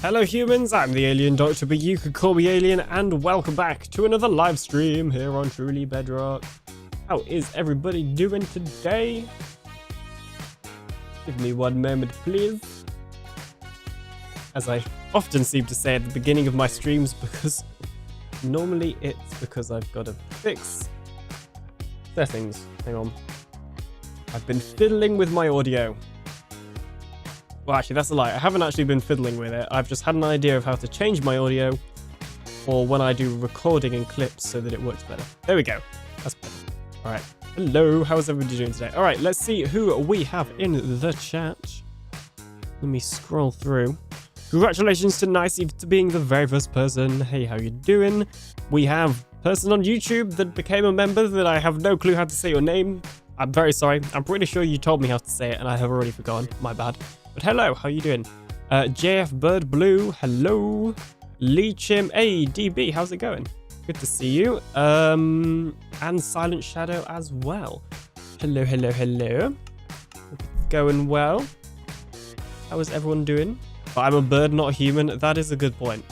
Hello humans, I'm the Alien Doctor, but you could call me Alien, and welcome back to another live stream here on Truly Bedrock. How is everybody doing today? Give me one moment, please. As I often seem to say at the beginning of my streams, because normally it's because I've got to fix settings. Hang on. I've been fiddling with my audio. Well, actually, that's a lie. I haven't actually been fiddling with it. I've just had an idea of how to change my audio for when I do recording and clips so that it works better. There we go. That's better. All right. Hello. How's everybody doing today? All right. Let's see who we have in the chat. Let me scroll through. Congratulations to Nicey to being the very first person. Hey, how you doing? We have person on YouTube that became a member that I have no clue how to say your name. I'm very sorry. I'm pretty sure you told me how to say it and I have already forgotten. My bad. But hello, how you doing? JF Bird Blue, hello. Leechim, hey, DB, how's it going? Good to see you. And Silent Shadow as well. Hello, hello, hello. Going well. How is everyone doing? But I'm a bird, not a human. That is a good point.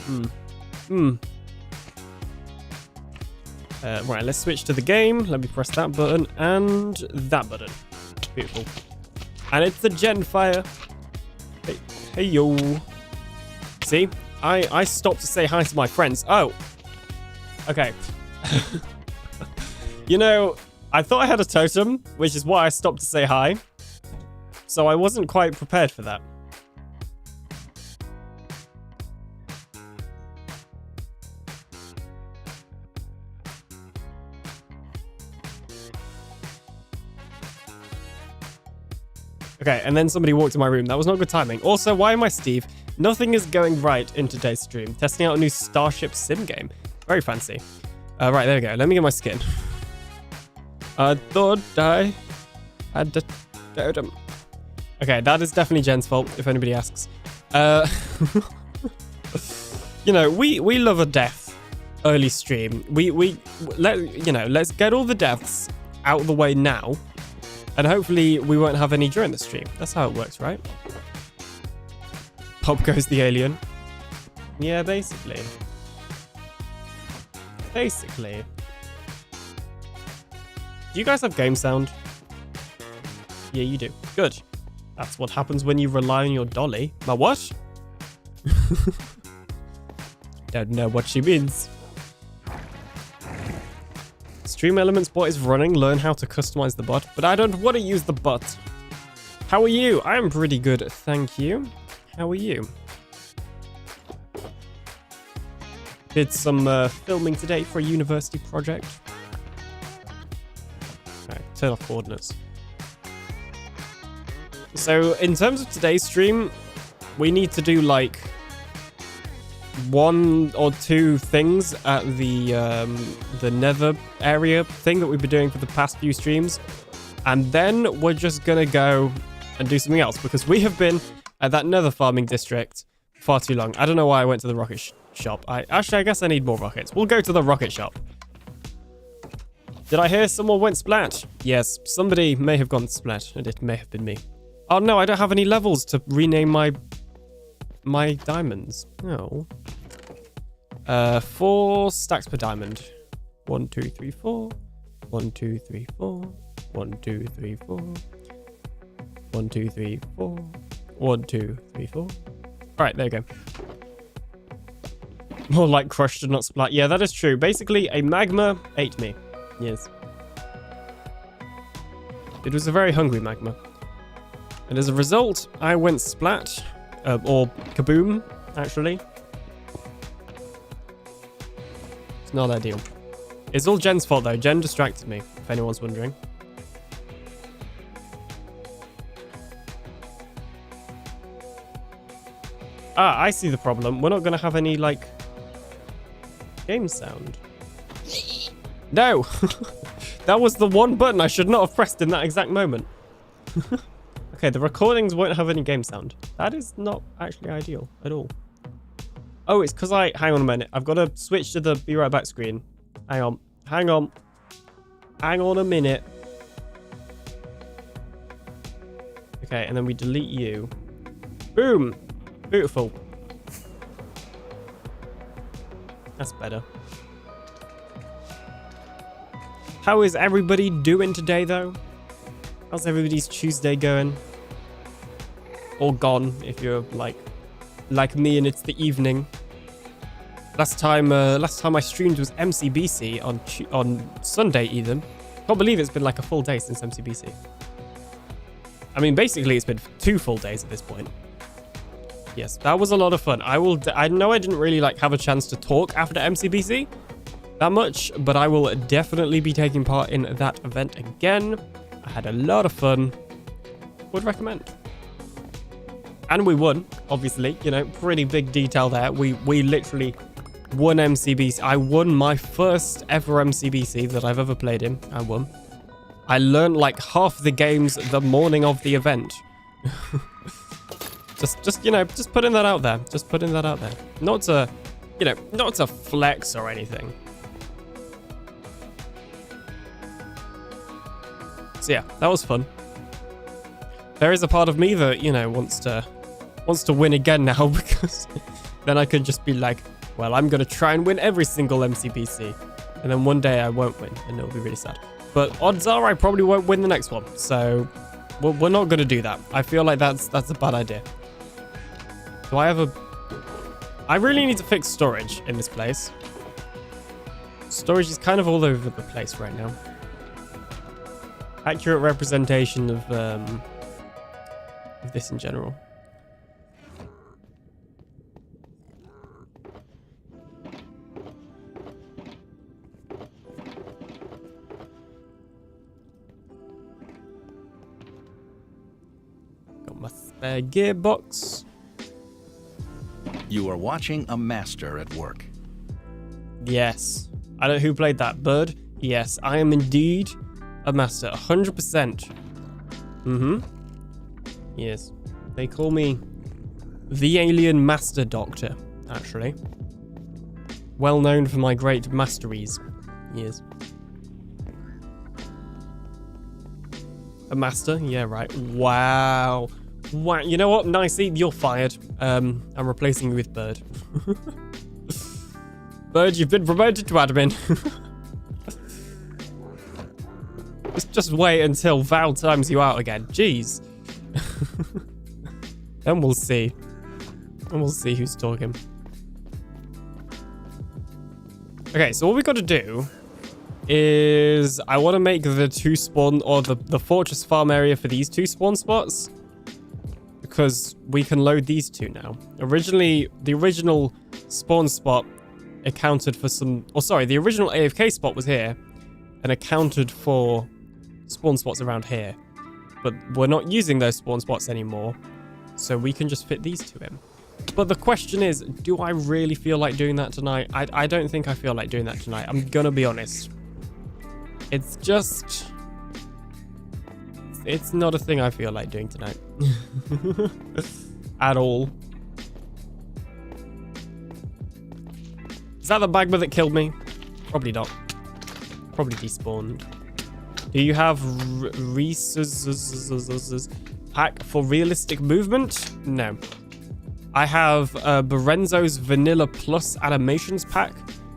Right, let's switch to the game. Let me press that button and that button. Beautiful. And it's the Genfire. Hey, yo. See? I stopped to say hi to my friends. Oh. Okay. You know, I thought I had a totem, which is why I stopped to say hi. So I wasn't quite prepared for that. Okay, and then somebody walked in my room. That was not good timing. Also, why am I Steve? Nothing is going right in today's stream. Testing out a new Starship Sim game. Very fancy. Right, there we go. Let me get my skin. I thought I had a totem. Okay, that is definitely Jen's fault, if anybody asks. You know, we love a death early stream. Let's get all the deaths out of the way now. And hopefully we won't have any during the stream. That's how it works, right? Pop goes the alien. Yeah, basically. Basically. Do you guys have game sound? Yeah, you do. Good. That's what happens when you rely on your dolly. My what? Don't know what she means. Stream Elements bot is running. Learn how to customize the bot. But I don't want to use the bot. How are you? I am pretty good, thank you. How are you? Did some filming today for a university project. Okay, turn off coordinates. So in terms of today's stream, we need to do like 1 or 2 things at the nether area thing that we've been doing for the past few streams, and then we're just gonna go and do something else because we have been at that nether farming district far too long. I don't know why I went to the rocket shop. I guess I need more rockets. We'll go to the rocket shop. Did I hear someone went splat? Yes, somebody may have gone splat, and it may have been me. Oh no, I don't have any levels to rename my diamonds. No. 4 stacks per diamond. 1, 2, 3, 4. 1, 2, 3, 4. 1, 2, 3, 4. 1, 2, 3, 4. 1, 2, 3, 4. Alright, there you go. More like crushed and not splat. Yeah, that is true. Basically, a magma ate me. Yes. It was a very hungry magma. And as a result, I went splat. Or kaboom, actually. It's not ideal. It's all Jen's fault, though. Jen distracted me, if anyone's wondering. Ah, I see the problem. We're not going to have any, like, game sound. No! That was the one button I should not have pressed in that exact moment. Okay, the recordings won't have any game sound. That is not actually ideal at all. Oh, it's because hang on a minute. I've got to switch to the be right back screen. Hang on. Hang on. Hang on a minute. Okay, and then we delete you. Boom. Beautiful. That's better. How is everybody doing today, though? How's everybody's Tuesday going? Or gone, if you're like me and it's the evening. Last time I streamed was MCBC on Sunday even. Can't believe it's been like a full day since MCBC. I mean, basically it's been 2 full days at this point. Yes, that was a lot of fun. I know I didn't really like have a chance to talk after MCBC that much, but I will definitely be taking part in that event again. I had a lot of fun. Would recommend. And we won, obviously, you know, pretty big detail there. We literally won MCBC. I won my first ever MCBC that I've ever played in. I won. I learned like half the games the morning of the event. just you know, just putting that out there. Just putting that out there. Not to, you know, not to flex or anything. So yeah, that was fun. There is a part of me that, you know, wants to win again now, because then I could just be like, well, I'm going to try and win every single MCBC. And then one day I won't win, and it'll be really sad. But odds are I probably won't win the next one. So we're not going to do that. I feel like that's a bad idea. Do I have a... I really need to fix storage in this place. Storage is kind of all over the place right now. Accurate representation of this in general. Got my spare gearbox. You are watching a master at work. Yes. I don't know who played that. Bird? Yes, I am indeed a master. 100%. Yes. They call me TheAlienDoctor, actually. Well known for my great masteries. Yes. A master? Yeah, right. Wow. Wow. You know what? Nicely, you're fired. I'm replacing you with Bird. Bird, you've been promoted to admin. Just wait until Val times you out again. Jeez. Then we'll see. And we'll see who's talking. Okay, so what we got to do is I want to make the two spawn, or the fortress farm area for these two spawn spots, because we can load these two now. Originally, the original spawn spot accounted for some, or sorry, the original AFK spot was here and accounted for spawn spots around here, but we're not using those spawn spots anymore, so we can just fit these two in. But the question is, do I really feel like doing that tonight? I don't think I feel like doing that tonight. I'm gonna be honest. It's just... it's not a thing I feel like doing tonight. At all. Is that the magma that killed me? Probably not. Probably despawned. Do you have pack for realistic movement? No. I have Berenzo's Vanilla Plus Animations pack,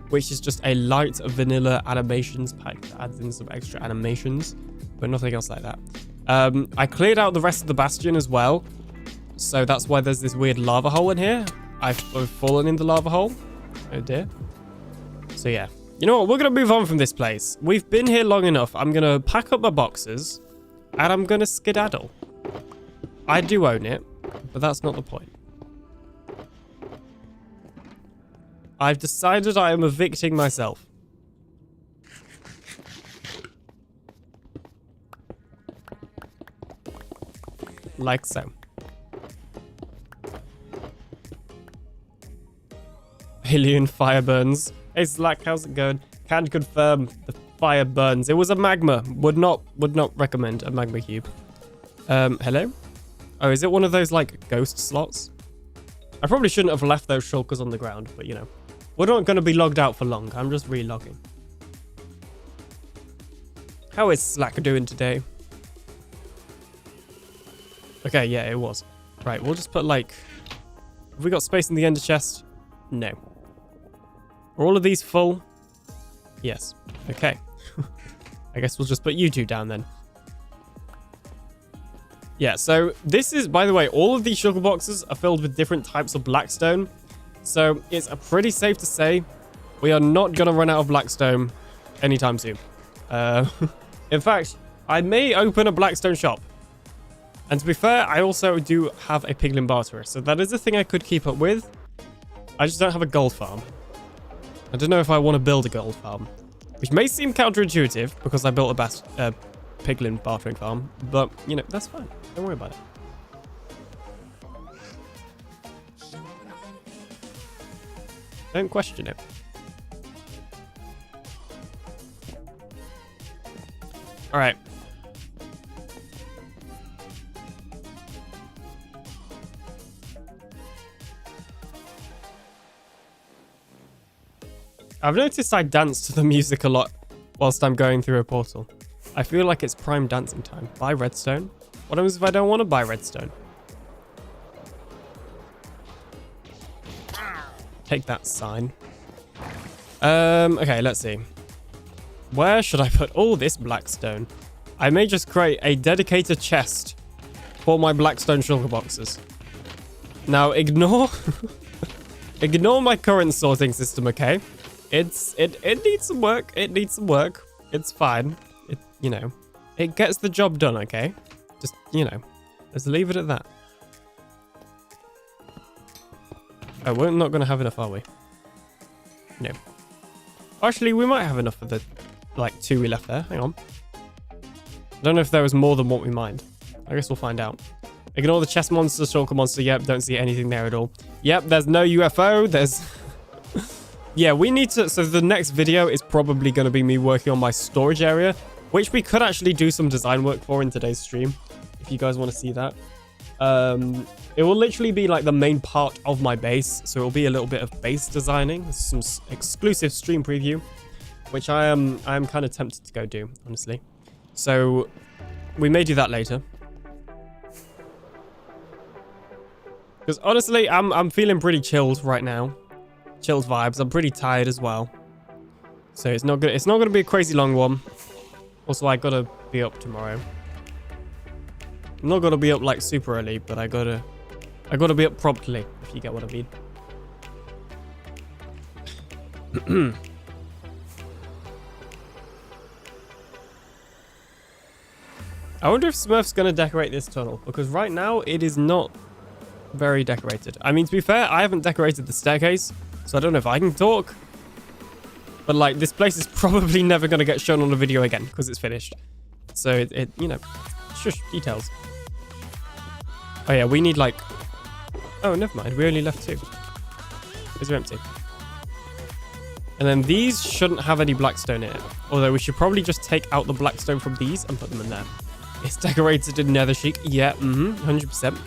which is just a light vanilla animations pack that adds in some extra animations, but nothing else like that. I cleared out the rest of the bastion as well, so that's why there's this weird lava hole in here. I've fallen in the lava hole. Oh dear. So yeah. You know what? We're going to move on from this place. We've been here long enough. I'm going to pack up my boxes and I'm going to skedaddle. I do own it, but that's not the point. I've decided I am evicting myself. Like so. Alien fire burns. Hey Slack, how's it going? Can confirm the fire burns. It was a magma. Would not recommend a magma cube. Hello? Oh, is it one of those like ghost slots? I probably shouldn't have left those shulkers on the ground, but you know. We're not going to be logged out for long. I'm just re-logging. How is Slack doing today? Okay, yeah, it was. Right, we'll just put like... have we got space in the ender chest? No. Are all of these full? Yes. Okay. I guess we'll just put you two down then. Yeah, so this is, by the way, all of these sugar boxes are filled with different types of blackstone. So it's pretty safe to say we are not going to run out of blackstone anytime soon. In fact, I may open a blackstone shop. And to be fair, I also do have a piglin barterer, so that is a thing I could keep up with. I just don't have a gold farm. I don't know if I want to build a gold farm, which may seem counterintuitive because I built a piglin bartering farm, but, you know, that's fine. Don't worry about it. Don't question it. All right. I've noticed I dance to the music a lot whilst I'm going through a portal. I feel like it's prime dancing time. Buy redstone? What happens if I don't want to buy redstone? Take that sign. Okay, let's see. Where should I put all this blackstone? I may just create a dedicated chest for my blackstone shulker boxes. Now, ignore ignore my current sorting system, okay? It needs some work. It needs some work. It's fine. You know, it gets the job done, okay? Just, you know, let's leave it at that. Oh, we're not going to have enough, are we? No. Actually, we might have enough for the, like, 2 we left there. Hang on. I don't know if there was more than what we mined. I guess we'll find out. Ignore the chest monster, shulker monster. Yep, don't see anything there at all. Yep, there's no UFO. There's... Yeah, we need to... So the next video is probably going to be me working on my storage area, which we could actually do some design work for in today's stream, if you guys want to see that. It will literally be like the main part of my base, so it will be a little bit of base designing, some exclusive stream preview, which I am kind of tempted to go do, honestly. So we may do that later. Because honestly, I'm feeling pretty chilled right now. Chilled vibes. I'm pretty tired as well. So it's not gonna be a crazy long one. Also, I gotta be up tomorrow. I'm not gonna be up like super early, but I gotta be up promptly, if you get what I mean. I wonder if Smurf's gonna decorate this tunnel, because right now it is not very decorated. I mean, to be fair, I haven't decorated the staircase, so I don't know if I can talk. But like, this place is probably never gonna get shown on a video again because it's finished. So it you know, shush, details. Oh yeah, we need like... Oh, never mind. We only left 2. These are empty. And then these shouldn't have any blackstone in it. Although we should probably just take out the blackstone from these and put them in there. It's decorated in nether chic. Yeah, 100%.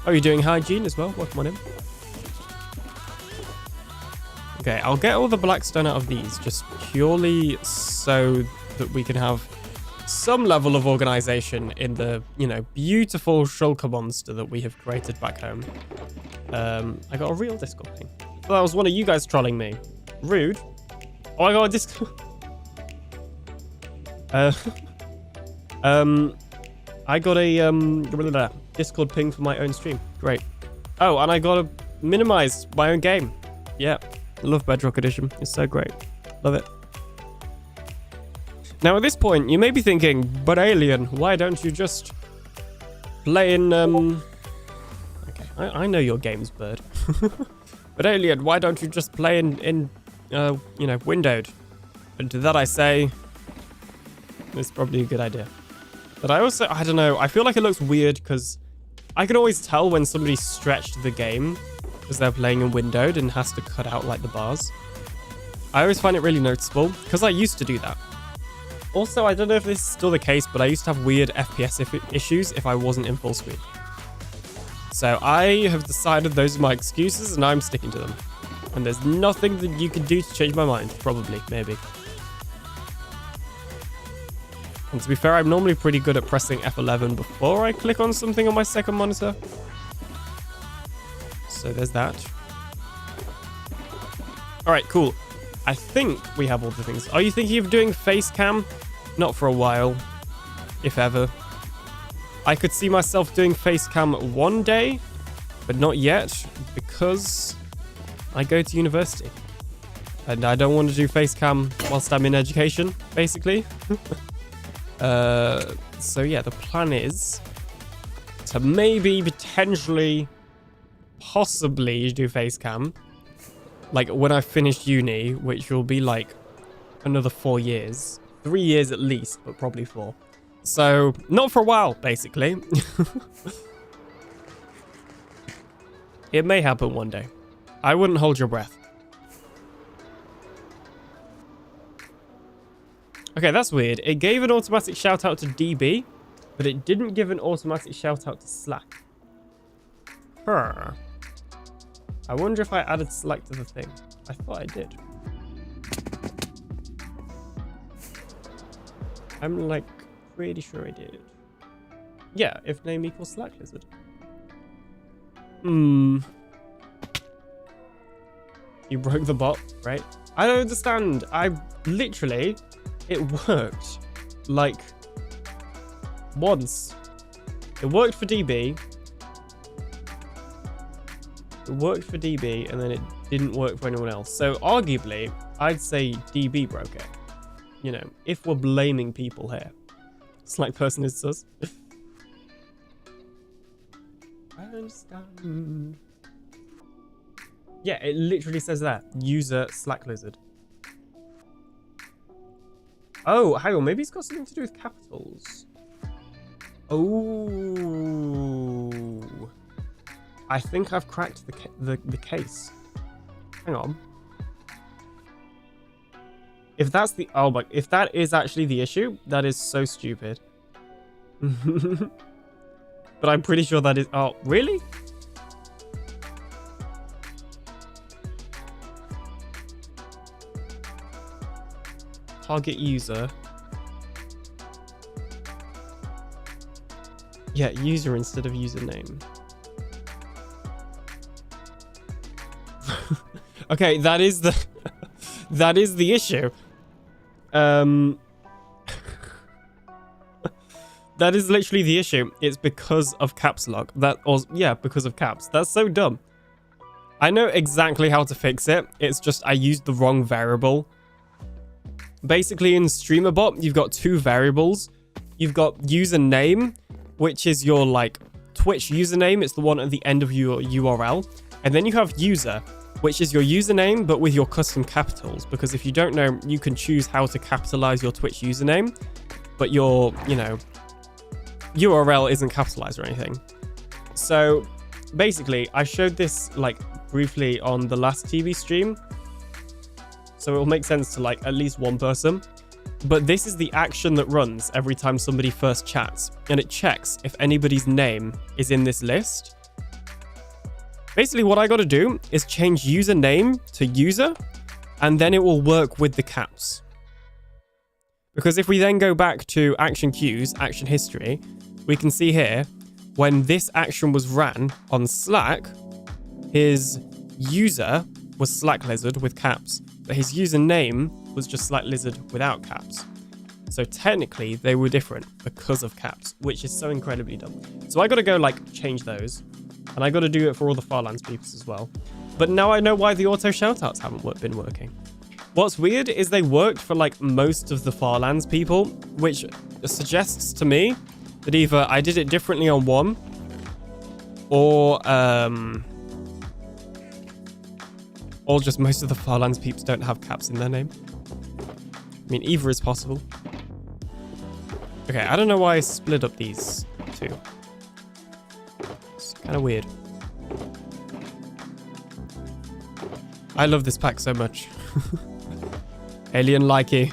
Oh, you're doing hygiene as well? Welcome on in. Okay, I'll get all the blackstone out of these just purely so that we can have some level of organization in the, you know, beautiful shulker monster that we have created back home. I got a real Discord ping. Well, that was one of you guys trolling me. Rude. Oh, I got a Discord. I got a Discord ping for my own stream. Great. Oh, and I got to minimize my own game. Yeah, I love Bedrock Edition. It's so great. Love it. Now, at this point, you may be thinking, but Alien, why don't you just play in, Okay, I know your games, bird. But Alien, why don't you just play in you know, windowed? And to that I say, it's probably a good idea. But I also, I don't know, I feel like it looks weird because I can always tell when somebody stretched the game because they're playing in windowed and has to cut out, like, the bars. I always find it really noticeable because I used to do that. Also, I don't know if this is still the case, but I used to have weird FPS issues if I wasn't in full screen. So I have decided those are my excuses and I'm sticking to them. And there's nothing that you can do to change my mind. Probably, maybe. And to be fair, I'm normally pretty good at pressing F11 before I click on something on my second monitor. So there's that. Alright, cool. I think we have all the things. Are you thinking of doing face cam? Not for a while, if ever. I could see myself doing face cam one day, but not yet, because I go to university. And I don't want to do face cam whilst I'm in education, basically. So yeah, the plan is to maybe, potentially, possibly do face cam. Like when I finished uni, which will be like another 4 years. 3 years at least, but probably 4. So, not for a while, basically. It may happen one day. I wouldn't hold your breath. Okay, that's weird. It gave an automatic shout out to DB, but it didn't give an automatic shout out to Slack. Huh. I wonder if I added Slack to the thing. I thought I did. I'm like pretty sure I did. Yeah, if name equals Slack lizard. You broke the bot, right? I don't understand. I literally, it worked like once. It worked for DB. It worked for DB and then it didn't work for anyone else. So arguably, I'd say DB broke it. You know, if we're blaming people here. Slack person is sus. I understand. Yeah, it literally says that. User Slack lizard. Oh, hang on. Maybe it's got something to do with capitals. Oh. I think I've cracked the case. Hang on. If that's the... Oh my... If that is actually the issue, that is so stupid. But I'm pretty sure that is... Oh, really? Target user. Yeah, user instead of username. Okay, that is the... that is the issue. That is literally the issue. It's because of caps lock. Yeah, because of caps. That's so dumb. I know exactly how to fix it. It's just I used the wrong variable. Basically, in StreamerBot, you've got 2 variables. You've got username, which is your like Twitch username. It's the one at the end of your URL. And then you have user, which is your username, but with your custom capitals. Because if you don't know, you can choose how to capitalize your Twitch username, but your, you know, URL isn't capitalized or anything. So basically, I showed this like briefly on the last TV stream. So it will make sense to like at least one person. But this is the action that runs every time somebody first chats. And it checks if anybody's name is in this list. Basically, what I got to do is change username to user, and then it will work with the caps. Because if we then go back to action queues, action history, we can see here, when this action was ran on Slack, his user was Slack Lizard with caps, but his username was just Slack Lizard without caps. So technically, they were different because of caps, which is so incredibly dumb. So I got to go like change those. And I got to do it for all the Farlands peeps as well. But now I know why the auto shoutouts haven't been working. What's weird is they worked for like most of the Farlands people, which suggests to me that either I did it differently on one, or just most of the Farlands peeps don't have caps in their name. I mean, either is possible. Okay, I don't know why I split up these two. Kind of weird. I love this pack so much. Alien likey.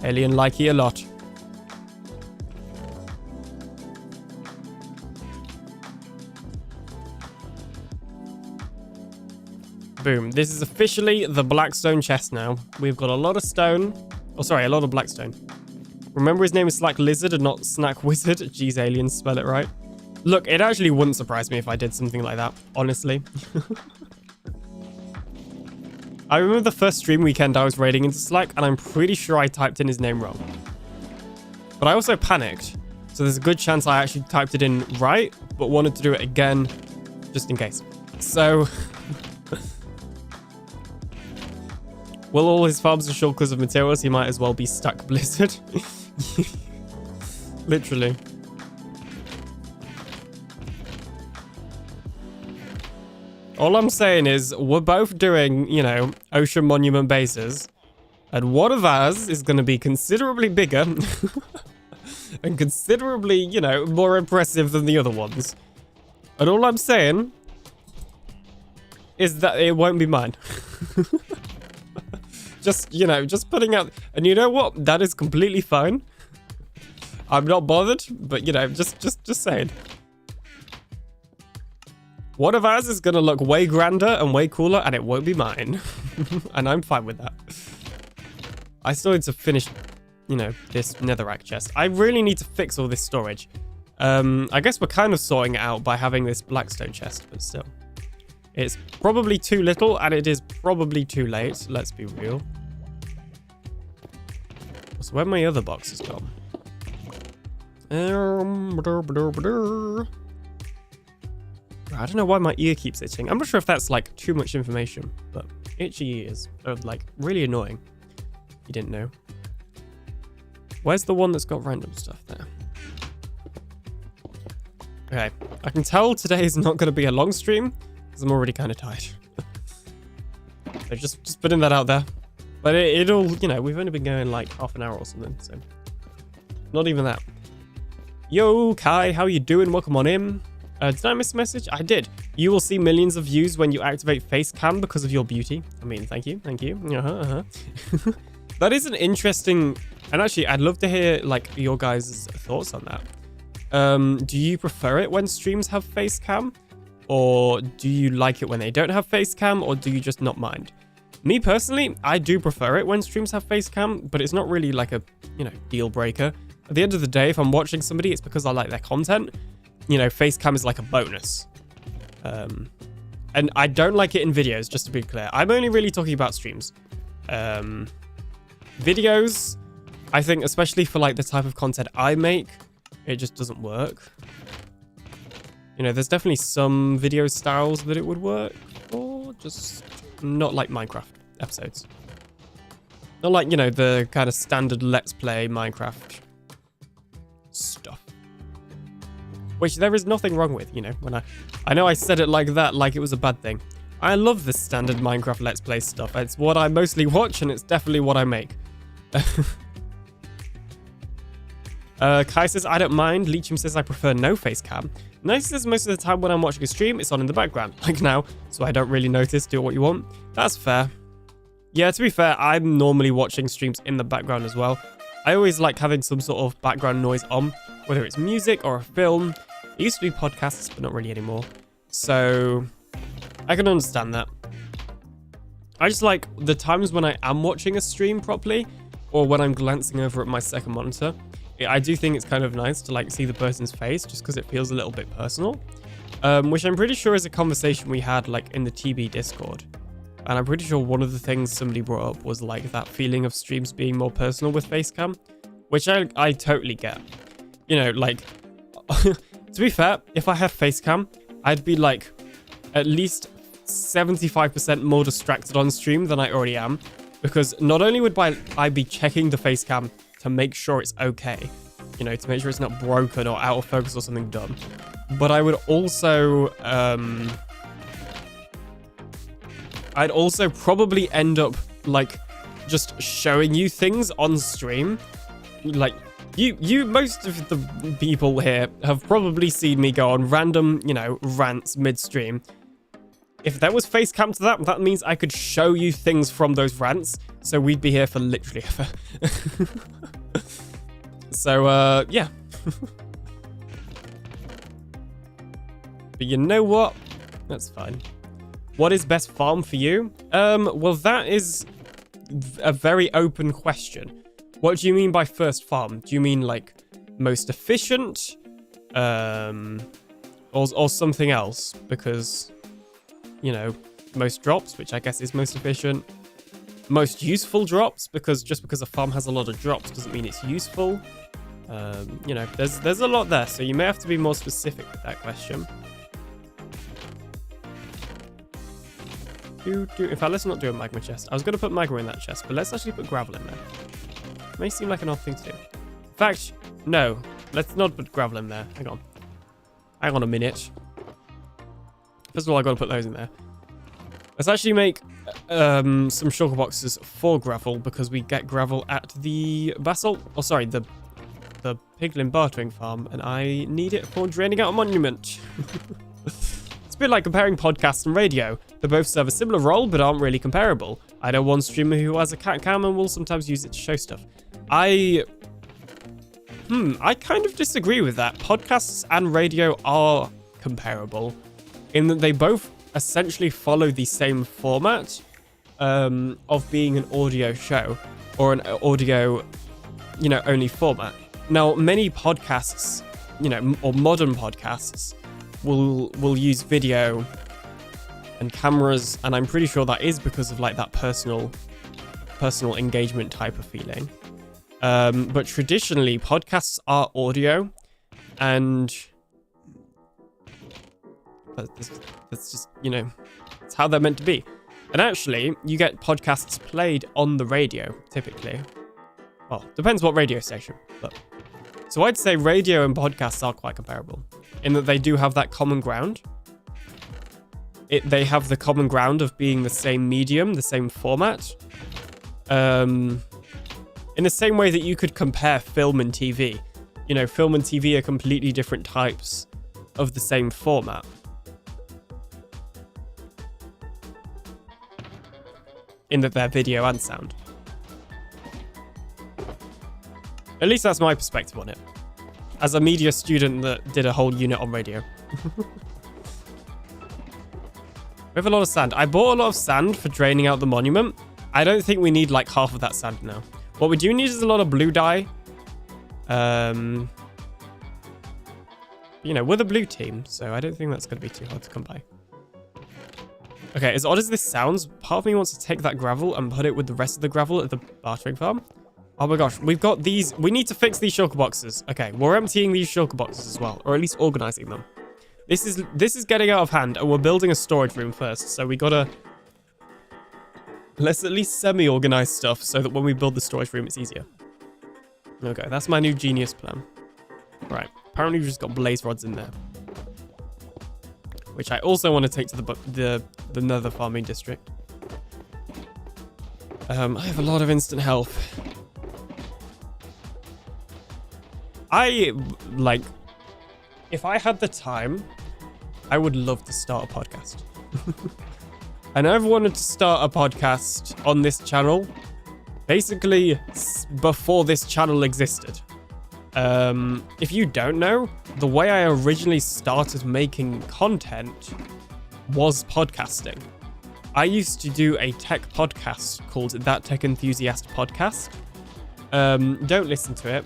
Alien likey a lot. Boom. This is officially the Blackstone chest now. We've got a lot of stone. Oh, sorry, a lot of Blackstone. Remember his name is Slack Lizard and not Snack Wizard. Jeez, aliens, spell it right. Look, it actually wouldn't surprise me if I did something like that, honestly. I remember the first stream weekend I was raiding into Slack, and I'm pretty sure I typed in his name wrong. But I also panicked, so there's a good chance I actually typed it in right, but wanted to do it again, just in case. So... Will all his farms are shulkers of materials? He might as well be stuck Blizzard. Literally. All I'm saying is we're both doing, you know, ocean monument bases. And one of ours is going to be considerably bigger. And considerably, you know, more impressive than the other ones. And all I'm saying is that it won't be mine. Just, you know, just putting out... And you know what? That is completely fine. I'm not bothered, but, you know, just saying. One of ours is going to look way grander and way cooler, and it won't be mine. And I'm fine with that. I still need to finish, you know, this netherrack chest. I really need to fix all this storage. I guess we're kind of sorting it out by having this blackstone chest, but still. It's probably too little, and it is probably too late. Let's be real. So where my other boxes gone? I don't know why my ear keeps itching. I'm not sure if that's like too much information, but itchy ears are like really annoying. You didn't know. Where's the one that's got random stuff there? Okay, I can tell today is not going to be a long stream because I'm already kind of tired. So just putting that out there. But it'll, you know, we've only been going like half an hour or something, so not even that. Yo, Kai, how you doing? Welcome on in. Did I miss a message? I did. You will see millions of views when you activate face cam because of your beauty. I mean, thank you. That is an interesting, and actually I'd love to hear like your guys' thoughts on that. Do you prefer it when streams have face cam, or do you like it when they don't have face cam, or do you just not mind? Me personally, I do prefer it when streams have face cam, but it's not really like a, you know, deal breaker. At the end of the day, if I'm watching somebody, it's because I like their content. You know, face cam is like a bonus. And I don't like it in videos, just to be clear. I'm only really talking about streams. Videos, I think, especially for like the type of content I make, it just doesn't work. You know, there's definitely some video styles that it would work for, just not like Minecraft episodes. Not like, you know, the kind of standard Let's Play Minecraft stuff. Which there is nothing wrong with, you know, when I know I said it like that, like it was a bad thing. I love the standard Minecraft Let's Play stuff. It's what I mostly watch, and it's definitely what I make. Kai says, I don't mind. Leechum says, I prefer no face cam. Nice says, most of the time when I'm watching a stream, it's on in the background, like now, so I don't really notice. Do what you want. That's fair. Yeah, to be fair, I'm normally watching streams in the background as well. I always like having some sort of background noise on, whether it's music or a film. It used to be podcasts, but not really anymore. So I can understand that. I just like the times when I am watching a stream properly, or when I'm glancing over at my second monitor. I do think it's kind of nice to like see the person's face, just because it feels a little bit personal. Which I'm pretty sure is a conversation we had like in the TB Discord. And I'm pretty sure one of the things somebody brought up was like that feeling of streams being more personal with facecam, which I totally get. You know, like, to be fair, if I have facecam, I'd be like at least 75% more distracted on stream than I already am. Because not only would I be checking the facecam to make sure it's okay, you know, to make sure it's not broken or out of focus or something dumb, but I would also, I'd also probably end up like just showing you things on stream. Like you most of the people here have probably seen me go on random, you know, rants mid-stream. If there was face cam to that, that means I could show you things from those rants. So we'd be here for literally ever. So, yeah. But you know what? That's fine. What is best farm for you? Well, that is a very open question. What do you mean by first farm? Do you mean like most efficient? Or something else? Because, you know, most drops, which I guess is most efficient. Most useful drops, because just because a farm has a lot of drops doesn't mean it's useful. You know, there's a lot there, so you may have to be more specific with that question. In fact, let's not do a magma chest. I was going to put magma in that chest, but let's actually put gravel in there. May seem like an odd thing to do. In fact, no. Let's not put gravel in there. Hang on. Hang on a minute. First of all, I got to put those in there. Let's actually make some shulker boxes for gravel because we get gravel at the basalt. Oh, sorry, the piglin bartering farm, and I need it for draining out a monument. It's a bit like comparing podcasts and radio. They both serve a similar role, but aren't really comparable. I know one streamer who has a cat cam and will sometimes use it to show stuff. I kind of disagree with that. Podcasts and radio are comparable in that they both essentially follow the same format of being an audio show or an audio, only format. Now, many podcasts, or modern podcasts will use video and cameras, and I'm pretty sure that is because of like that personal engagement type of feeling. But traditionally, podcasts are audio, and that's just, it's how they're meant to be. And actually, you get podcasts played on the radio, typically. Well, depends what radio station, but... So I'd say radio and podcasts are quite comparable, in that they do have that common ground. They have the common ground of being the same medium, the same format. In the same way that you could compare film and TV. Film and TV are completely different types of the same format. In that they're video and sound. At least that's my perspective on it. As a media student that did a whole unit on radio. We have a lot of sand. I bought a lot of sand for draining out the monument. I don't think we need like half of that sand now. What we do need is a lot of blue dye. We're the blue team, so I don't think that's going to be too hard to come by. Okay, as odd as this sounds, part of me wants to take that gravel and put it with the rest of the gravel at the bartering farm. Oh my gosh, we've got these. We need to fix these shulker boxes. Okay, we're emptying these shulker boxes as well, or at least organizing them. This is getting out of hand, and we're building a storage room first, so we gotta... Let's at least semi-organize stuff so that when we build the storage room, it's easier. Okay, that's my new genius plan. Right, apparently we've just got blaze rods in there. Which I also want to take to the nether farming district. I have a lot of instant health. If I had the time, I would love to start a podcast. I never wanted to start a podcast on this channel, basically before this channel existed. If you don't know, the way I originally started making content was podcasting. I used to do a tech podcast called That Tech Enthusiast Podcast. Don't listen to it.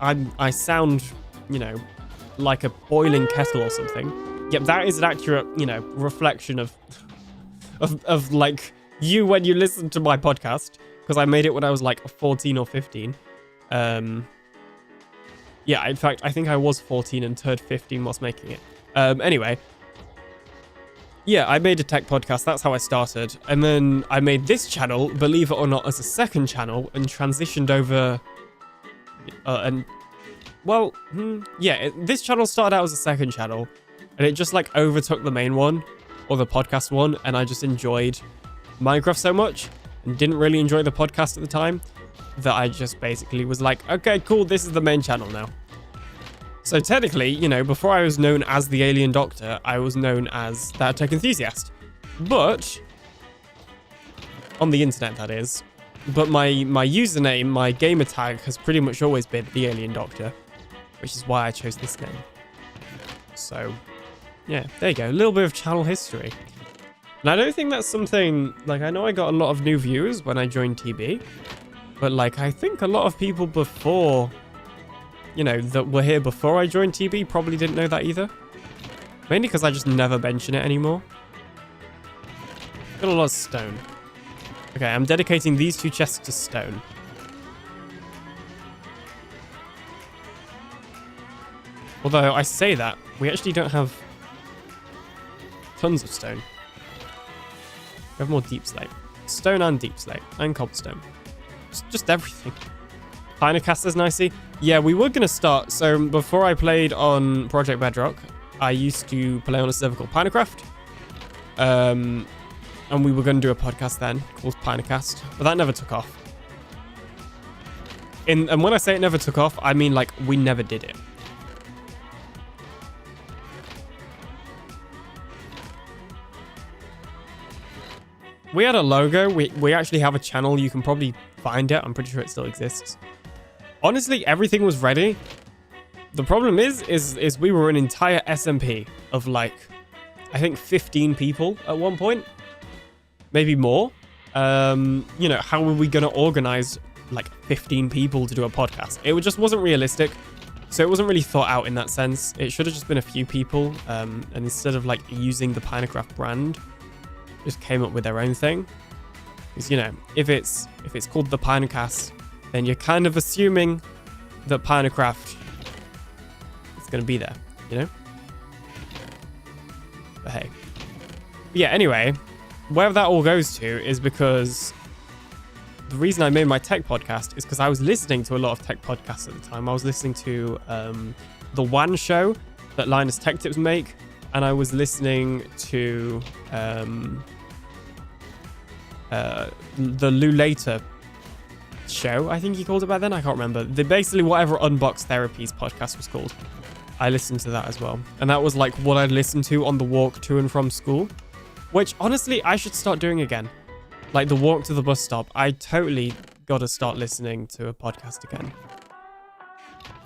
I sound, like a boiling kettle or something. Yep, that is an accurate, reflection of like you when you listen to my podcast, because I made it when I was like 14 or 15. Yeah, in fact, I think I was 14 and turned 15 whilst making it. Anyway. Yeah, I made a tech podcast. That's how I started. And then I made this channel, believe it or not, as a second channel and transitioned over... this channel started out as a second channel and it just like overtook the main one or the podcast one. And I just enjoyed Minecraft so much and didn't really enjoy the podcast at the time that I just basically was like, okay, cool. This is the main channel now. So technically, before I was known as TheAlienDoctor, I was known as That Tech Enthusiast. But, on the internet that is, but my username, my gamer tag has pretty much always been TheAlienDoctor, which is why I chose this name. So, yeah, there you go. A little bit of channel history. And I don't think that's something, like, I know I got a lot of new viewers when I joined TB, but like, I think a lot of people before... that were here before I joined TB probably didn't know that either. Mainly because I just never mention it anymore. Got a lot of stone. Okay, I'm dedicating these 2 chests to stone. Although, I say that, we actually don't have tons of stone. We have more deep slate. Stone and deep slate. And cobblestone. Just everything. Pinecasters nicey. Yeah, we were going to start. So before I played on Project Bedrock, I used to play on a server called Minecraft. And we were going to do a podcast then called Pinecast, but that never took off. And when I say it never took off, I mean like we never did it. We had a logo. We actually have a channel. You can probably find it. I'm pretty sure it still exists. Honestly, everything was ready. The problem is we were an entire SMP of like, I think 15 people at one point, maybe more. You know, how were we going to organize like 15 people to do a podcast? It just wasn't realistic. So it wasn't really thought out in that sense. It should have just been a few people. And instead of like using the Pinecraft brand, just came up with their own thing. Because, you know, if it's called the Pinecast, then you're kind of assuming that Pinecraft is going to be there, you know? But hey. But yeah, anyway, where that all goes to is because the reason I made my tech podcast is because I was listening to a lot of tech podcasts at the time. I was listening to the One Show that Linus Tech Tips make, and I was listening to the Lulater show, I think he called it back then. I can't remember. Basically whatever Unbox Therapies podcast was called. I listened to that as well. And that was like what I'd listen to on the walk to and from school, which honestly I should start doing again. Like the walk to the bus stop. I totally got to start listening to a podcast again.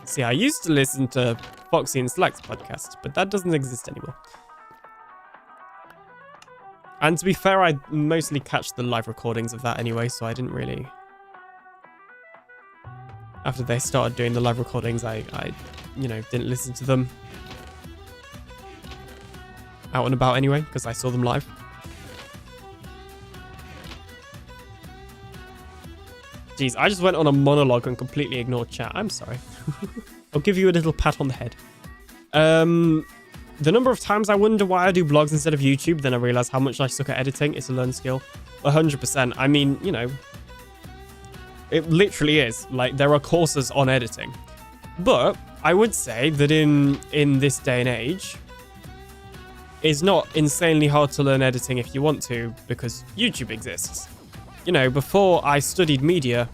See, I used to listen to Foxy and Slack's podcast, but that doesn't exist anymore. And to be fair, I mostly catch the live recordings of that anyway, so I didn't really... After they started doing the live recordings, I you know, didn't listen to them out and about anyway, because I saw them live. Jeez, I just went on a monologue and completely ignored chat. I'm sorry. I'll give you a little pat on the head. The number of times I wonder why I do blogs instead of YouTube, then I realize how much I suck at editing. It's a learned skill. 100%. I mean, you know, it literally is. Like, there are courses on editing. But I would say that in this day and age, it's not insanely hard to learn editing if you want to, because YouTube exists. You know, before I studied media,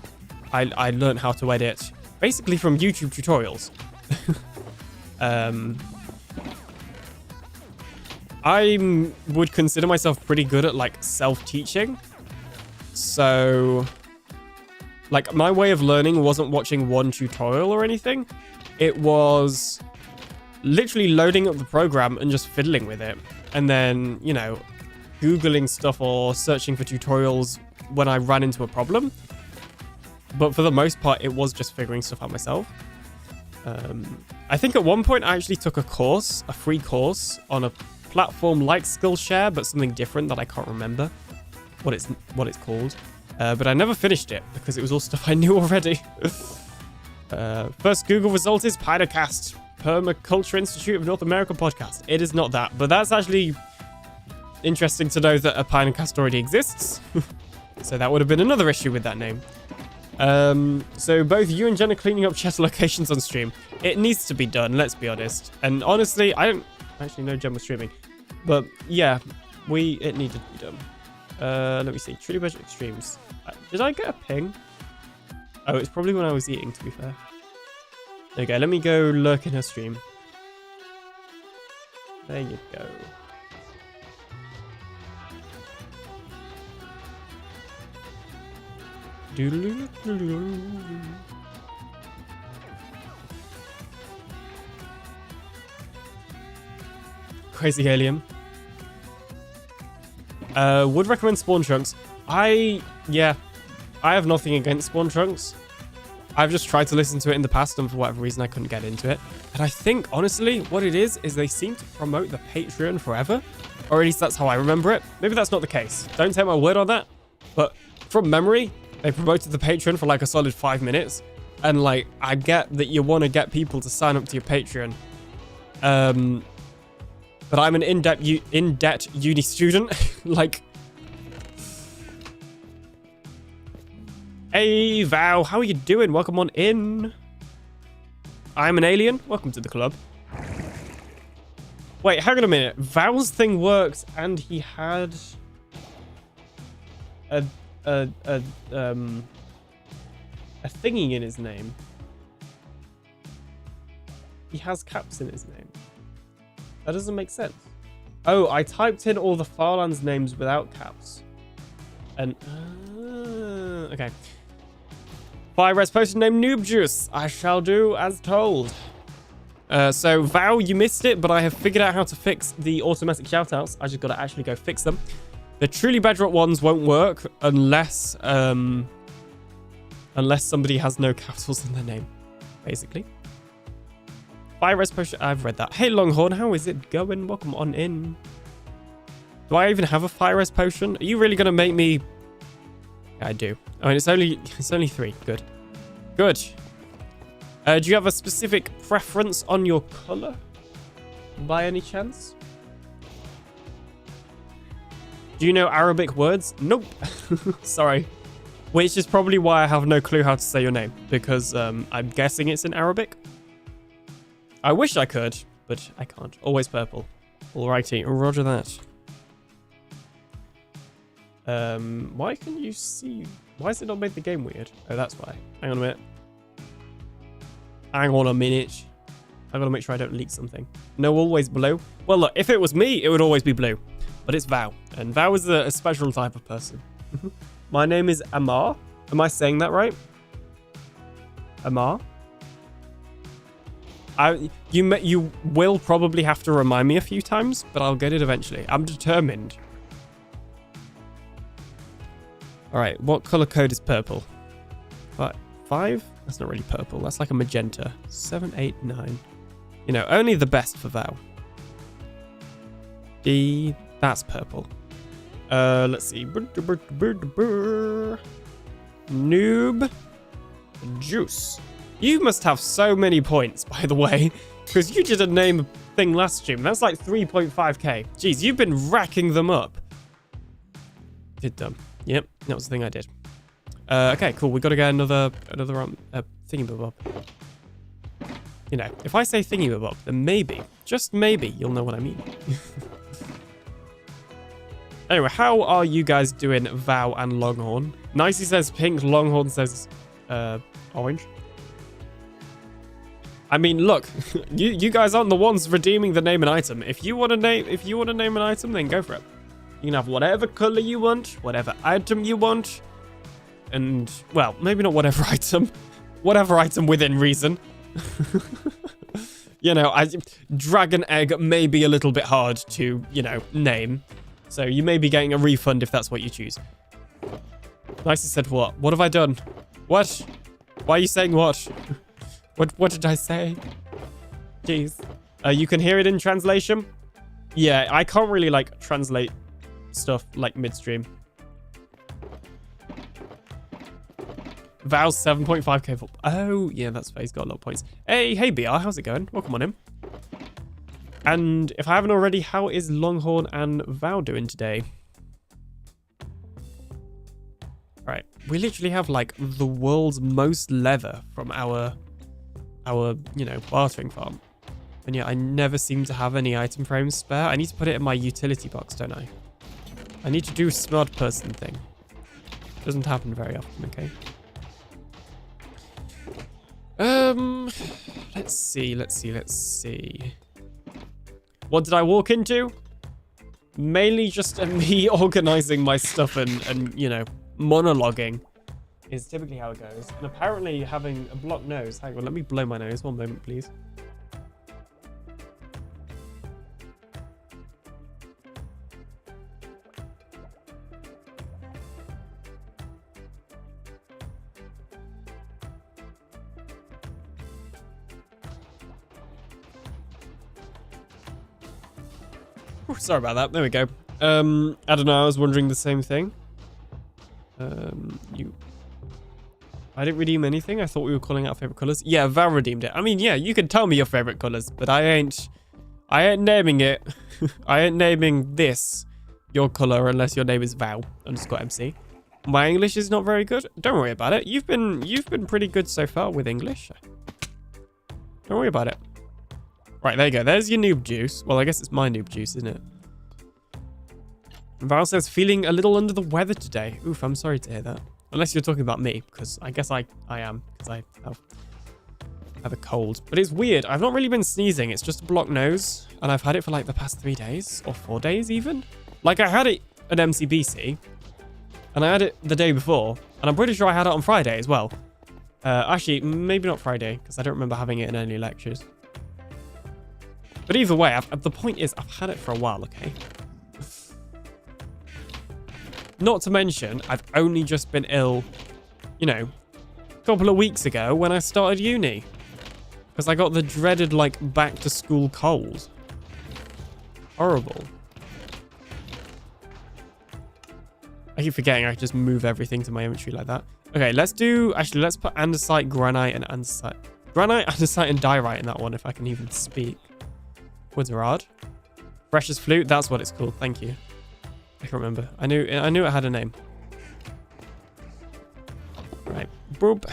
I learned how to edit basically from YouTube tutorials. I would consider myself pretty good at like self-teaching. So like my way of learning wasn't watching one tutorial or anything. It was literally loading up the program and just fiddling with it. And then, you know, Googling stuff or searching for tutorials when I ran into a problem. But for the most part, it was just figuring stuff out myself. I think at one point I actually took a course, a free course on a platform like Skillshare, but something different that I can't remember what it's called. But I never finished it because it was all stuff I knew already. First Google result is Pinecast, Permaculture Institute of North America podcast. It is not that, but that's actually interesting to know that a Pinecast already exists. So that would have been another issue with that name. So both you and Jen are cleaning up chat locations on stream. It needs to be done, let's be honest. And honestly, I don't actually know Jen was streaming. But yeah, it needed to be done. Let me see. Truly Bedrock streams. Did I get a ping? Oh, it's probably when I was eating, to be fair. There you go. Let me go lurk in her stream. There you go. Crazy alien. Would recommend spawn chunks. I have nothing against spawn chunks. I've just tried to listen to it in the past, and for whatever reason I couldn't get into it. And I think honestly what it is they seem to promote the Patreon forever, or at least that's how I remember it. Maybe that's not the case, don't take my word on that, but from memory they promoted the Patreon for like a solid 5 minutes. And like, I get that you want to get people to sign up to your Patreon, but I'm an in-debt uni student. Like, hey Val, how are you doing? Welcome on in. I'm an alien. Welcome to the club. Wait, hang on a minute. Val's thing worked and he had... a a a a thingy in his name. He has caps in his name. That doesn't make sense. Oh, I typed in all the Farlands names without caps. And okay. Fire res potion named Noob Juice. I shall do as told. So Val, you missed it, but I have figured out how to fix the automatic shoutouts. I just got to actually go fix them. The Truly Bedrock ones won't work unless somebody has no capitals in their name, basically. Fire res potion. I've read that. Hey Longhorn, how is it going? Welcome on in. Do I even have a fire res potion? Are you really gonna make me? Yeah, I do. I mean, it's only 3. Good. Good. Do you have a specific preference on your color, by any chance? Do you know Arabic words? Nope. Sorry. Which is probably why I have no clue how to say your name, because I'm guessing it's in Arabic. I wish I could, but I can't. Always purple. Alrighty, roger that. Why can you see? Why has it not made the game weird? Oh, that's why. Hang on a minute. Hang on a minute. I gotta make sure I don't leak something. No, always blue. Well, look, if it was me, it would always be blue. But it's Val, and Val is a special type of person. My name is Amar. Am I saying that right? Amar? You will probably have to remind me a few times, but I'll get it eventually. I'm determined. All right, what color code is purple? 5? That's not really purple. That's like a magenta. 7, 8, 9. You know, only the best for Val. D. That's purple. Let's see. Noob Juice. You must have so many points, by the way, because you did a name thing last stream. That's like 3.5k. Jeez, you've been racking them up. Did them. Yep, that was the thing I did. Okay, cool. We got to get another thingy-bob. You know, if I say thingy-bob, then maybe, just maybe, you'll know what I mean. Anyway, how are you guys doing, Vow and Longhorn? Nicey says pink, Longhorn says orange. I mean, look, you guys aren't the ones redeeming the name and item. If you want to name an item, then go for it. You can have whatever color you want, whatever item you want, and well, maybe not whatever item within reason. You know, dragon egg may be a little bit hard to, you know, name. So you may be getting a refund if that's what you choose. Nicely said what? What have I done? What? Why are you saying what? What did I say? Jeez. You can hear it in translation? Yeah, I can't really like translate stuff like midstream. Val's 7.5k for... Oh, yeah, that's fair. He's got a lot of points. Hey, BR, how's it going? Welcome on in. And if I haven't already, how is Longhorn and Val doing today? Right, we literally have like the world's most leather from our you know, bartering farm. And yeah, I never seem to have any item frames spare. I need to put it in my utility box, don't I? I need to do a smart person thing. Doesn't happen very often, okay? Let's see. What did I walk into? Mainly just me organizing my stuff and you know, monologuing is typically how it goes. And apparently having a blocked nose. Hang on, let me blow my nose. One moment, please. Sorry about that. There we go. I don't know. I was wondering the same thing. I didn't redeem anything. I thought we were calling out favorite colors. Yeah, Val redeemed it. I mean, yeah, you can tell me your favorite colors, but I ain't naming it. I ain't naming this your color unless your name is Val_MC. My English is not very good. Don't worry about it. You've been pretty good so far with English. Don't worry about it. Right, there you go. There's your noob juice. Well, I guess it's my noob juice, isn't it? Val says, feeling a little under the weather today. Oof, I'm sorry to hear that. Unless you're talking about me, because I guess I am, because I have a cold. But it's weird. I've not really been sneezing. It's just a blocked nose. And I've had it for like the past 3 days or 4 days even. Like I had it at MCBC. And I had it the day before. And I'm pretty sure I had it on Friday as well. Actually, maybe not Friday, because I don't remember having it in any lectures. But either way, the point is I've had it for a while, okay? Not to mention, I've only just been ill, you know, a couple of weeks ago when I started uni. Because I got the dreaded, like, back-to-school cold. Horrible. I keep forgetting I just move everything to my inventory like that. Okay, let's put andesite, granite, and andesite. Granite, andesite, and diorite in that one, if I can even speak. Woods are hard. Precious flute, that's what it's called. Thank you. I can't remember. I knew it had a name. Right. Boop.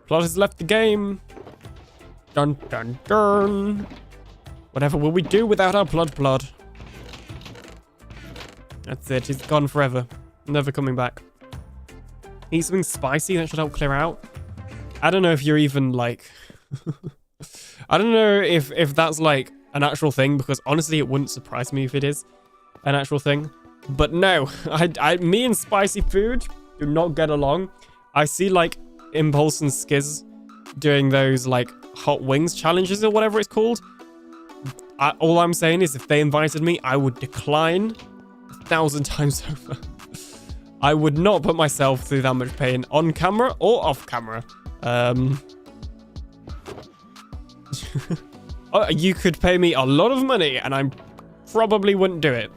Plot has left the game. Dun dun dun. Whatever will we do without our blood? That's it. He's gone forever. Never coming back. Need something spicy that should help clear out. I don't know if you're even like... I don't know if that's like an actual thing, because honestly it wouldn't surprise me if it is an actual thing. But no, me and spicy food do not get along. I see like Impulse and Skiz doing those like hot wings challenges or whatever it's called. All I'm saying is if they invited me, I would decline 1,000 times over. I would not put myself through that much pain on camera or off camera. You could pay me a lot of money and I probably wouldn't do it.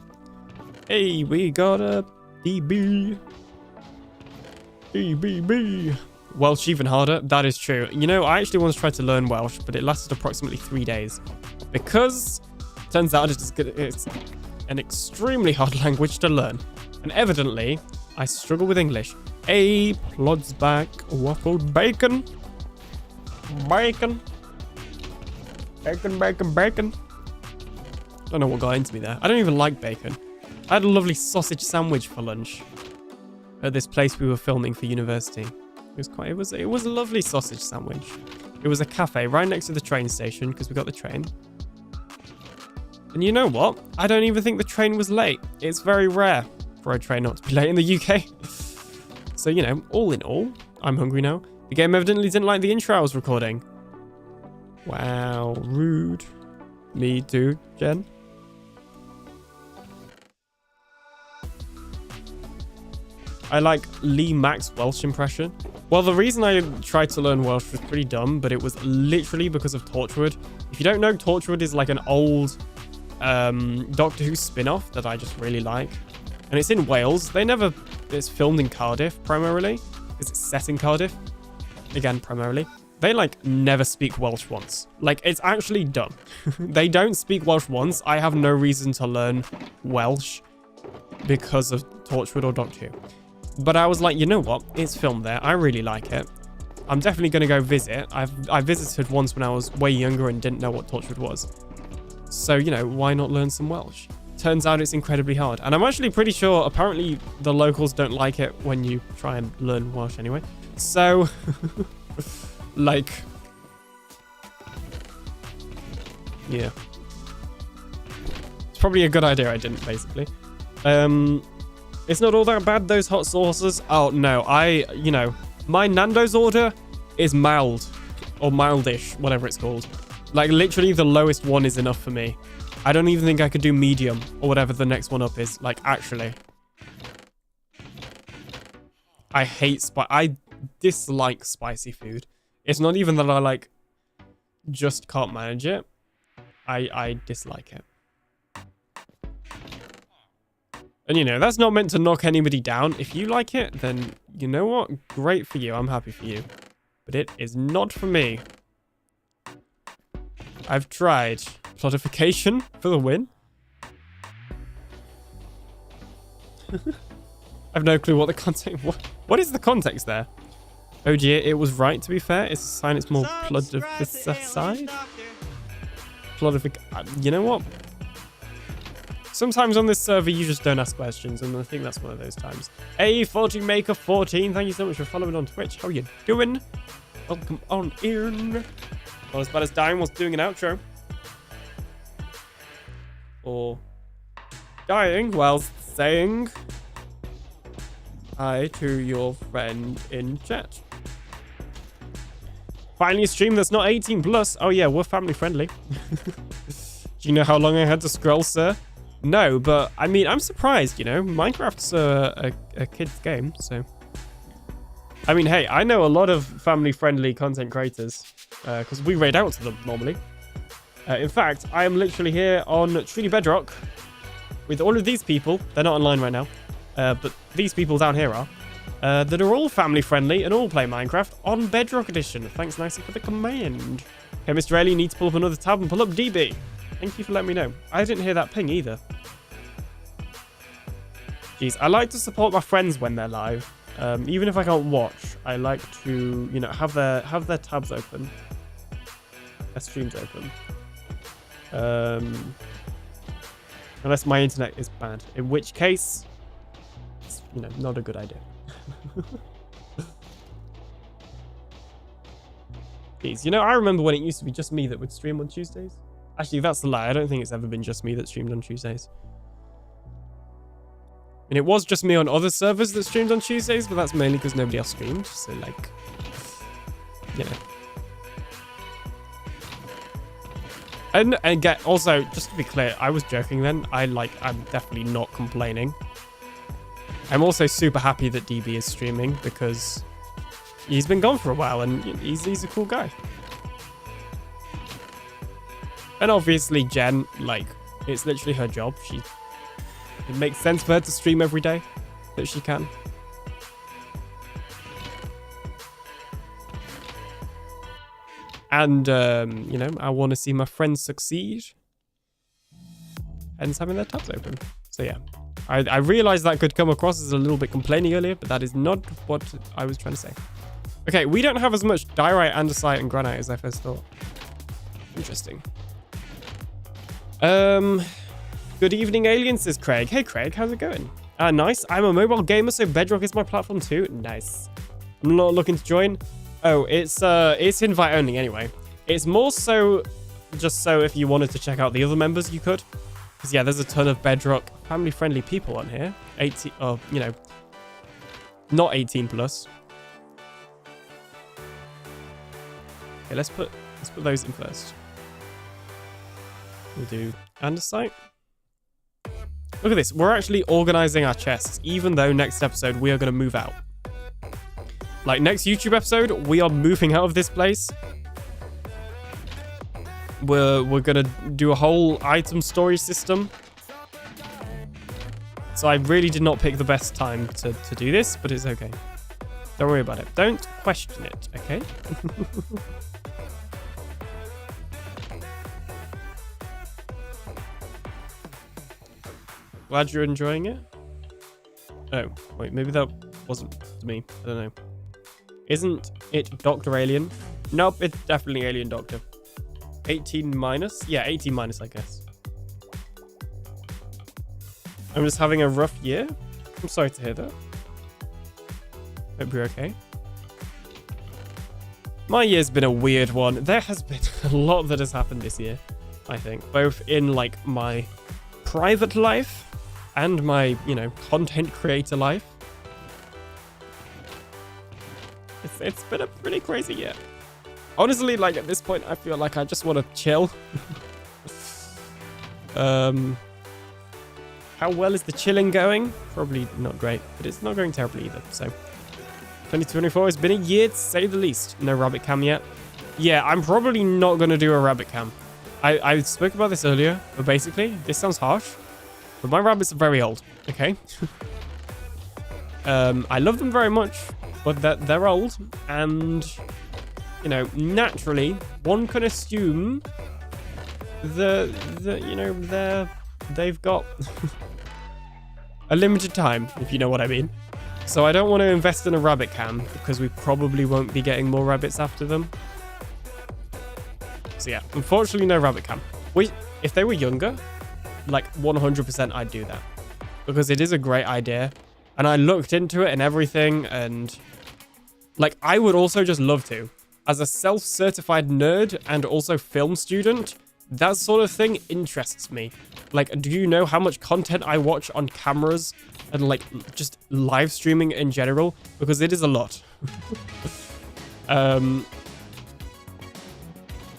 Hey, we got a DB. DBB. Welsh even harder. That is true. You know, I actually once tried to learn Welsh, but it lasted approximately 3 days. Because turns out it's an extremely hard language to learn. And evidently, I struggle with English. Hey, plods back. Waffled bacon. Bacon. Bacon, bacon, bacon. Don't know what got into me there. I don't even like bacon. I had a lovely sausage sandwich for lunch at this place we were filming for university. It was a lovely sausage sandwich. It was a cafe right next to the train station because we got the train. And you know what? I don't even think the train was late. It's very rare for a train not to be late in the UK. So, you know, all in all, I'm hungry now. The game evidently didn't like the intro I was recording. Wow, rude. Me too, Jen. I like Lee Mack's Welsh impression. Well, the reason I tried to learn Welsh was pretty dumb, but it was literally because of Torchwood. If you don't know, Torchwood is like an old Doctor Who spin-off that I just really like. And it's in Wales. It's filmed in Cardiff primarily, because it's set in Cardiff. Again, primarily. They like never speak Welsh once. Like, it's actually dumb. They don't speak Welsh once. I have no reason to learn Welsh because of Torchwood or Doctor Who. But I was like, you know what? It's filmed there. I really like it. I'm definitely going to go visit. I visited once when I was way younger and didn't know what Torchwood was. So, you know, why not learn some Welsh? Turns out it's incredibly hard. And I'm actually pretty sure, apparently, the locals don't like it when you try and learn Welsh anyway. So, like, yeah. It's probably a good idea I didn't, basically. It's not all that bad, those hot sauces. Oh, no. You know, my Nando's order is mild. Or mildish, whatever it's called. Like, literally, the lowest one is enough for me. I don't even think I could do medium or whatever the next one up is. Like, actually. I dislike spicy food. It's not even that I, like, just can't manage it. I dislike it. And, you know, that's not meant to knock anybody down. If you like it, then, you know what? Great for you. I'm happy for you. But it is not for me. I've tried. Plodification for the win. I have no clue what the context... What is the context there? Oh dear, it was right, to be fair. It's a sign it's more plodificide. You know what? Sometimes on this server, you just don't ask questions, and I think that's one of those times. A40Maker14, thank you so much for following on Twitch. How you doing? Welcome on in. Not as bad as dying whilst doing an outro. Or dying whilst saying hi to your friend in chat. Finally a stream that's not 18 plus. Oh yeah, we're family friendly. Do you know how long I had to scroll, sir? No, but I mean, I'm surprised, you know. Minecraft's a kid's game, so. I mean, hey, I know a lot of family-friendly content creators because we raid out to them normally. In fact, I am literally here on Truly Bedrock with all of these people. They're not online right now, but these people down here are. That are all family-friendly and all play Minecraft on Bedrock Edition. Thanks, Nicey, for the command. Okay, Mr. Alien, you need to pull up another tab and pull up DB. Thank you for letting me know. I didn't hear that ping either. Jeez, I like to support my friends when they're live. Even if I can't watch, I like to, you know, have their tabs open. Their streams open. Unless my internet is bad. In which case, it's, you know, not a good idea. Jeez, you know, I remember when it used to be just me that would stream on Tuesdays. Actually, that's a lie. I don't think it's ever been just me that streamed on Tuesdays. And it was just me on other servers that streamed on Tuesdays, but that's mainly because nobody else streamed. So, like, you know. And get also, just to be clear, I was joking then. I'm definitely not complaining. I'm also super happy that DB is streaming because he's been gone for a while and he's a cool guy. And obviously Jen, like, it's literally her job. It makes sense for her to stream every day that she can. And, you know, I want to see my friends succeed. Hence having their tabs open. So, yeah. I realized that could come across as a little bit complaining earlier, but that is not what I was trying to say. Okay, we don't have as much diorite, andesite, and granite as I first thought. Interesting. Good evening, aliens, says Craig. Hey, Craig, how's it going? Nice. I'm a mobile gamer, so Bedrock is my platform too. Nice. I'm not looking to join. Oh, it's invite only anyway. It's more so just so if you wanted to check out the other members, you could. Because, yeah, there's a ton of Bedrock family-friendly people on here. 18, you know, not 18 plus. Okay, let's put those in first. We'll do andesite. Look at this. We're actually organizing our chests, even though next episode we are going to move out. Like, next YouTube episode, we are moving out of this place. We're going to do a whole item storage system. So I really did not pick the best time to do this, but it's okay. Don't worry about it. Don't question it, okay? Glad you're enjoying it. Oh, wait, maybe that wasn't to me. I don't know. Isn't it Dr. Alien? Nope, it's definitely AlienDoctor. 18 minus? Yeah, 18 minus, I guess. I'm just having a rough year. I'm sorry to hear that. Hope you're okay. My year's been a weird one. There has been a lot that has happened this year, I think. Both in, like, my private life and my, you know, content creator life. It's been a pretty crazy year. Honestly, like, at this point, I feel like I just want to chill. How well is the chilling going? Probably not great, but it's not going terribly either, so. 2024 has been a year, to say the least. No rabbit cam yet. Yeah, I'm probably not going to do a rabbit cam. I spoke about this earlier, but basically, this sounds harsh, but my rabbits are very old, okay? I love them very much, but they're old, and, you know, naturally, one can assume you know, they've got a limited time, if you know what I mean. So I don't want to invest in a rabbit cam because we probably won't be getting more rabbits after them. So yeah, unfortunately no rabbit cam. If they were younger, like 100% I'd do that because it is a great idea. And I looked into it and everything, and like I would also just love to. As a self-certified nerd and also film student, that sort of thing interests me. Like, do you know how much content I watch on cameras and like just live streaming in general? Because it is a lot.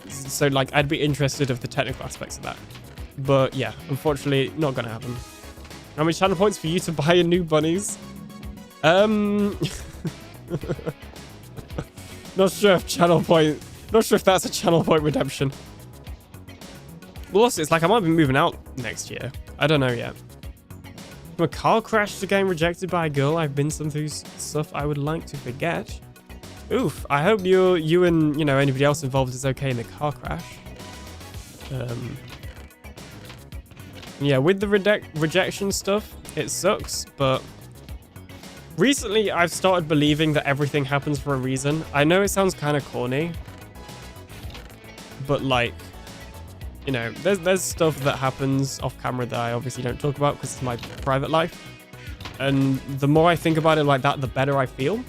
So like I'd be interested of the technical aspects of that. But yeah, unfortunately not gonna happen. How many channel points for you to buy a new bunnies? Not sure if not sure if that's a channel point redemption. Well, also, it's like I might be moving out next year. I don't know yet. From a car crash to getting rejected by a girl, I've been through stuff I would like to forget. Oof, I hope you and, you know, anybody else involved is okay in the car crash. Yeah, with the rejection stuff, it sucks, but recently I've started believing that everything happens for a reason. I know it sounds kind of corny, but like, you know, there's stuff that happens off camera that I obviously don't talk about because it's my private life. And the more I think about it like that, the better I feel.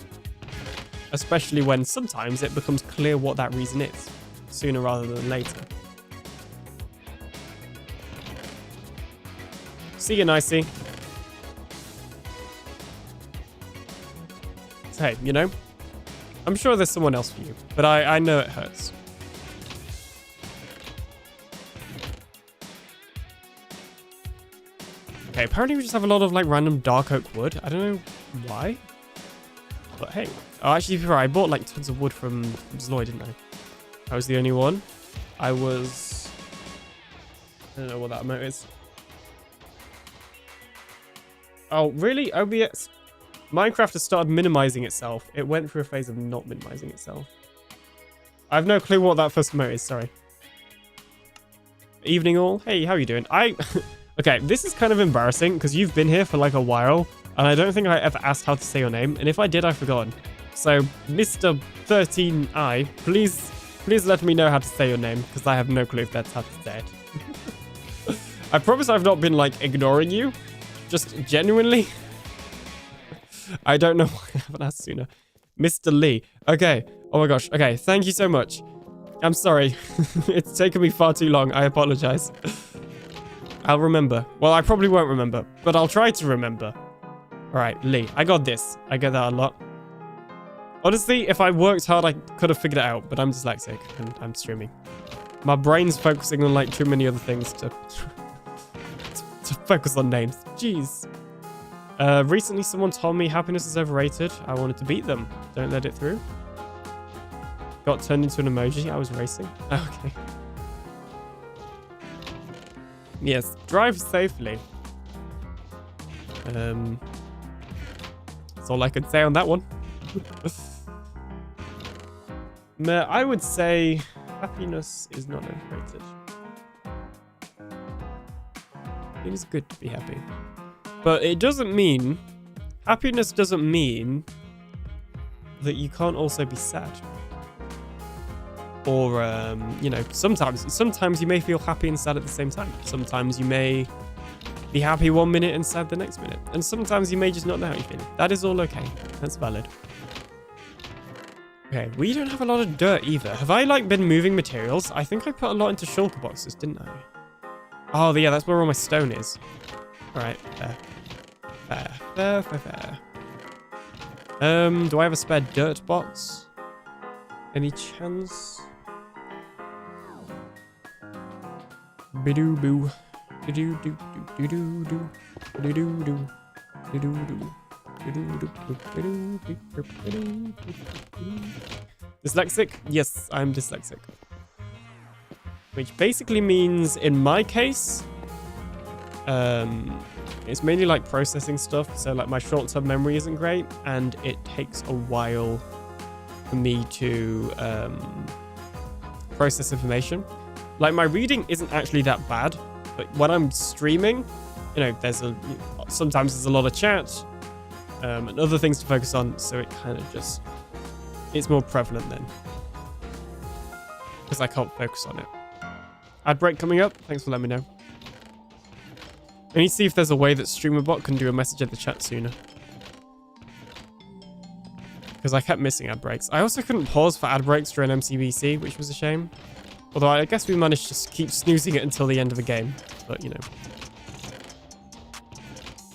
Especially when sometimes it becomes clear what that reason is, sooner rather than later. See you, Nicey. So, hey, you know, I'm sure there's someone else for you, but I know it hurts. Okay, apparently we just have a lot of like random dark oak wood. I don't know why, but hey. Oh, actually, I bought like tons of wood from Zloy, didn't I? I was the only one. I don't know what that amount is. Oh, really? OBS? Minecraft has started minimizing itself. It went through a phase of not minimizing itself. I have no clue what that first emote is, sorry. Evening all. Hey, how are you doing? Okay, this is kind of embarrassing because you've been here for like a while and I don't think I ever asked how to say your name, and if I did, I've forgotten. So, Mr. 13i, please let me know how to say your name because I have no clue if that's how to say it. I promise I've not been like ignoring you. Just genuinely. I don't know why I haven't asked sooner. Mr. Lee. Okay. Oh my gosh. Okay. Thank you so much. I'm sorry. It's taken me far too long. I apologize. I'll remember. Well, I probably won't remember, but I'll try to remember. All right, Lee. I got this. I get that a lot. Honestly, if I worked hard, I could have figured it out, but I'm dyslexic and I'm streaming. My brain's focusing on like too many other things to focus on names. Jeez. Recently, someone told me happiness is overrated. I wanted to beat them. Don't let it through. Got turned into an emoji. I was racing. Okay. Yes, drive safely. That's all I can say on that one. I would say happiness is not overrated. It is good to be happy. But it doesn't mean... Happiness doesn't mean that you can't also be sad. Or, you know, sometimes you may feel happy and sad at the same time. Sometimes you may be happy one minute and sad the next minute. And sometimes you may just not know how you feel. That is all okay. That's valid. Okay, we don't have a lot of dirt either. Have I, like, been moving materials? I think I put a lot into shulker boxes, didn't I? Oh, yeah, that's where all my stone is. All right, fair. Fair. Do I have a spare dirt box? Any chance? Bidoo-boo. Bidoo-doo-doo-doo-doo-doo. Bidoo-doo. Bidoo-doo. Dyslexic? Yes, I'm dyslexic. Which basically means, in my case, it's mainly like processing stuff. So like my short-term memory isn't great, and it takes a while for me to process information. Like my reading isn't actually that bad, but when I'm streaming, you know, sometimes there's a lot of chat and other things to focus on, so it kind of just, it's more prevalent then because I can't focus on it. Ad break coming up. Thanks for letting me know. I need to see if there's a way that StreamerBot can do a message in the chat sooner. Because I kept missing ad breaks. I also couldn't pause for ad breaks during MCBC, which was a shame. Although I guess we managed to keep snoozing it until the end of the game. But, you know.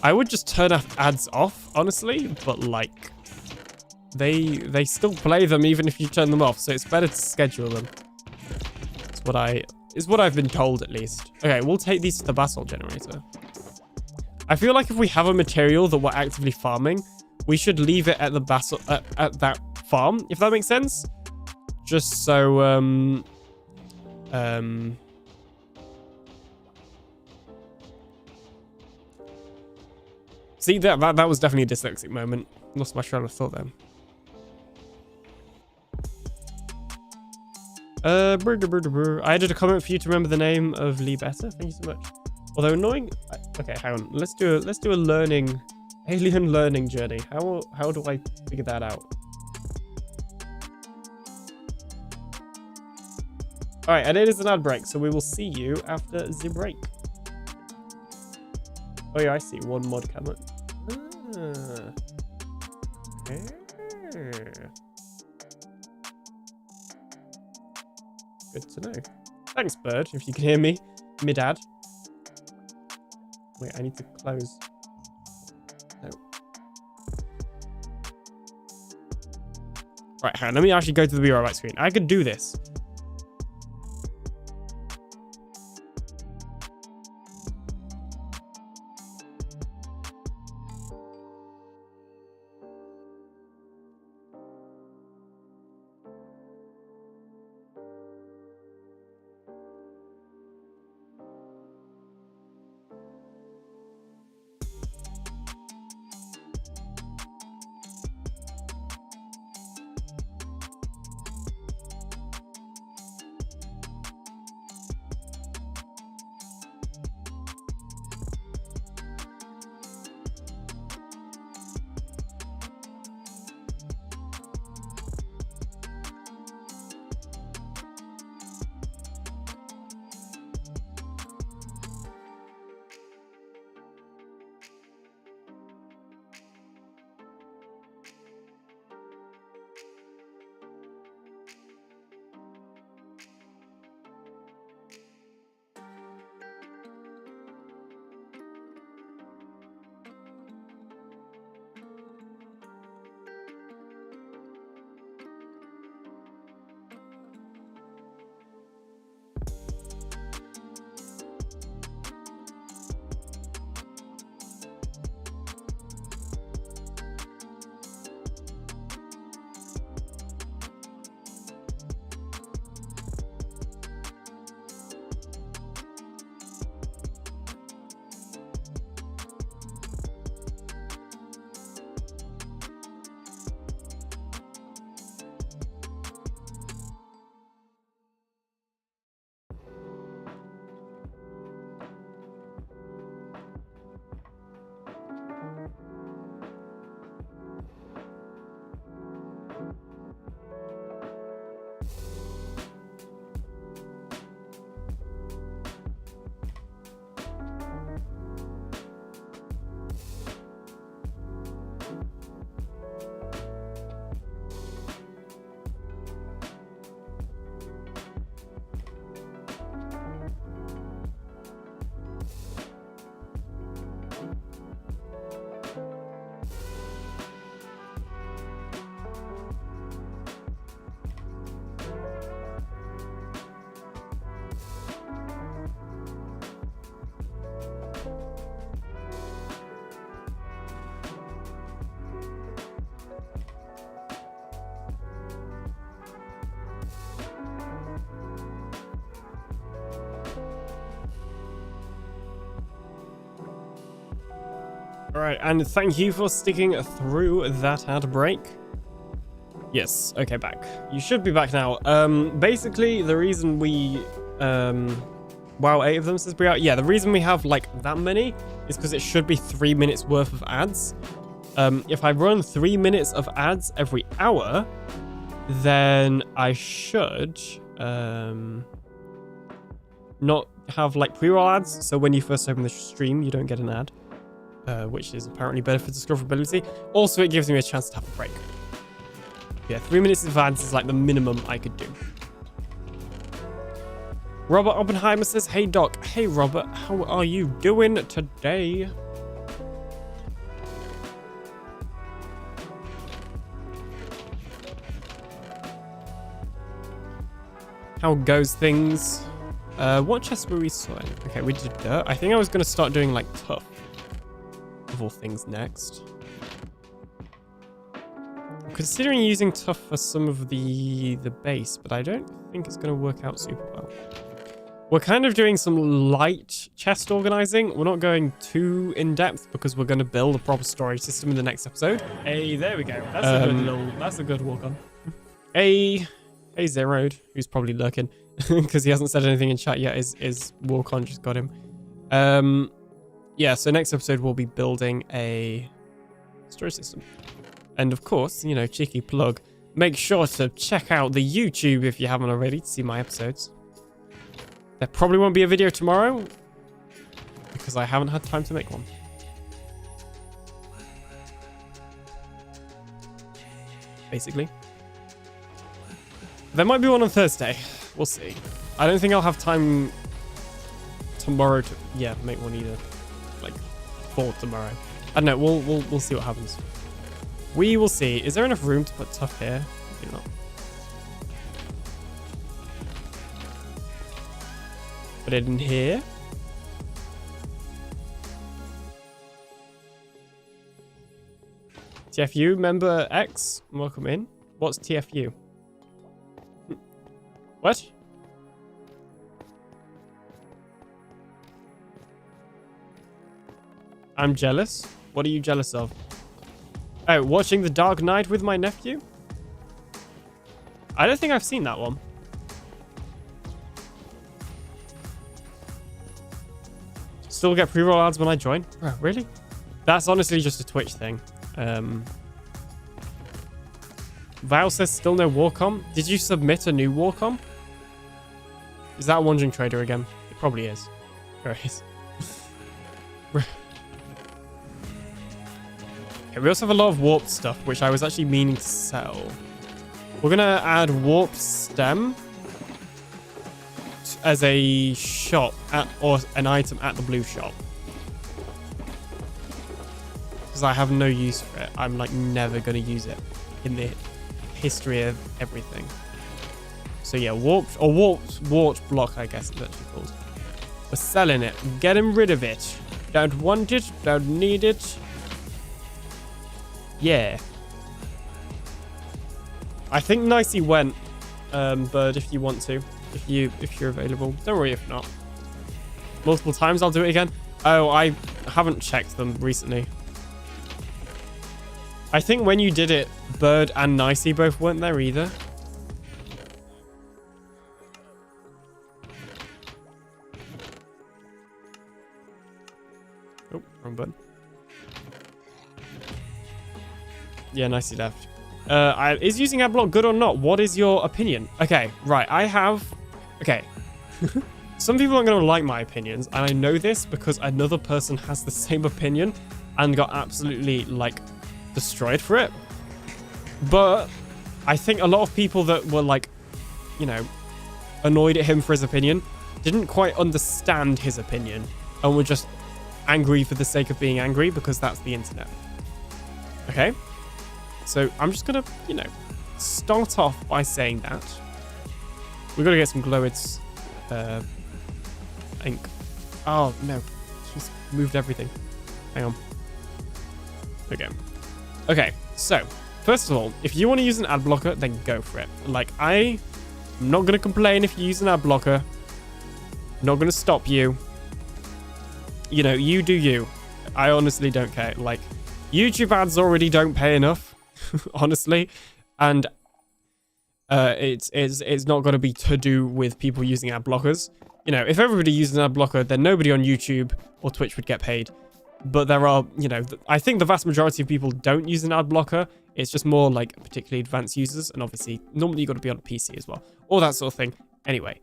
I would just turn ads off, honestly. But, like, they still play them even if you turn them off. So it's better to schedule them. Is what I've been told, at least. Okay, we'll take these to the basalt generator. I feel like if we have a material that we're actively farming, we should leave it at the basalt at that farm, if that makes sense. Just so see, that was definitely a dyslexic moment. Lost my train of thought then. I added a comment for you to remember the name of Lee better. Thank you so much. Although annoying. Okay, hang on. Let's do a learning, alien learning journey. How do I figure that out? All right, and it is an ad break, so we will see you after the break. Oh yeah, I see one mod comment. Okay. Good to know. Thanks, Bird, if you can hear me mid-ad. Wait, I need to close. No. Right, hang on. Let me actually go to the Be Right Back screen. I could do this. All right, and thank you for sticking through that ad break. Yes, okay, back. You should be back now. Basically, the reason we... wow, 8 of them says out. Yeah, the reason we have, like, that many is because it should be 3 minutes worth of ads. If I run 3 minutes of ads every hour, then I should... not have like pre-roll ads, so when you first open the stream, you don't get an ad, which is apparently better for discoverability. Also, it gives me a chance to have a break. Yeah, 3 minutes of ads is like the minimum I could do. Robert Oppenheimer says, "Hey Doc." Hey Robert, how are you doing today? How goes things? What chest were we sorting? Okay, we did dirt. I think I was going to start doing like tough of all things next. I'm considering using tough for some of the base, but I don't think it's going to work out super well. We're kind of doing some light chest organizing. We're not going too in depth because we're going to build a proper storage system in the next episode. Hey, there we go. That's a good walk on. Hey Zeroed, who's probably lurking because he hasn't said anything in chat yet. Is walk on just got him. Yeah, so next episode we'll be building a storage system. And of course, you know, cheeky plug, make sure to check out the YouTube if you haven't already to see my episodes. There probably won't be a video tomorrow because I haven't had time to make one. Basically. There might be one on Thursday. We'll see. I don't think I'll have time tomorrow to make one either. Like for tomorrow. I don't know. We'll see what happens. We will see. Is there enough room to put tough here? Maybe not. Put it in here. TFU member X, welcome in. What's TFU? What? I'm jealous. What are you jealous of? Oh, watching The Dark Knight with my nephew? I don't think I've seen that one. Still get pre-roll ads when I join? Oh, really? That's honestly just a Twitch thing. Val says still no Warcom. Did you submit a new Warcom? Is that a Wandering Trader again? It probably is. There it is. Okay, we also have a lot of warped stuff, which I was actually meaning to sell. We're going to add warp stem as a shop or an item at the blue shop. Because I have no use for it. I'm like never going to use it in the history of everything. So yeah, warped block, I guess it's actually called. We're selling it, getting rid of it. Don't want it, don't need it. Yeah. I think Nicey went, Bird, if you want to. If you're available. Don't worry if not. Multiple times I'll do it again. Oh, I haven't checked them recently. I think when you did it, Bird and Nicey both weren't there either. Oh, wrong button. Yeah, Nicey left. Is using adblock good or not? What is your opinion? Okay, right. Okay. Some people aren't going to like my opinions, and I know this because another person has the same opinion and got absolutely, like, destroyed for it. But I think a lot of people that were, like, you know, annoyed at him for his opinion didn't quite understand his opinion and were just angry for the sake of being angry because that's the internet. Okay? So I'm just going to, you know, start off by saying that. We've got to get some Glowit's ink. Oh, no. She's moved everything. Hang on. Okay. Okay, so, first of all, if you want to use an ad blocker, then go for it. Like, I'm not going to complain if you use an ad blocker. I'm not going to stop you. You know, you do you. I honestly don't care. Like, YouTube ads already don't pay enough, honestly. And it's not going to be to do with people using ad blockers. You know, if everybody used an ad blocker, then nobody on YouTube or Twitch would get paid. But there are, you know, I think the vast majority of people don't use an ad blocker. It's just more like particularly advanced users. And obviously, normally you've got to be on a PC as well. All that sort of thing. Anyway.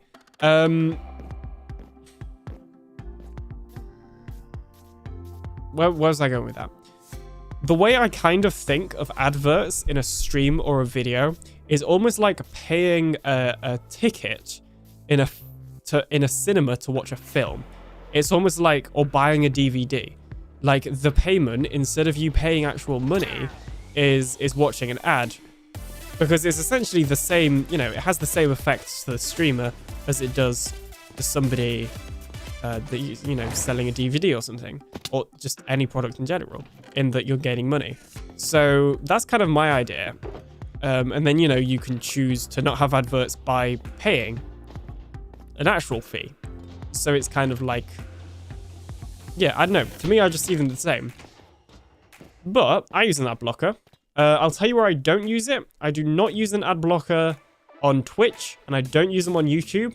where was I going with that? The way I kind of think of adverts in a stream or a video is almost like paying a ticket in a cinema to watch a film. It's almost like, or buying a DVD. Like, the payment, instead of you paying actual money, is watching an ad. Because it's essentially the same, you know, it has the same effects to the streamer as it does to somebody that, you know, selling a DVD or something, or just any product in general, in that you're gaining money. So that's kind of my idea. And then, you know, you can choose to not have adverts by paying an actual fee. So it's kind of like, yeah, I don't know. To me, I just see them the same. But I use an ad blocker. I'll tell you where I don't use it. I do not use an ad blocker on Twitch, and I don't use them on YouTube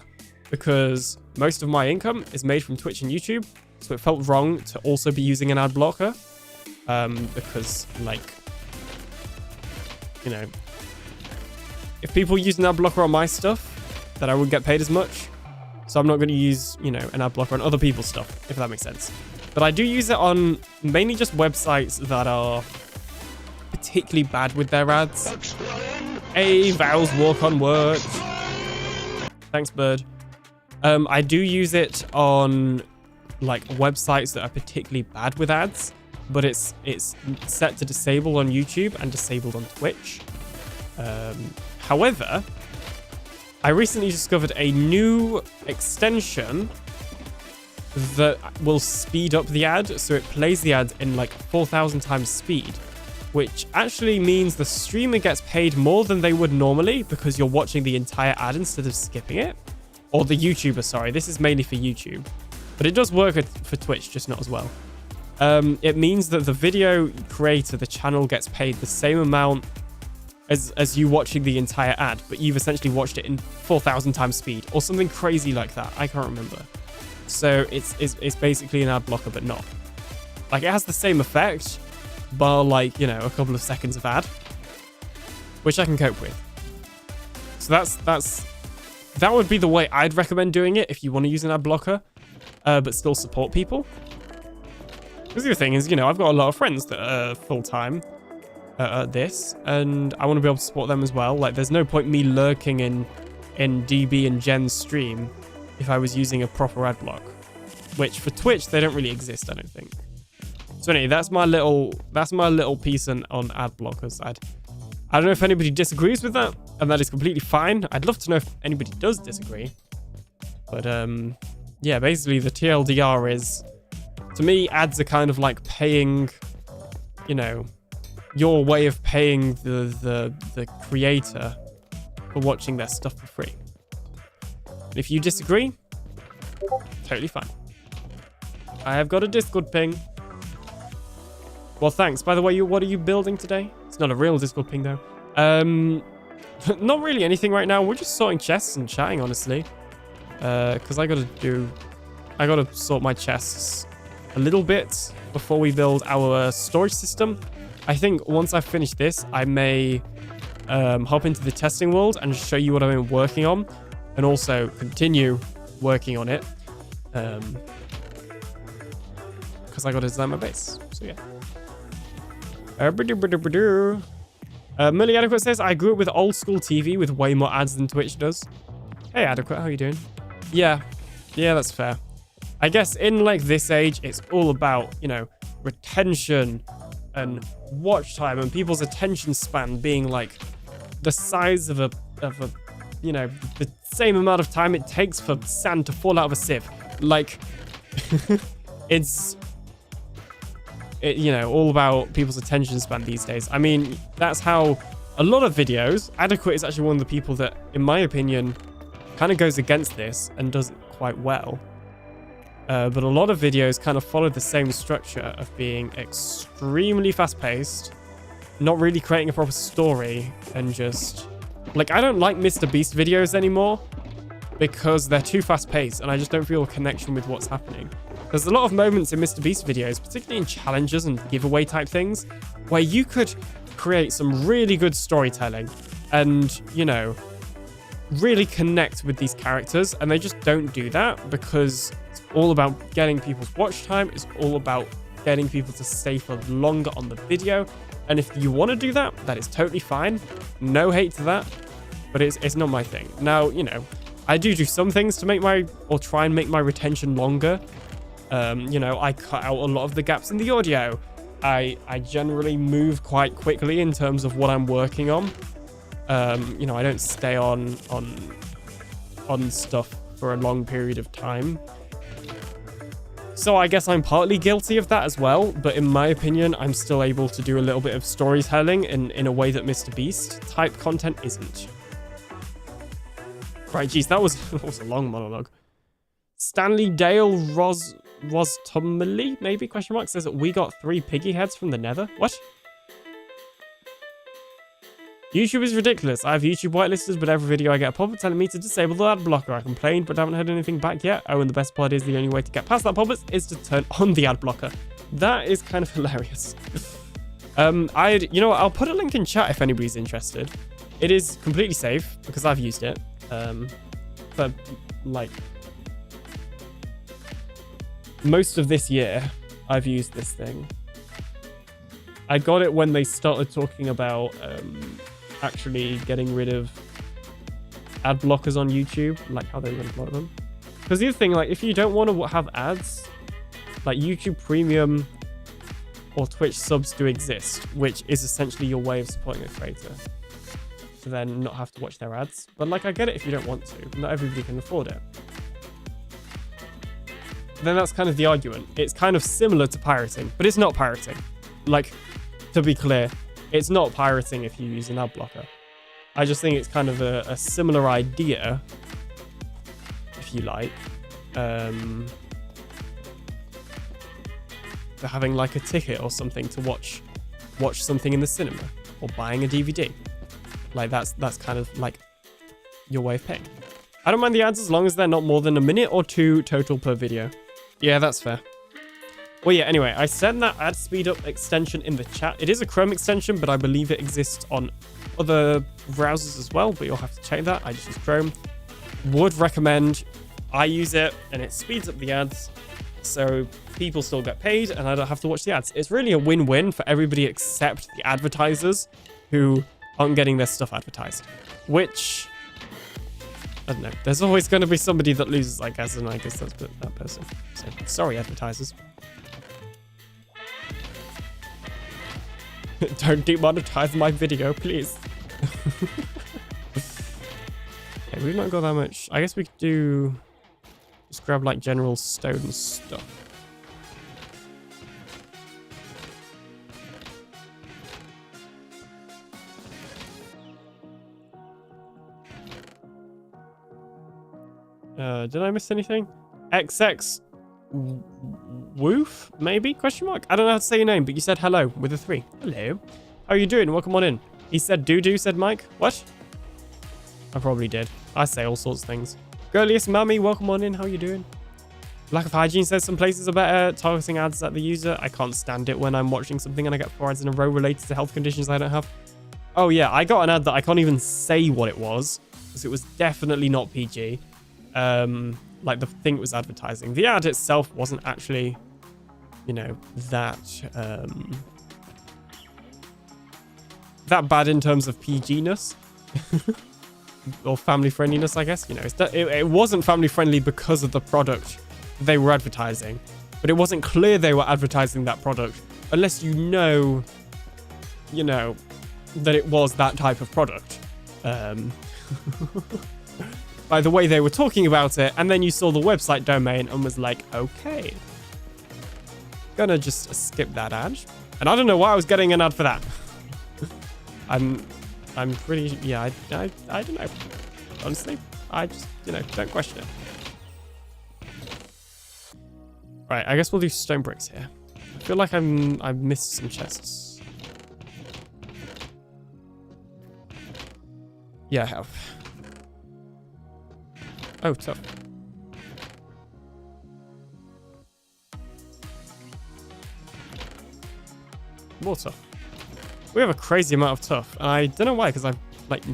because most of my income is made from Twitch and YouTube. So it felt wrong to also be using an ad blocker because, like, you know, if people use an ad blocker on my stuff, then I wouldn't get paid as much. So I'm not going to use, you know, an ad blocker on other people's stuff, if that makes sense. But I do use it on mainly just websites that are particularly bad with their ads. Hey, Val's walk on work. Thanks, bird. I do use it on like websites that are particularly bad with ads, but it's set to disable on YouTube and disabled on Twitch. However, I recently discovered a new extension that will speed up the ad, so it plays the ad in like 4,000 times speed, which actually means the streamer gets paid more than they would normally because you're watching the entire ad instead of skipping it. Or the YouTuber, sorry. This is mainly for YouTube, but it does work for Twitch, just not as well. It means that the video creator, the channel, gets paid the same amount as you watching the entire ad, but you've essentially watched it in 4,000 times speed or something crazy like that. I can't remember. So it's basically an ad blocker, but not. Like, it has the same effect, bar like, you know, a couple of seconds of ad, which I can cope with. So that would be the way I'd recommend doing it if you want to use an ad blocker, but still support people. Because the other thing is, you know, I've got a lot of friends that are full-time at this, and I want to be able to support them as well. Like, there's no point me lurking in DB and Jen's stream if I was using a proper ad block, which for Twitch, they don't really exist, I don't think. So anyway, that's my little piece on ad blockers. I don't know if anybody disagrees with that, and that is completely fine. I'd love to know if anybody does disagree. But yeah, basically the TLDR is, to me, ads are kind of like paying, you know, your way of paying the creator for watching their stuff for free. And if you disagree, totally fine. I have got a Discord ping. Well, thanks. By the way, what are you building today? It's not a real Discord ping, though. Not really anything right now. We're just sorting chests and chatting, honestly. Because I gotta sort my chests a little bit before we build our storage system. I think once I finish this, I may hop into the testing world and show you what I've been working on, and also continue working on it. Because I gotta design my base. So yeah. Millie Adequate says, I grew up with old school TV with way more ads than Twitch does. Hey Adequate, how you doing? Yeah, that's fair. I guess in like this age, it's all about, you know, retention and watch time and people's attention span being like the size of a you know, the same amount of time it takes for sand to fall out of a sieve. Like, it's, you know, all about people's attention span these days. I mean, that's how a lot of videos, Adequate is actually one of the people that, in my opinion, kind of goes against this and does it quite well. But a lot of videos kind of follow the same structure of being extremely fast-paced, not really creating a proper story, and just... Like, I don't like Mr. Beast videos anymore because they're too fast-paced and I just don't feel a connection with what's happening. There's a lot of moments in Mr. Beast videos, particularly in challenges and giveaway type things, where you could create some really good storytelling and, you know, really connect with these characters, and they just don't do that because it's all about getting people's watch time. It's all about getting people to stay for longer on the video. And if you want to do that, that is totally fine. No hate to that, but it's not my thing. Now, you know, I do some things to make or try and make my retention longer. You know, I cut out a lot of the gaps in the audio. I generally move quite quickly in terms of what I'm working on. You know, I don't stay on stuff for a long period of time. So I guess I'm partly guilty of that as well, but in my opinion, I'm still able to do a little bit of storytelling in a way that Mr. Beast type content isn't. Right, geez, that was a long monologue. Stanley Dale Rostomley, maybe, question mark, says that we got 3 piggy heads from the nether. What? YouTube is ridiculous. I have YouTube whitelisted, but every video I get a pop-up telling me to disable the ad blocker. I complained, but haven't heard anything back yet. Oh, and the best part is the only way to get past that pop-up is to turn on the ad blocker. That is kind of hilarious. You know what? I'll put a link in chat if anybody's interested. It is completely safe because I've used it. For like most of this year, I've used this thing. I got it when they started talking about actually getting rid of ad blockers on YouTube, like how they were going to block them. Because the other thing, like if you don't want to have ads, like YouTube Premium or Twitch subs do exist, which is essentially your way of supporting a creator to then not have to watch their ads. But like, I get it if you don't want to. Not everybody can afford it. Then that's kind of the argument. It's kind of similar to pirating, but it's not pirating. Like, to be clear, it's not pirating if you use an ad blocker. I just think it's kind of a similar idea, if you like, to having like a ticket or something to watch something in the cinema or buying a DVD. Like that's kind of like your way of paying. I don't mind the ads as long as they're not more than a minute or 2 total per video. Yeah, that's fair. Well, yeah, anyway, I sent that ad speed up extension in the chat. It is a Chrome extension, but I believe it exists on other browsers as well, but you'll have to check that. I just use Chrome. Would recommend. I use it, and it speeds up the ads, so people still get paid, and I don't have to watch the ads. It's really a win-win for everybody except the advertisers who aren't getting their stuff advertised, which... I don't know. There's always going to be somebody that loses, I guess, and I guess that's that person. So, sorry, advertisers. Don't demonetize my video, please. Okay, we've not got that much. I guess we could do... Just grab, like, general stone stuff. Did I miss anything? XX Woof, maybe? Question mark? I don't know how to say your name, but you said hello with a 3. Hello. How are you doing? Welcome on in. He said doo-doo, said Mike. What? I probably did. I say all sorts of things. Girliest Mummy, welcome on in. How are you doing? Lack of hygiene says some places are better. Targeting ads at the user. I can't stand it when I'm watching something and I get 4 ads in a row related to health conditions I don't have. Oh yeah, I got an ad that I can't even say what it was because it was definitely not PG. Like the thing it was advertising. The ad itself wasn't actually, you know, that bad in terms of PG-ness or family friendliness, I guess. You know, it wasn't family friendly because of the product they were advertising, but it wasn't clear they were advertising that product unless you know that it was that type of product. By the way they were talking about it, and then you saw the website domain and was like, okay, gonna just skip that ad. And I don't know why I was getting an ad for that. I'm pretty, yeah, I don't know. Honestly, I just, don't question it. Right, I guess we'll do stone bricks here. I feel like I've missed some chests. Yeah, I have. Oh, tough. More tough. We have a crazy amount of tough. And I don't know why, because I've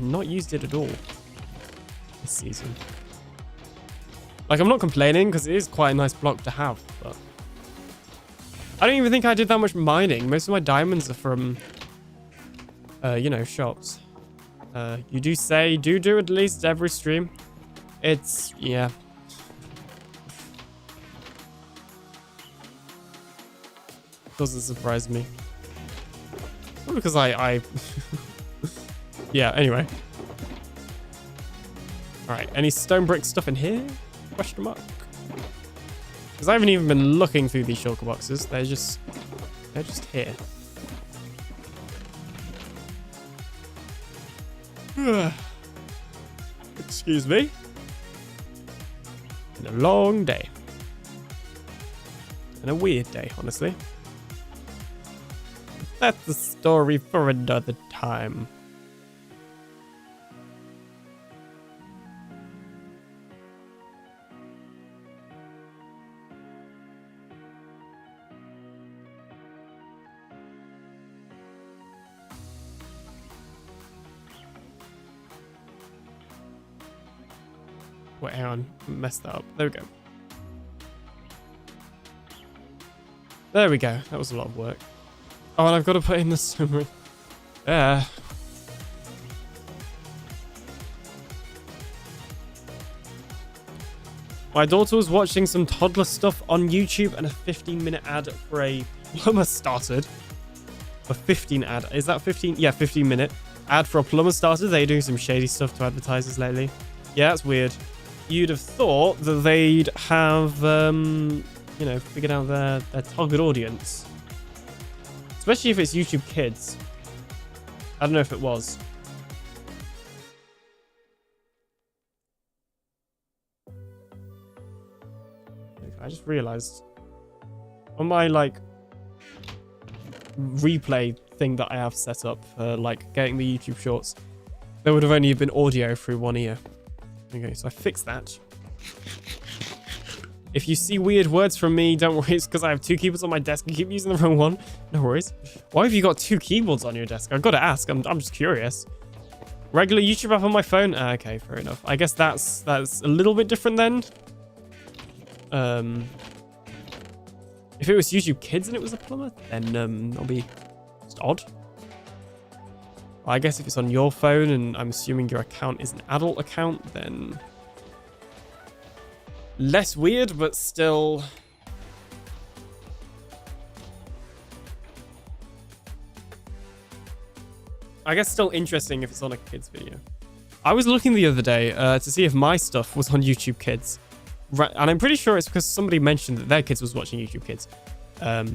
not used it at all this season. Like, I'm not complaining because it is quite a nice block to have, but I don't even think I did that much mining. Most of my diamonds are from, you know, shops. You do say, do at least every stream. It's, yeah. Doesn't surprise me. Probably because I yeah, anyway. Alright, any stone brick stuff in here? Question mark. Because I haven't even been looking through these shulker boxes. They're just here. Excuse me. Been a long day. And a weird day, honestly. That's the story for another time. Wait, hang on. Messed that up. There we go. There we go. That was a lot of work. Oh, and I've got to put in the summary. Yeah. My daughter was watching some toddler stuff on YouTube and a 15-minute ad for a plumber started. A 15 ad. Is that 15? Yeah, 15-minute ad for a plumber started. They're doing some shady stuff to advertisers lately. Yeah, that's weird. You'd have thought that they'd have, you know, figured out their target audience. Especially if it's YouTube Kids. I don't know if it was. I just realized on my, like, replay thing that I have set up for, like, getting the YouTube shorts, there would have only been audio through one ear. Okay, so I fixed that. If you see weird words from me, don't worry. It's because I have two keyboards on my desk and keep using the wrong one. No worries. Why have you got two keyboards on your desk? I've got to ask. I'm just curious. Regular YouTube app on my phone? Okay, fair enough. I guess that's a little bit different then. If it was YouTube Kids and it was a plumber, then that'll be just odd. Well, I guess if it's on your phone and I'm assuming your account is an adult account, then less weird, but still I guess still interesting if it's on a kids video. I was looking the other day to see if my stuff was on YouTube Kids. Right, and I'm pretty sure it's because somebody mentioned that their kids was watching YouTube Kids. I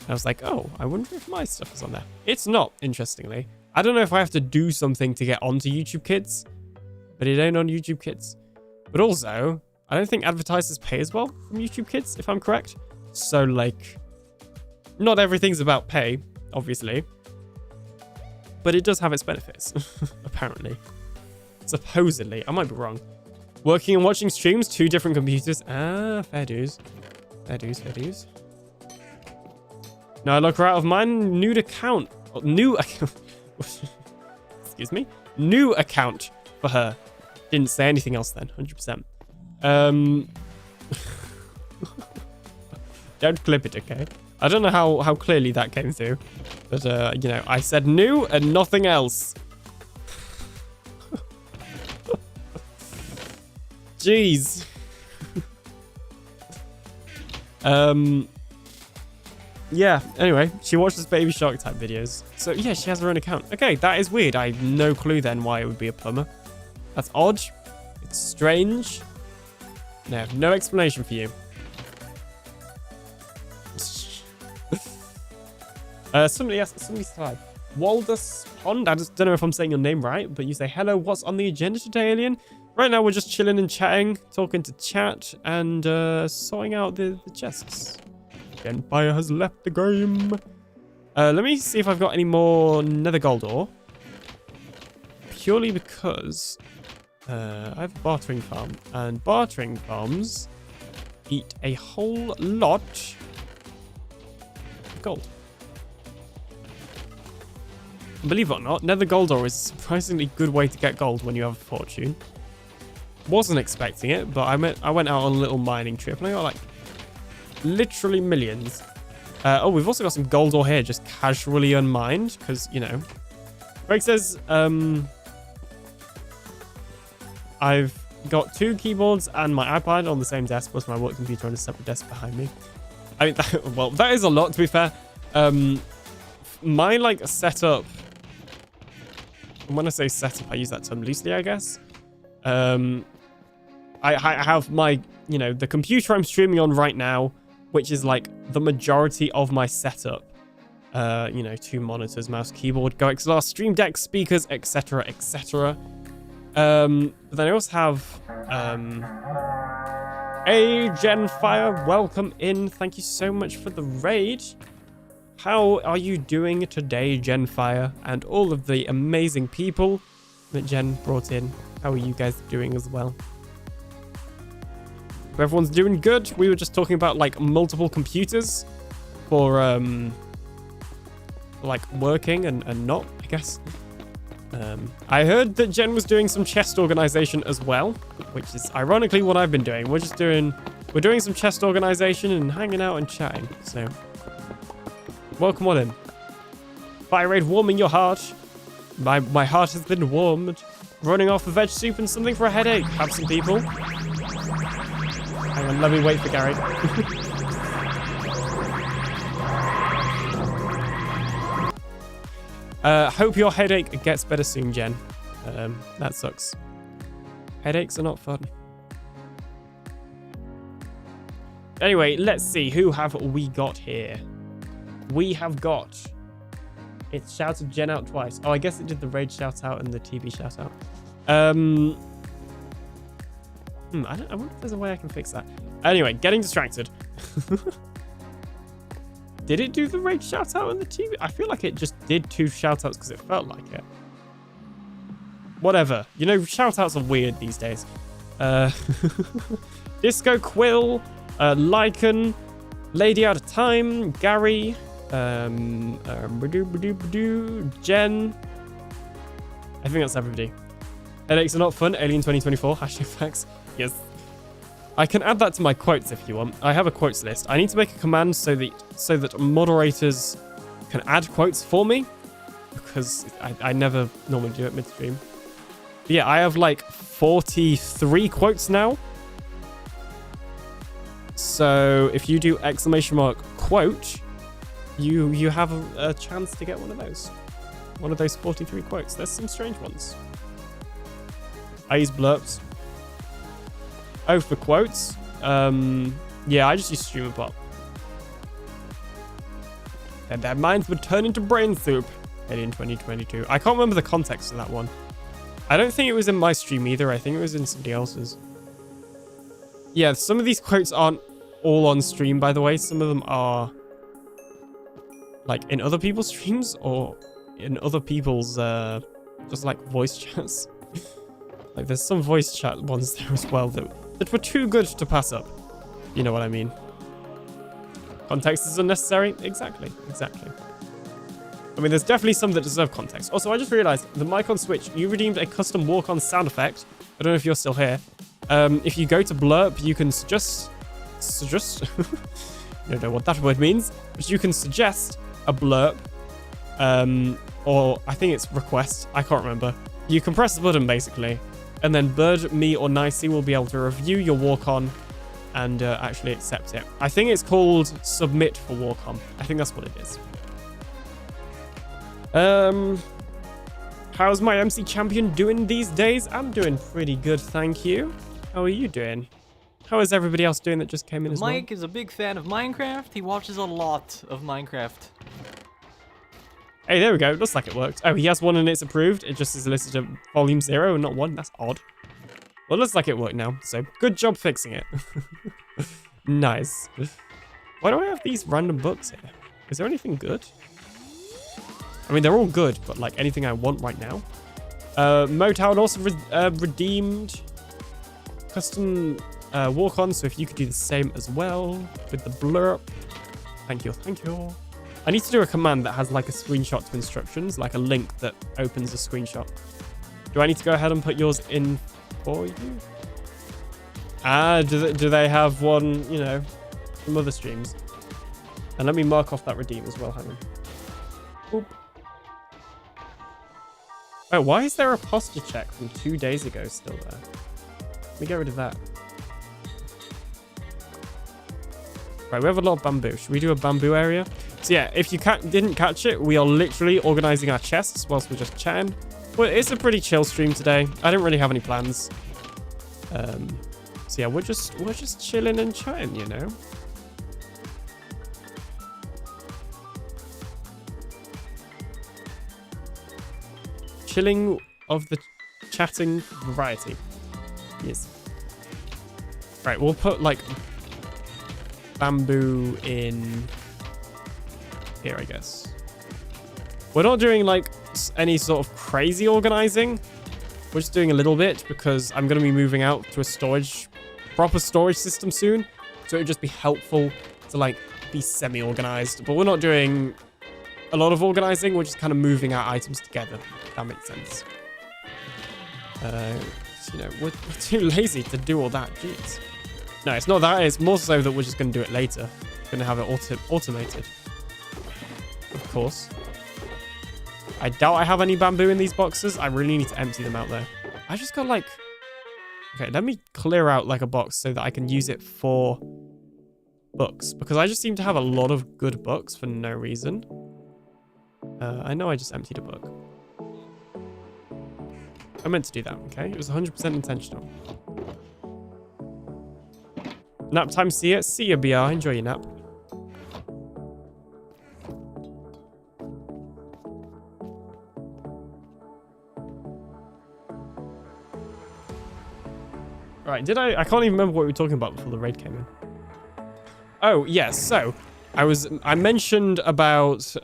was like, oh, I wonder if my stuff is on there. It's not, interestingly. I don't know if I have to do something to get onto YouTube Kids, but it ain't on YouTube Kids. But also, I don't think advertisers pay as well from YouTube Kids, if I'm correct. So, like, not everything's about pay, obviously. But it does have its benefits, apparently. Supposedly. I might be wrong. Working and watching streams, 2 different computers. Ah, fair dues. Fair dues, fair dues. Now I look right out of mine. New account. Excuse me. New account for her. Didn't say anything else then. 100%. Don't clip it, okay? I don't know how clearly that came through. But, you know, I said new and nothing else. Jeez. Yeah, anyway, she watches Baby Shark type videos. So, yeah, she has her own account. Okay, that is weird. I have no clue then why it would be a plumber. That's odd. It's strange. And I have no explanation for you. Somebody said, Waldus Pond. I just don't know if I'm saying your name right, but you say, hello, what's on the agenda today, Alien? Right now, we're just chilling and chatting, talking to chat, and sorting out the chests. Empire has left the game. Let me see if I've got any more nether gold ore. Purely because I have a bartering farm, and bartering farms eat a whole lot of gold. Believe it or not, nether gold ore is a surprisingly good way to get gold when you have a fortune. Wasn't expecting it, but I went out on a little mining trip and I got like literally millions. Oh, we've also got some gold ore here, just casually unmined, because, you know. Greg says, I've got 2 keyboards and my iPad on the same desk, plus my work computer on a separate desk behind me. I mean, well, that is a lot, to be fair. My, like, setup... When I say setup, I use that term loosely, I guess. I have my, you know, the computer I'm streaming on right now, which is, like, the majority of my setup. You know, 2 monitors, mouse, keyboard, Go XLR, Stream Deck, speakers, etc., etc. But then I also have a Genfire. Welcome in. Thank you so much for the raid. How are you doing today, Genfire, and all of the amazing people that Jen brought in? How are you guys doing as well? Hope everyone's doing good. We were just talking about like multiple computers for like working and not, I guess. I heard that Jen was doing some chest organization as well, which is ironically what I've been doing. We're doing some chest organization and hanging out and chatting. So welcome on in. Fire raid warming your heart. My heart has been warmed. Running off a veg soup and something for a headache. Have some people. Hang on, let me wait for Gary. Hope your headache gets better soon, Jen. That sucks. Headaches are not fun. Anyway, let's see. Who have we got here? We have got... It shouted Jen out twice. Oh, I guess it did the raid shout out and the TB shout out. I wonder if there's a way I can fix that. Anyway, getting distracted. Did it do the raid shout out and the TB? I feel like it just did 2 shout outs because it felt like it. Whatever. You know, shout outs are weird these days. Disco Quill, Lycan, Lady Out of Time, Gary, Jen. I think that's everybody. Headaches are not fun. Alien 2024. Hashtag facts. Yes. I can add that to my quotes if you want. I have a quotes list. I need to make a command so that moderators can add quotes for me, because I never normally do it midstream. But yeah, I have like 43 quotes now. So if you do !quote, you have a chance to get one of those. One of those 43 quotes. There's some strange ones. I use blurps. Oh, for quotes? Yeah, I just use StreamerBot. And their minds would turn into brain soup in 2022. I can't remember the context of that one. I don't think it was in my stream either. I think it was in somebody else's. Yeah, some of these quotes aren't all on stream, by the way. Some of them are like in other people's streams or in other people's just like voice chats. Like there's some voice chat ones there as well that were too good to pass up. You know what I mean? Context is unnecessary. Exactly. I mean, there's definitely some that deserve context. Also, I just realized the mic on Switch, you redeemed a custom walk-on sound effect. I don't know if you're still here. If you go to blurb, you can suggest I don't know what that word means, but you can suggest a blurb, or I think it's request. I can't remember. You can press the button basically, and then Bird, me, or Nicey will be able to review your walk-on and actually accept it. I think it's called submit for walk-on. I think that's what it is. How's my MC champion doing these days? I'm doing pretty good, thank you. How are you doing? How is everybody else doing that just came in as well? Mike is a big fan of Minecraft. He watches a lot of Minecraft. Hey, there we go. Looks like it worked. Oh, he has one and it's approved. It just is listed at volume 0 and not 1. That's odd. Well, it looks like it worked now. So, good job fixing it. Nice. Why do I have these random books here? Is there anything good? I mean, they're all good, but like anything I want right now. Motown also redeemed custom walk-on, so if you could do the same as well with the blurb. Thank you. I need to do a command that has like a screenshot to instructions, like a link that opens a screenshot. Do I need to go ahead and put yours in for you? Do they have one, you know, from other streams? And let me mark off that redeem as well. Hang on. Oop. Oh, why is there a posture check from 2 days ago still there? Let me get rid of that. Right, we have a lot of bamboo. Should we do a bamboo area? So yeah, if you didn't catch it, we are literally organizing our chests whilst we're just chatting. Well, it's a pretty chill stream today. I didn't really have any plans. So yeah, we're just chilling and chatting, you know. Chilling of the chatting variety. Yes. Right, we'll put like bamboo in here, I guess. We're not doing like any sort of crazy organizing. We're just doing a little bit because I'm going to be moving out to a proper storage system soon. So it would just be helpful to like be semi-organized. But we're not doing a lot of organizing. We're just kind of moving our items together. If that makes sense. You know, we're too lazy to do all that. Jeez. No, it's not that. It's more so that we're just going to do it later. We're going to have it automated. Of course. I doubt I have any bamboo in these boxes. I really need to empty them out there. I just got like... Okay, let me clear out like a box so that I can use it for books. Because I just seem to have a lot of good books for no reason. I know I just emptied a book. I meant to do that, okay? It was 100% intentional. Nap time, see ya. See ya, BR. Enjoy your nap. Right, I can't even remember what we were talking about before the raid came in. Oh, yes, so I mentioned about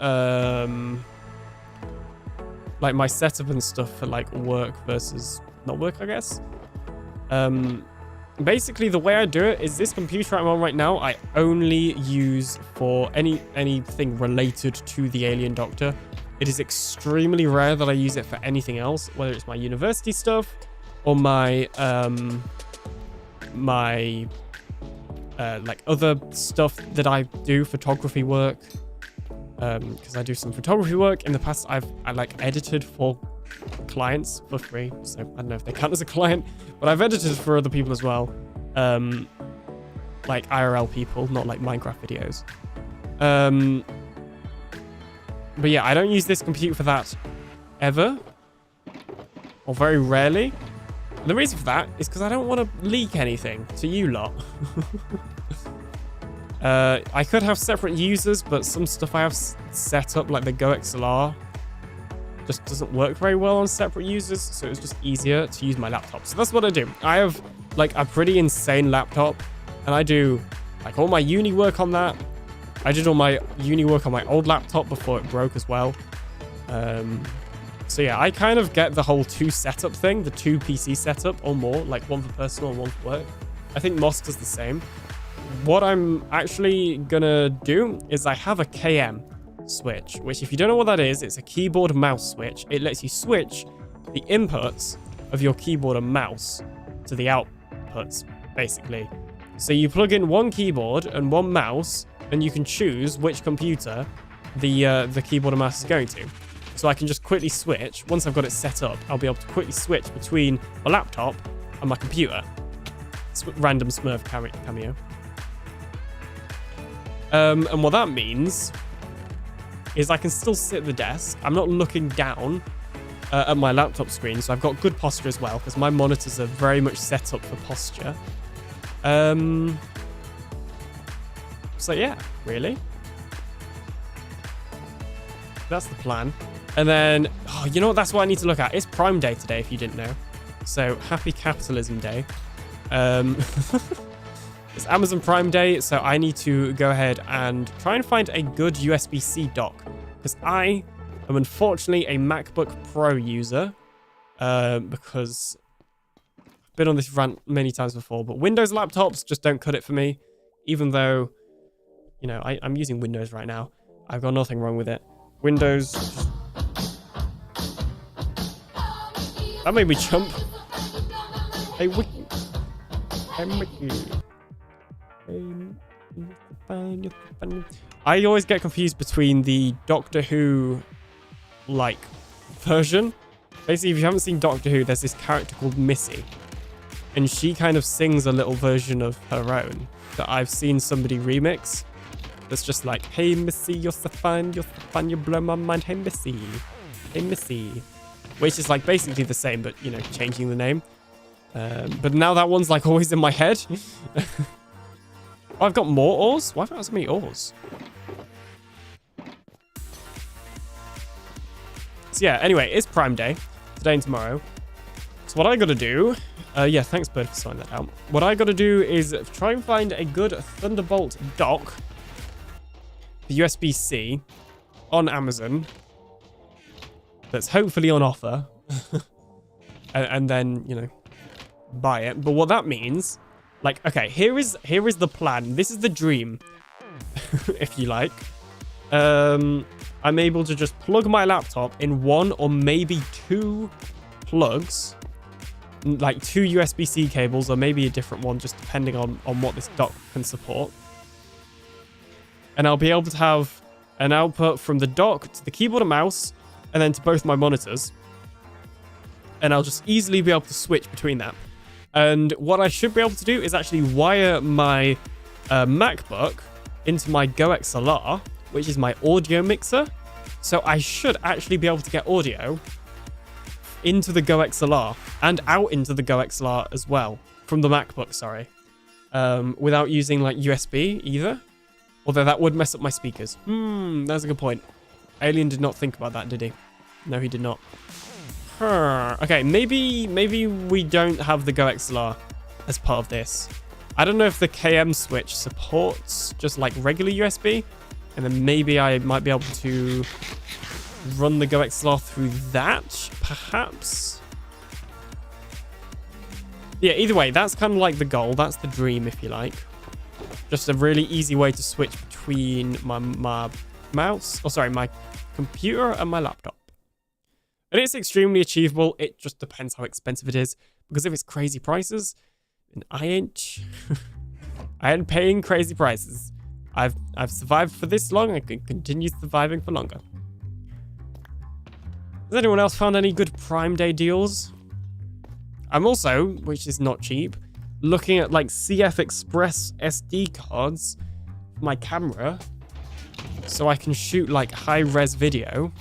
like my setup and stuff for like work versus not work, I guess. Basically the way I do it is this computer I'm on right now, I only use for anything related to the AlienDoctor. It is extremely rare that I use it for anything else, whether it's my university stuff or my like other stuff that I do, photography work. Because I do some photography work. In the past, I like edited for clients for free. So I don't know if they count as a client, but I've edited for other people as well. Like IRL people, not like Minecraft videos. But yeah, I don't use this computer for that ever, or very rarely. And the reason for that is because I don't want to leak anything to you lot. I could have separate users, but some stuff I have set up, like the Go XLR, just doesn't work very well on separate users, so it's just easier to use my laptop. So that's what I do. I have like a pretty insane laptop, and I do like all my uni work on that. I did all my uni work on my old laptop before it broke as well. So yeah, I kind of get the whole 2 setup thing, the 2 PC setup or more, like one for personal and one for work. I think Moss does the same. What I'm actually gonna do is I have a KM switch, which if you don't know what that is, it's a keyboard mouse switch. It lets you switch the inputs of your keyboard and mouse to the outputs, basically. So you plug in one keyboard and one mouse, and you can choose which computer the keyboard and mouse is going to. So I can just quickly switch. Once I've got it set up, I'll be able to quickly switch between my laptop and my computer. Random Smurf cameo. And what that means is I can still sit at the desk. I'm not looking down at my laptop screen, so I've got good posture as well, because my monitors are very much set up for posture. So yeah, really. That's the plan. And then, oh, you know what? That's what I need to look at. It's Prime Day today, if you didn't know. So happy Capitalism Day. It's Amazon Prime Day, so I need to go ahead and try and find a good USB-C dock, because I am unfortunately a MacBook Pro user, because I've been on this rant many times before, but Windows laptops just don't cut it for me, even though, you know, I'm using Windows right now. I've got nothing wrong with it. Windows... That made me jump. Hey, Wiki. Hey, Mickey. Hey, fine, you're so fine. I always get confused between the Doctor Who, like, version. Basically, if you haven't seen Doctor Who, there's this character called Missy. And she kind of sings a little version of her own that I've seen somebody remix. That's just like, hey, Missy, you're so fine, you blow my mind. Hey, Missy. Hey, Missy. Which is like basically the same, but, you know, changing the name. But now that one's like always in my head. Oh, I've got more ores? Why have I got so many ores? So yeah, anyway, it's Prime Day. Today and tomorrow. So what I gotta do... yeah, thanks, Bird, for sorting that out. What I gotta do is try and find a good Thunderbolt dock for USB-C on Amazon that's hopefully on offer. and then, you know, buy it. But what that means... Like, okay, here is the plan. This is the dream, if you like. I'm able to just plug my laptop in one or maybe two plugs, like two USB-C cables, or maybe a different one, just depending on what this dock can support. And I'll be able to have an output from the dock to the keyboard and mouse, and then to both my monitors. And I'll just easily be able to switch between that. And what I should be able to do is actually wire my MacBook into my Go XLR, which is my audio mixer. So I should actually be able to get audio into the Go XLR and out into the Go XLR as well from the MacBook, sorry, without using like USB either. Although that would mess up my speakers. That's a good point. Alien did not think about that, did he? No, he did not. Okay, maybe we don't have the Go XLR as part of this. I don't know if the KM switch supports just like regular USB, and then maybe I might be able to run the Go XLR through that, perhaps. Yeah, either way, that's kind of like the goal. That's the dream, if you like. Just a really easy way to switch between my mouse, my computer and my laptop. And it's extremely achievable. It just depends how expensive it is. Because if it's crazy prices, then I ain't paying crazy prices. I've survived for this long. I can continue surviving for longer. Has anyone else found any good Prime Day deals? I'm also, which is not cheap, looking at like CF Express SD cards for my camera, so I can shoot like high-res video.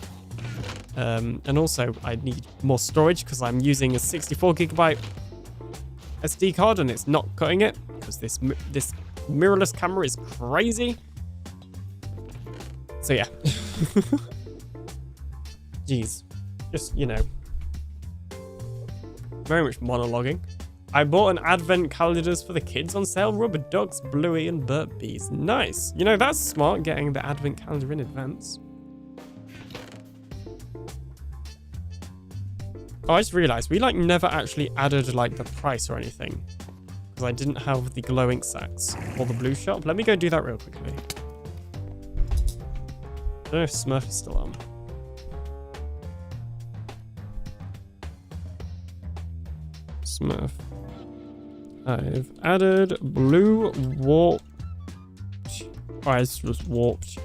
And also I need more storage because I'm using a 64GB SD card and it's not cutting it because this mirrorless camera is crazy. So yeah. Jeez. Just, you know, very much monologuing. I bought an advent calendars for the kids on sale. Rubber ducks, Bluey, and Burt Bees. Nice. You know, that's smart, getting the advent calendar in advance. Oh, I just realized we like never actually added like the price or anything because I didn't have the glowing sacks or the blue shop. Let me go do that real quickly. I don't know if Smurf is still on. Smurf. I've added blue warped. Oh, it's just warped.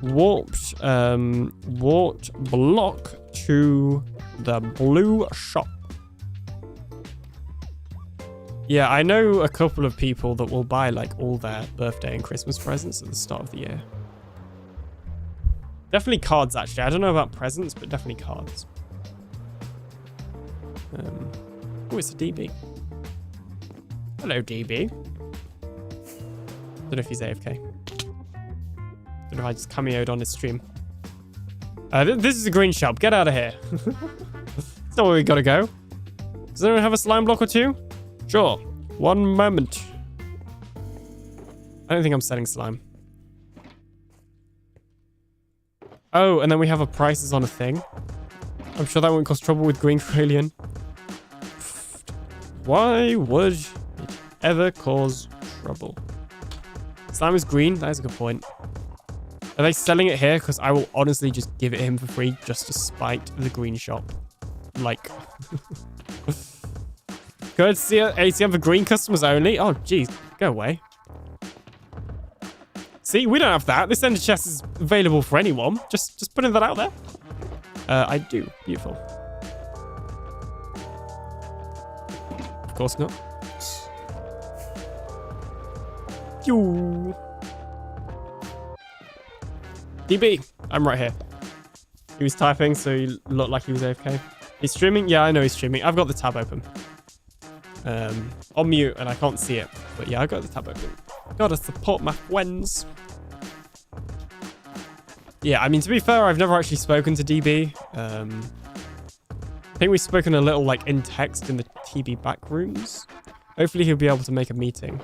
Warped block to the blue shop. Yeah, I know a couple of people that will buy like all their birthday and Christmas presents at the start of the year. Definitely cards, actually. I don't know about presents, but definitely cards. Oh, it's a DB. Hello, DB. Don't know if he's AFK. Don't know if I just cameoed on his stream. This is a green shop. Get out of here. That's not where we gotta go. Does anyone have a slime block or two? Sure. One moment. I don't think I'm selling slime. Oh, and then we have a prices on a thing. I'm sure that won't cause trouble with green alien. Why would it ever cause trouble? Slime is green. That is a good point. Are they selling it here? Because I will honestly just give it him for free just to spite the green shop. Like. Good. See ATM for green customers only. Oh, jeez. Go away. See, we don't have that. This ender chest is available for anyone. Just putting that out there. I do. Beautiful. Of course not. Yo. DB, I'm right here. He was typing, so he looked like he was AFK. He's streaming? Yeah, I know he's streaming. I've got the tab open. On mute, and I can't see it. But yeah, I got the tab open. Gotta support my friends. Yeah, I mean, to be fair, I've never actually spoken to DB. I think we've spoken a little, like, in text in the TB back rooms. Hopefully he'll be able to make a meeting.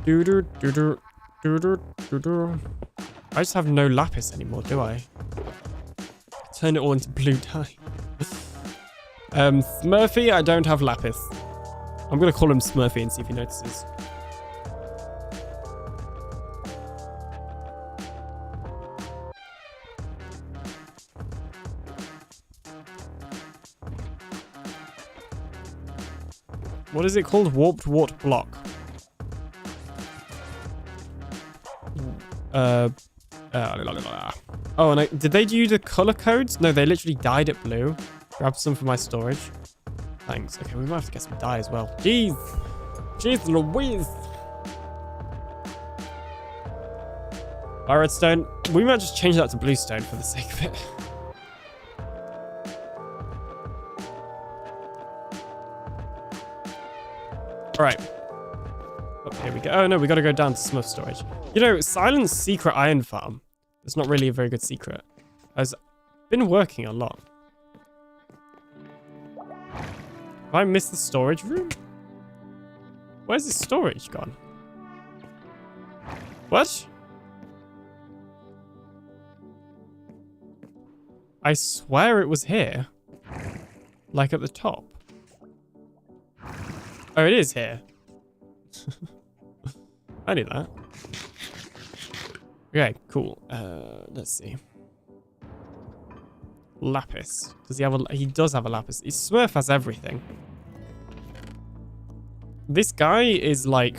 I just have no lapis anymore, do I? Turn it all into blue dye. Smurfy, I don't have lapis. I'm gonna call him Smurfy and see if he notices. What is it called? Warped wart block. Oh, and did they do the color codes? No, they literally dyed it blue. Grab some for my storage. Thanks. Okay, we might have to get some dye as well. Jeez. Jeez Louise. Our redstone. We might just change that to bluestone for the sake of it. Alright. Oh, here we go. Oh, no, we got to go down to Smurf storage. You know, Silent's secret iron farm. It's not really a very good secret. I've been working a lot. Have I missed the storage room? Where's the storage gone? What? I swear it was here. Like at the top. Oh, it is here. I knew that. Okay, cool. Let's see. Lapis. Does he have a... He does have a lapis. His Smurf has everything. This guy is like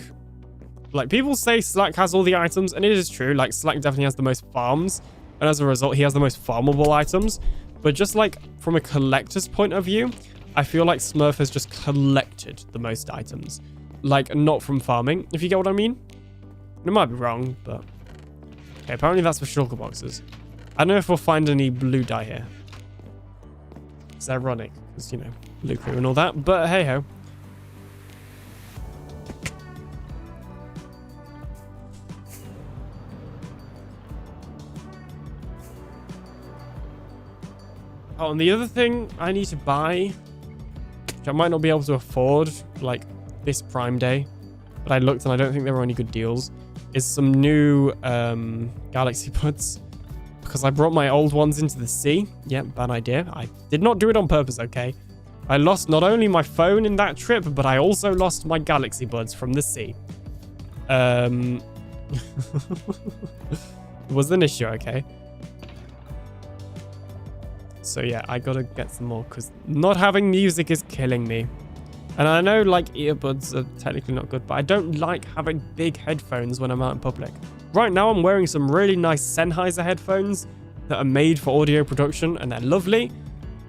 people say Slack has all the items, and it is true. Like, Slack definitely has the most farms, and as a result, he has the most farmable items. But just like from a collector's point of view, I feel like Smurf has just collected the most items. Like, not from farming, if you get what I mean. It might be wrong, but... Okay, apparently that's for shulker boxes. I don't know if we'll find any blue dye here. It's ironic, because, you know, blue crew and all that, but hey-ho. Oh, and the other thing I need to buy, which I might not be able to afford, like, this Prime Day, but I looked and I don't think there were any good deals, is some new Galaxy Buds, because I brought my old ones into the sea. Yeah, bad idea. I did not do it on purpose, okay? I lost not only my phone in that trip, but I also lost my Galaxy Buds from the sea. It was an issue, okay? So yeah, I gotta get some more, because not having music is killing me. And I know, like, earbuds are technically not good, but I don't like having big headphones when I'm out in public. Right now, I'm wearing some really nice Sennheiser headphones that are made for audio production, and they're lovely.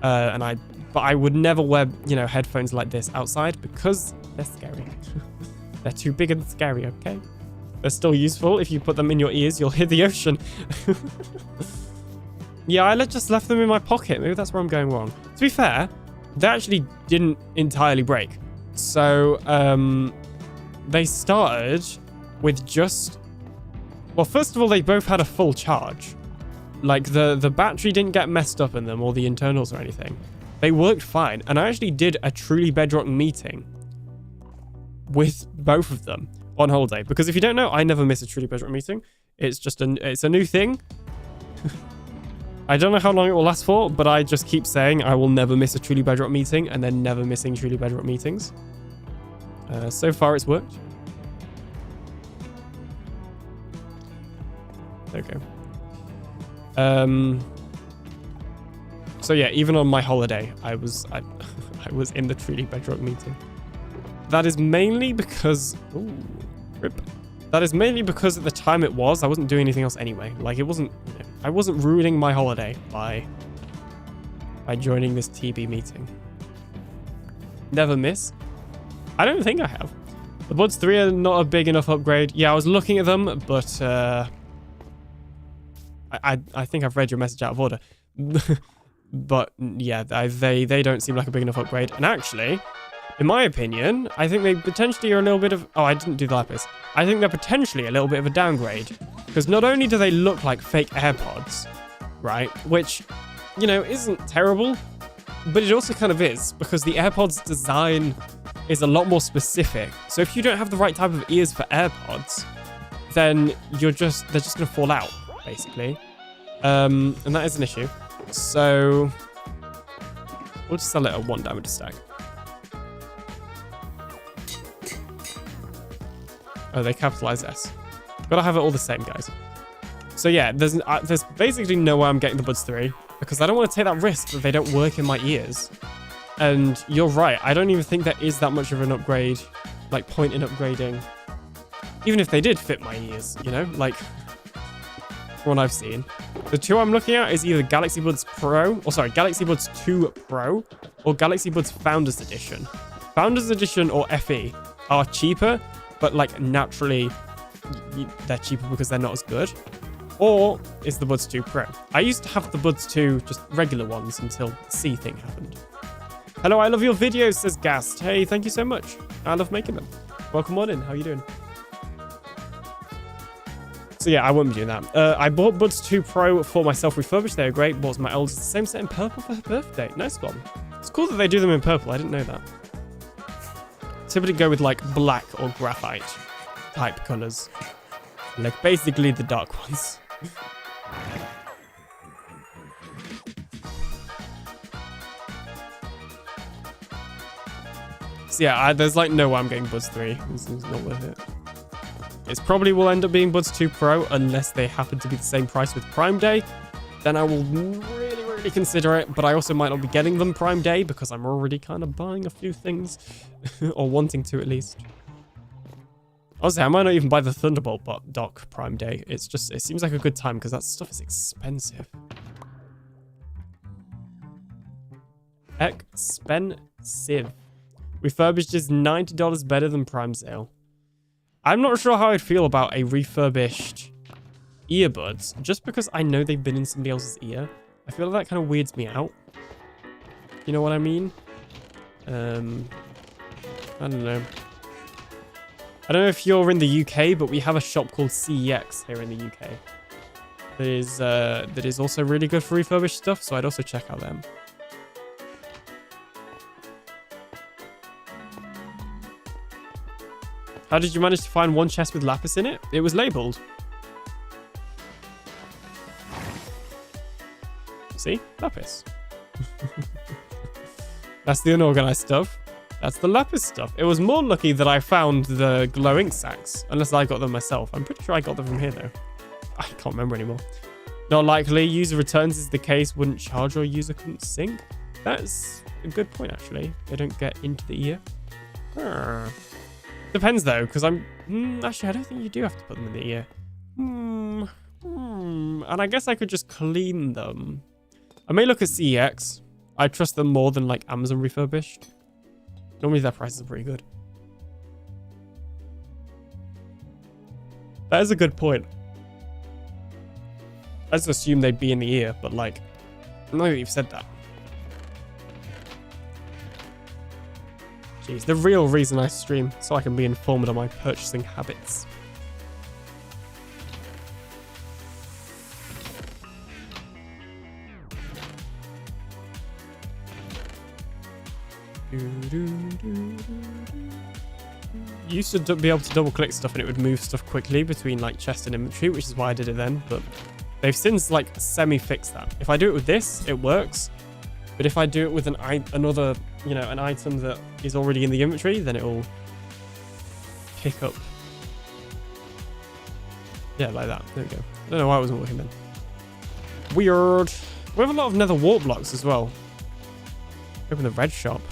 But I would never wear, you know, headphones like this outside because they're scary. They're too big and scary, okay? They're still useful. If you put them in your ears, you'll hear the ocean. Yeah, I just left them in my pocket. Maybe that's where I'm going wrong. To be fair, they actually didn't entirely break. So, they started with just... Well, first of all, they both had a full charge. Like, the battery didn't get messed up in them, or the internals or anything. They worked fine. And I actually did a Truly Bedrock meeting with both of them on holiday. Because if you don't know, I never miss a Truly Bedrock meeting. It's just it's a new thing. I don't know how long it will last for, but I just keep saying I will never miss a Truly Bedrock meeting, and then never missing Truly Bedrock meetings. So far, it's worked. Okay. So yeah, even on my holiday, I I was in the Truly Bedrock meeting. That is mainly because... Ooh, rip. That is mainly because at the time it was, I wasn't doing anything else anyway. Like, it wasn't... You know, I wasn't ruining my holiday by joining this TB meeting. Never miss. I don't think I have. The Buds 3 are not a big enough upgrade. Yeah, I was looking at them, but I think I've read your message out of order. But yeah, they don't seem like a big enough upgrade. And actually, in my opinion, I think they potentially are a little bit of... Oh, I didn't do the lapis. I think they're potentially a little bit of a downgrade. Because not only do they look like fake AirPods, right? Which, you know, isn't terrible. But it also kind of is. Because the AirPods design is a lot more specific. So if you don't have the right type of ears for AirPods, then they're just going to fall out, basically. And that is an issue. So we'll just sell it at 1 diamond a stack. Oh, they capitalize S. Gotta have it all the same, guys. So yeah, there's basically no way I'm getting the Buds 3 because I don't want to take that risk that they don't work in my ears. And you're right, I don't even think there is that much of an upgrade, like point in upgrading. Even if they did fit my ears, you know, like from what I've seen. The two I'm looking at is either Galaxy Buds Pro, or sorry, Galaxy Buds 2 Pro or Galaxy Buds Founders Edition. Founders Edition or FE are cheaper, but like naturally they're cheaper because they're not as good. Or is the Buds 2 Pro. I used to have the Buds 2, just regular ones, until the C thing happened. Hello, I love your videos, says Gast. Hey, thank you so much. I love making them. Welcome on in. How are you doing? So yeah, I wouldn't be doing that. I bought Buds 2 Pro for myself refurbished. They were great. Bought my eldest the same set in purple for her birthday. Nice one. It's cool that they do them in purple. I didn't know that. Typically go with like black or graphite type colors. Like basically the dark ones. So yeah, there's like no way I'm getting Buds 3. This is not worth it. It probably will end up being Buds 2 Pro unless they happen to be the same price with Prime Day. Then I will really consider it, but I also might not be getting them Prime Day because I'm already kind of buying a few things, or wanting to at least. Honestly, I might not even buy the Thunderbolt dock Prime Day. It's just, it seems like a good time because that stuff is expensive. Expensive. Refurbished is $90 better than Prime Sale. I'm not sure how I'd feel about a refurbished earbuds, just because I know they've been in somebody else's ear. I feel like that kind of weirds me out. You know what I mean? I don't know. I don't know if you're in the UK, but we have a shop called CEX here in the UK. That is also really good for refurbished stuff, so I'd also check out them. How did you manage to find one chest with lapis in it? It was labeled. See? Lapis. That's the unorganized stuff. That's the lapis stuff. It was more lucky that I found the glow ink sacks. Unless I got them myself. I'm pretty sure I got them from here though. I can't remember anymore. Not likely. User returns is the case. Wouldn't charge or user couldn't sync. That's a good point actually. They don't get into the ear. Depends though, because actually I don't think you do have to put them in the ear. And I guess I could just clean them. I may look at CEX. I trust them more than like Amazon refurbished. Normally their prices are pretty good. That is a good point. I just assume they'd be in the ear, but like, I know that you've said that. Jeez, the real reason I stream, so I can be informed on my purchasing habits. You used to be able to double click stuff and it would move stuff quickly between like chest and inventory, which is why I did it then, but they've since like semi-fixed that. If I do it with this, it works. But if I do it with another, you know, an item that is already in the inventory, then it'll pick up. Yeah, like that. There we go. I don't know why it wasn't working then. Weird. We have a lot of nether wart blocks as well. Open the red shop.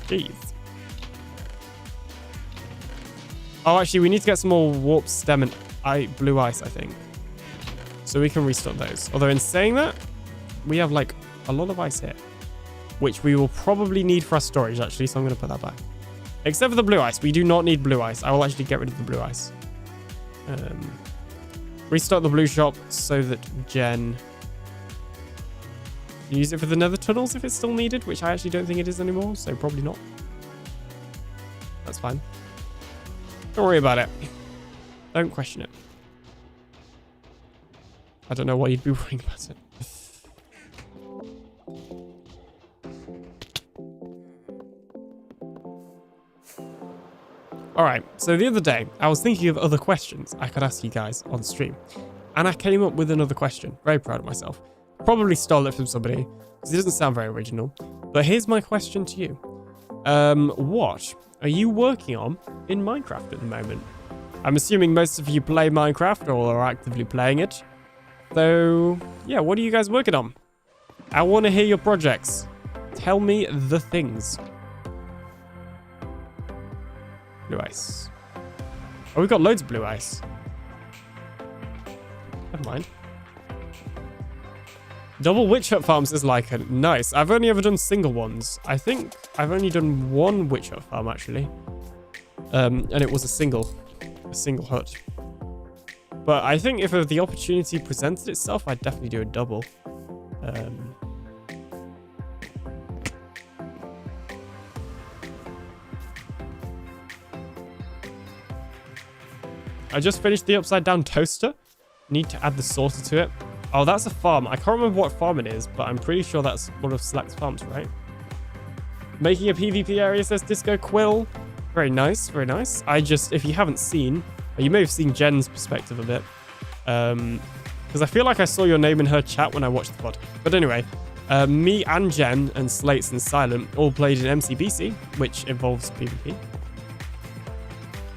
Jeez. Oh, actually, we need to get some more warp stem and blue ice, I think. So we can restart those. Although in saying that, we have like a lot of ice here, which we will probably need for our storage, actually. So I'm going to put that back. Except for the blue ice. We do not need blue ice. I will actually get rid of the blue ice. Restart the blue shop so that Jen can use it for the nether tunnels if it's still needed, which I actually don't think it is anymore. So probably not. That's fine. Don't worry about it. Don't question it. I don't know why you'd be worrying about it. Alright, so the other day, I was thinking of other questions I could ask you guys on stream. And I came up with another question. Very proud of myself. Probably stole it from somebody, because it doesn't sound very original. But here's my question to you. What are you working on in Minecraft at the moment? I'm assuming most of you play Minecraft or are actively playing it. So, yeah, what are you guys working on? I want to hear your projects. Tell me the things. Blue ice. Oh, we've got loads of blue ice. Never mind. Double witch hut farms is like a nice. I've only ever done single ones. I think I've only done one witch hut farm actually. And it was a single hut. But I think if the opportunity presented itself, I'd definitely do a double. I just finished the upside down toaster. Need to add the sorter to it. Oh, that's a farm. I can't remember what farm it is, but I'm pretty sure that's one of Slack's farms, right? Making a PvP area, says Disco Quill. Very nice, very nice. If you haven't seen, you may have seen Jen's perspective of it. Because I feel like I saw your name in her chat when I watched the pod. But anyway, me and Jen and Slates and Silent all played in MCBC, which involves PvP.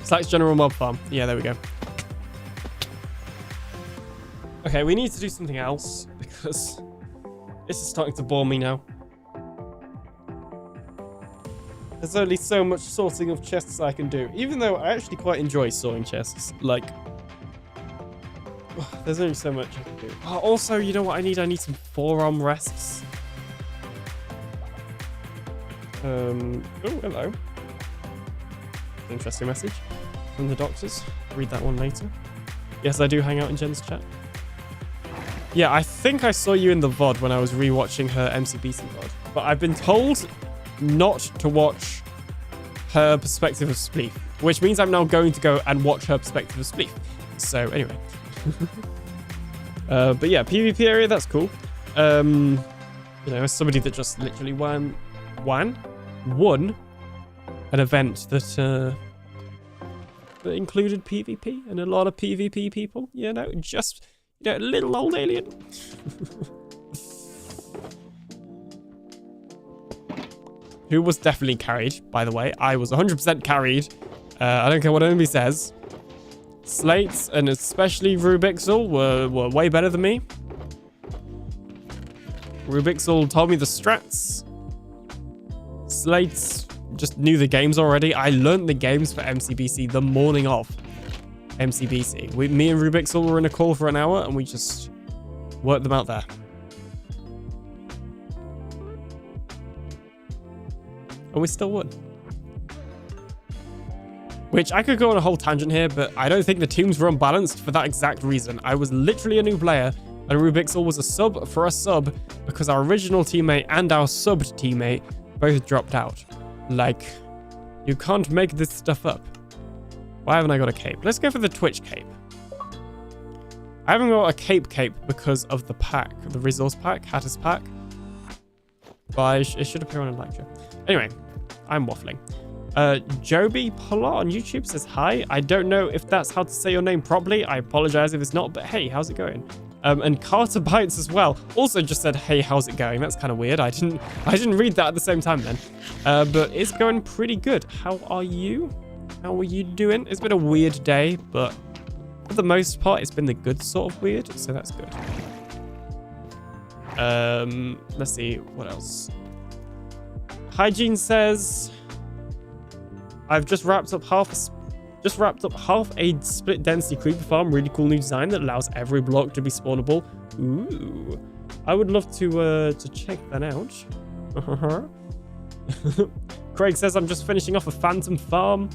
Slack's General Mob Farm. Yeah, there we go. Okay, we need to do something else because this is starting to bore me now. There's only so much sorting of chests I can do, even though I actually quite enjoy sorting chests. Like, there's only so much I can do. Oh, also, you know what I need? I need some forearm rests. Oh, hello. Interesting message from the doctors. Read that one later. Yes, I do hang out in Jen's chat. Yeah, I think I saw you in the VOD when I was rewatching her MCBC VOD. But I've been told not to watch her perspective of Spleef, which means I'm now going to go and watch her perspective of Spleef. So anyway. But yeah, PvP area, that's cool. You know, as somebody that just literally won an event that included PvP and a lot of PvP people, you know, just, you know, little old alien. Who was definitely carried, by the way. I was 100% carried. I don't care what anybody says. Slates and especially Rubixel were way better than me. Rubixel told me the strats. Slates just knew the games already. I learned the games for MCBC the morning of MCBC. Me and Rubixel were in a call for an hour and we just worked them out there. And we still won. Which I could go on a whole tangent here, but I don't think the teams were unbalanced for that exact reason. I was literally a new player and Rubixel was a sub for a sub because our original teammate and our subbed teammate both dropped out. Like, you can't make this stuff up. Why haven't I got a cape? Let's go for the Twitch cape. I haven't got a cape because of the pack, the resource pack, Hatter's pack. But it should appear on a lecture. Anyway, I'm waffling. Joby Polar on YouTube says hi. I don't know if that's how to say your name properly. I apologize if it's not, but hey, how's it going? And Carter Bites as well also just said, hey, how's it going? That's kind of weird. I didn't read that at the same time then. But it's going pretty good. How are you? How are you doing? It's been a weird day, but for the most part, it's been the good sort of weird, so that's good. Let's see, what else? Hygiene says, I've just wrapped up half a split density creeper farm. Really cool new design that allows every block to be spawnable. Ooh, I would love to check that out. Craig says I'm just finishing off a phantom farm.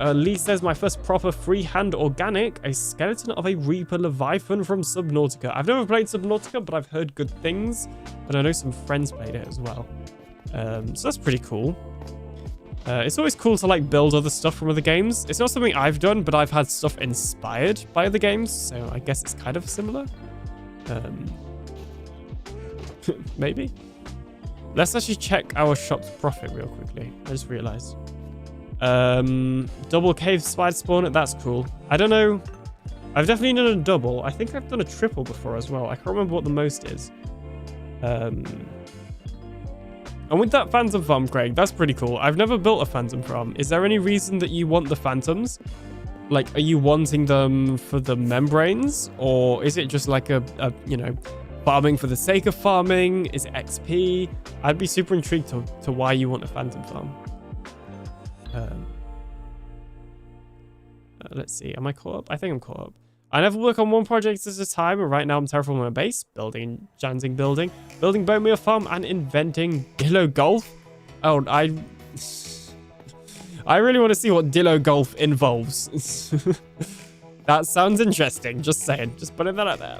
Lee says my first proper freehand organic, a skeleton of a Reaper Leviathan from Subnautica. I've never played Subnautica, but I've heard good things, and I know some friends played it as well. So that's pretty cool. It's always cool to like build other stuff from other games. It's not something I've done, but I've had stuff inspired by other games, so I guess it's kind of similar. Maybe. Let's actually check our shop's profit real quickly. I just realized. Double cave spider spawn. That's cool. I don't know. I've definitely done a double. I think I've done a triple before as well. I can't remember what the most is. And with that phantom farm, Craig, that's pretty cool. I've never built a phantom farm. Is there any reason that you want the phantoms? Like, are you wanting them for the membranes? Or is it just like a you know, farming for the sake of farming? Is it XP? I'd be super intrigued to why you want a phantom farm. Let's see. Am I caught up? I think I'm caught up. I never work on one project at a time, and right now I'm terraforming my base, building Jansing building bone meal farm, and inventing Dillo Golf. Oh, I really want to see what Dillo Golf involves. That sounds interesting. Just saying. Just putting that out there.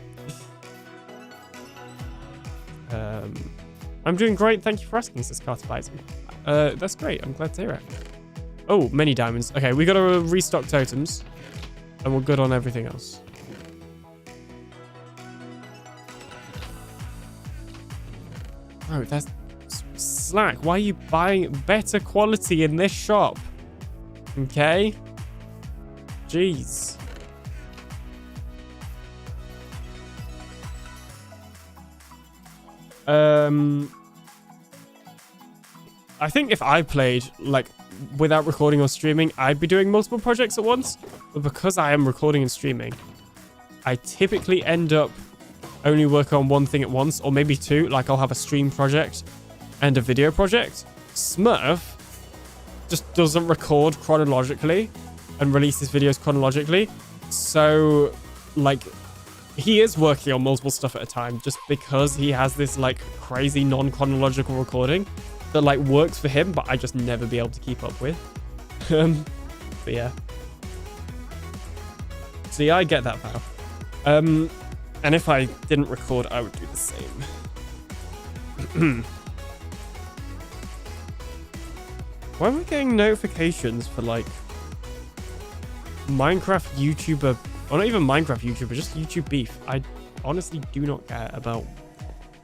I'm doing great. Thank you for asking, says Carter. That's great. I'm glad to hear it. Oh, many diamonds. Okay, we got to restock totems. And we're good on everything else. Oh, that's slack. Why are you buying better quality in this shop? Okay. Jeez. I think if I played, like, without recording or streaming, I'd be doing multiple projects at once. But because I am recording and streaming, I typically end up only working on one thing at once, or maybe two. Like, I'll have a stream project and a video project. Smurf just doesn't record chronologically and release his videos chronologically. So, like, he is working on multiple stuff at a time just because he has this, like, crazy non-chronological recording that, like, works for him, but I just never be able to keep up with. But yeah. So yeah, I get that, Val. And if I didn't record, I would do the same. Why am I getting notifications for, like, Minecraft YouTuber, or not even Minecraft YouTuber, just YouTube beef? I honestly do not care about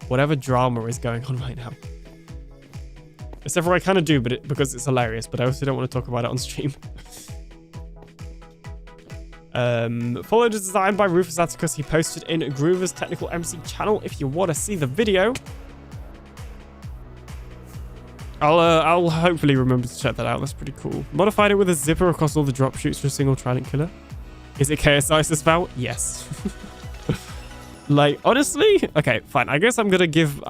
whatever drama is going on right now. Except for I kind of do, but because it's hilarious, but I also don't want to talk about it on stream. Followed is designed by Rufus Atticus. He posted in Groover's Technical MC channel if you want to see the video. I'll hopefully remember to check that out. That's pretty cool. Modified it with a zipper across all the drop shoots for a single trident killer. Is it KSI, says Val? Yes. Like, honestly, okay, fine. I guess I'm gonna give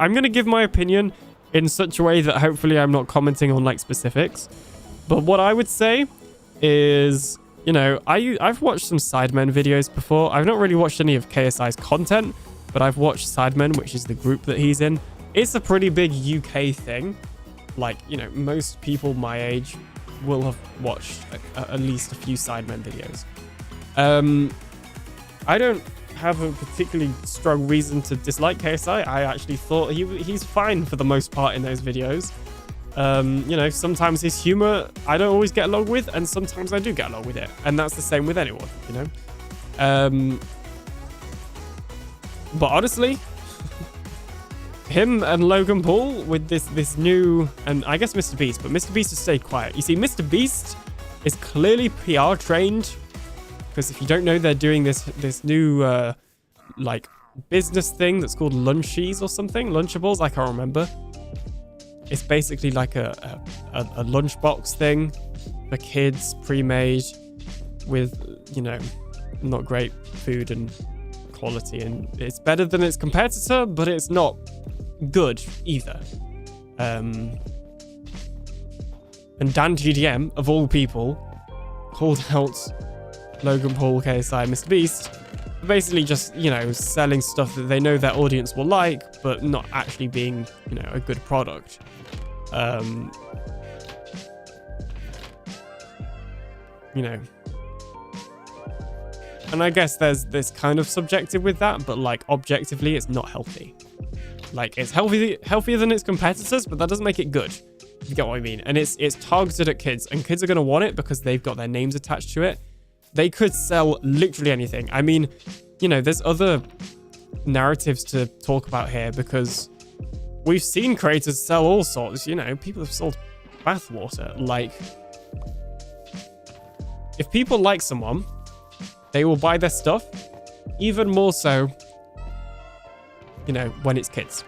my opinion in such a way that hopefully I'm not commenting on, like, specifics. But what I would say is, you know, I've watched some Sidemen videos before. I've not really watched any of KSI's content, but I've watched Sidemen, which is the group that he's in. It's a pretty big UK thing. Like, you know, most people my age will have watched at least a few Sidemen videos. I don't have a particularly strong reason to dislike KSI. I actually thought he's fine for the most part in those videos. You know, sometimes his humor I don't always get along with, and sometimes I do get along with it, and that's the same with anyone, you know. But honestly, him and Logan Paul with this new, and I guess Mr. Beast, but Mr. Beast has stayed quiet. You see, Mr. Beast is clearly PR trained, because if you don't know, they're doing this new like business thing that's called Lunchies or something, Lunchables, I can't remember. It's basically like a lunchbox thing for kids, pre-made, with, you know, not great food and quality, and it's better than its competitor, but it's not good either. And Dan GDM, of all people, called out Logan Paul, KSI, Mr. Beast, for basically just, you know, selling stuff that they know their audience will like, but not actually being, you know, a good product. You know. And I guess there's this kind of subjective with that, but like objectively, it's not healthy. Like it's healthier than its competitors, but that doesn't make it good. You get what I mean? And it's targeted at kids, and kids are going to want it because they've got their names attached to it. They could sell literally anything. I mean, you know, there's other narratives to talk about here because we've seen creators sell all sorts. You know, people have sold bathwater. Like, if people like someone, they will buy their stuff, even more so, you know, when it's kids.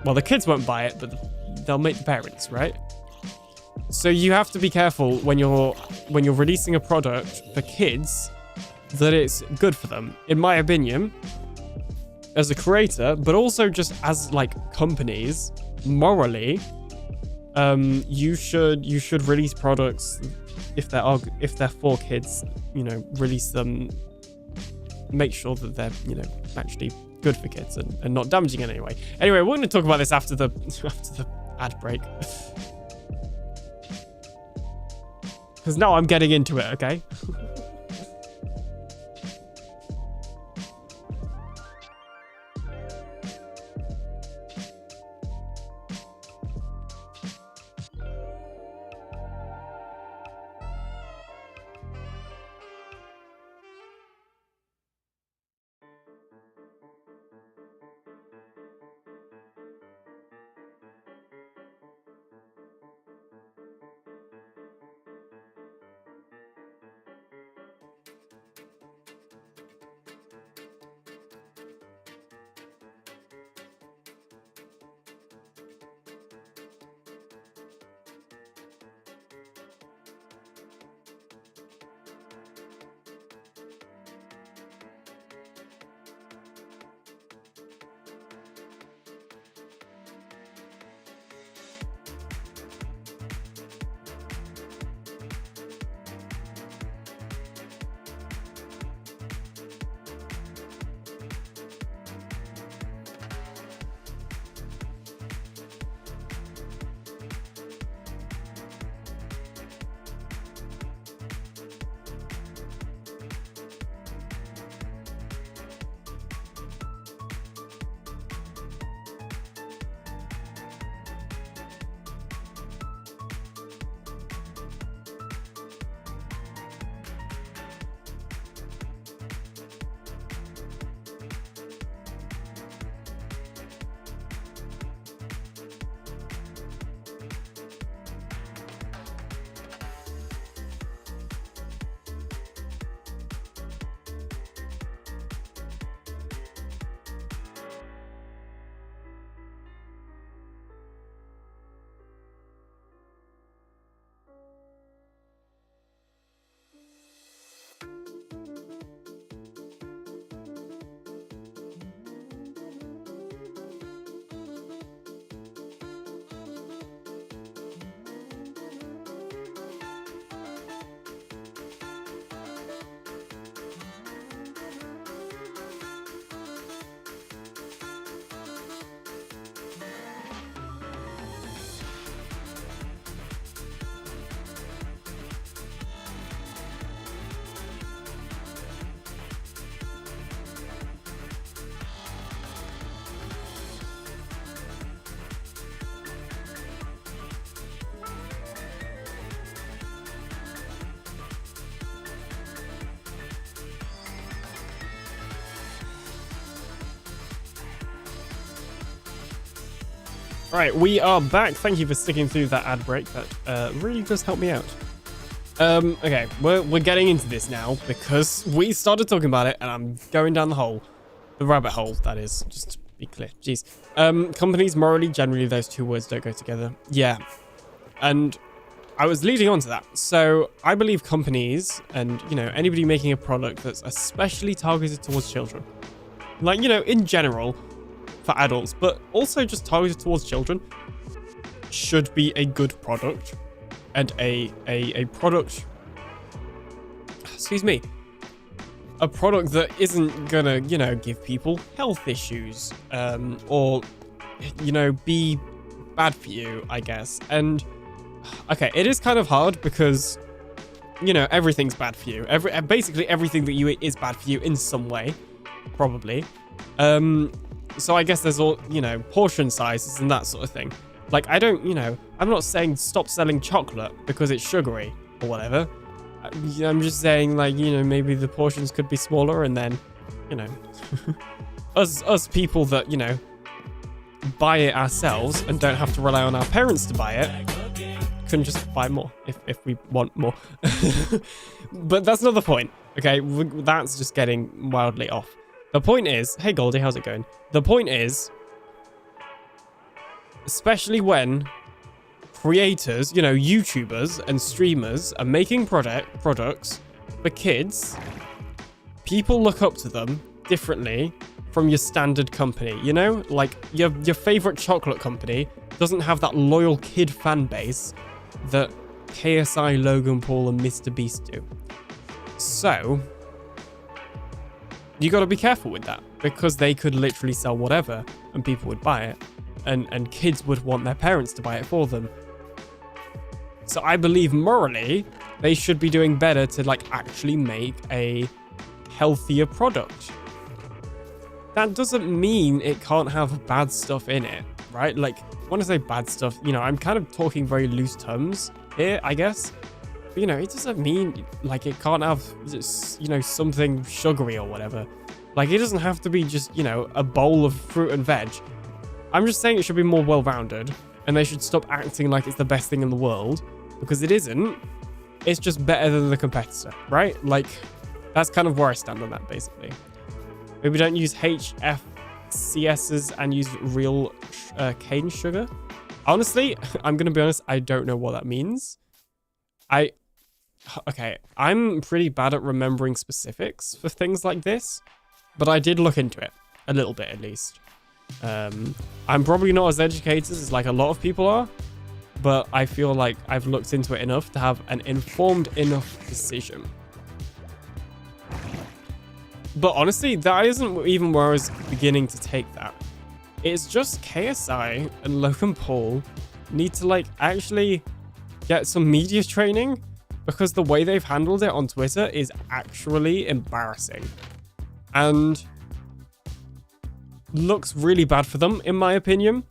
Well, the kids won't buy it, but they'll make the parents, right? So you have to be careful when you're releasing a product for kids that it's good for them. In my opinion, as a creator, but also just as like companies, morally, you should release products if they're for kids. You know, release them. Make sure that they're, you know, actually good for kids and not damaging in any way. Anyway, we're going to talk about this after the ad break. Because now I'm getting into it, okay? Right, we are back. Thank you for sticking through that ad break. That really does help me out. Okay, we're getting into this now because we started talking about it and I'm going down the rabbit hole, that is, just to be clear. Jeez. Companies, morally, generally, those two words don't go together. Yeah. And I was leading on to that. So I believe companies and, you know, anybody making a product that's especially targeted towards children, like, you know, in general, for adults, but also just targeted towards children, should be a good product. and a product, excuse me, a product that isn't gonna, you know, give people health issues, or, you know, be bad for you, I guess. And okay, it is kind of hard because, you know, everything's bad for you. Basically everything that you eat is bad for you in some way, probably. So I guess there's all, you know, portion sizes and that sort of thing. Like, I don't, you know, I'm not saying stop selling chocolate because it's sugary or whatever. I'm just saying, like, you know, maybe the portions could be smaller, and then, you know, us people that, you know, buy it ourselves and don't have to rely on our parents to buy it can just buy more if we want more. But that's not the point, okay? That's just getting wildly off. The point is, hey Goldie, how's it going? The point is, especially when creators, you know, YouTubers and streamers are making products for kids, people look up to them differently from your standard company, you know? Like, your favorite chocolate company doesn't have that loyal kid fan base that KSI, Logan Paul, and Mr. Beast do. So, you gotta be careful with that, because they could literally sell whatever and people would buy it, and kids would want their parents to buy it for them. So I believe morally, they should be doing better to, like, actually make a healthier product. That doesn't mean it can't have bad stuff in it, right? Like, when I say bad stuff, you know, I'm kind of talking very loose terms here, I guess. But, you know, it doesn't mean, like, it can't have, you know, something sugary or whatever. Like, it doesn't have to be just, you know, a bowl of fruit and veg. I'm just saying it should be more well-rounded, and they should stop acting like it's the best thing in the world, because it isn't. It's just better than the competitor, right? Like, that's kind of where I stand on that, basically. Maybe don't use HFCSs and use real cane sugar. Honestly, I'm going to be honest, I don't know what that means. Okay, I'm pretty bad at remembering specifics for things like this, but I did look into it, a little bit at least. I'm probably not as educated as like a lot of people are, but I feel like I've looked into it enough to have an informed enough decision. But honestly, that isn't even where I was beginning to take that. It's just KSI and Logan Paul need to, like, actually get some media training, because the way they've handled it on Twitter is actually embarrassing. And looks really bad for them, in my opinion.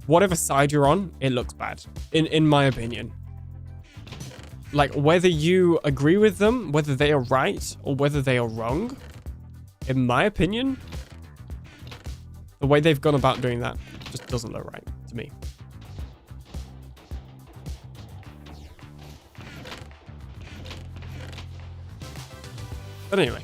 Whatever side you're on, it looks bad, in my opinion. Like, whether you agree with them, whether they are right or whether they are wrong, in my opinion, the way they've gone about doing that just doesn't look right to me. But anyway.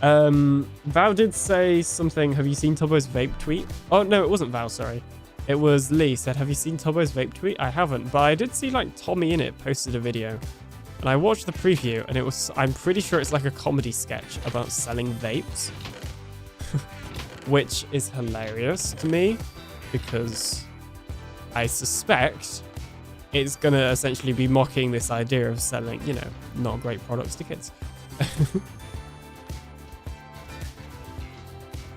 Val did say something. Have you seen Tubbo's vape tweet? Oh, no, it wasn't Val, sorry. It was Lee said, have you seen Tubbo's vape tweet? I haven't, but I did see, like, Tommy in it posted a video. And I watched the preview, and it was, I'm pretty sure it's like a comedy sketch about selling vapes. Which is hilarious to me, because I suspect it's going to essentially be mocking this idea of selling, you know, not great products to kids.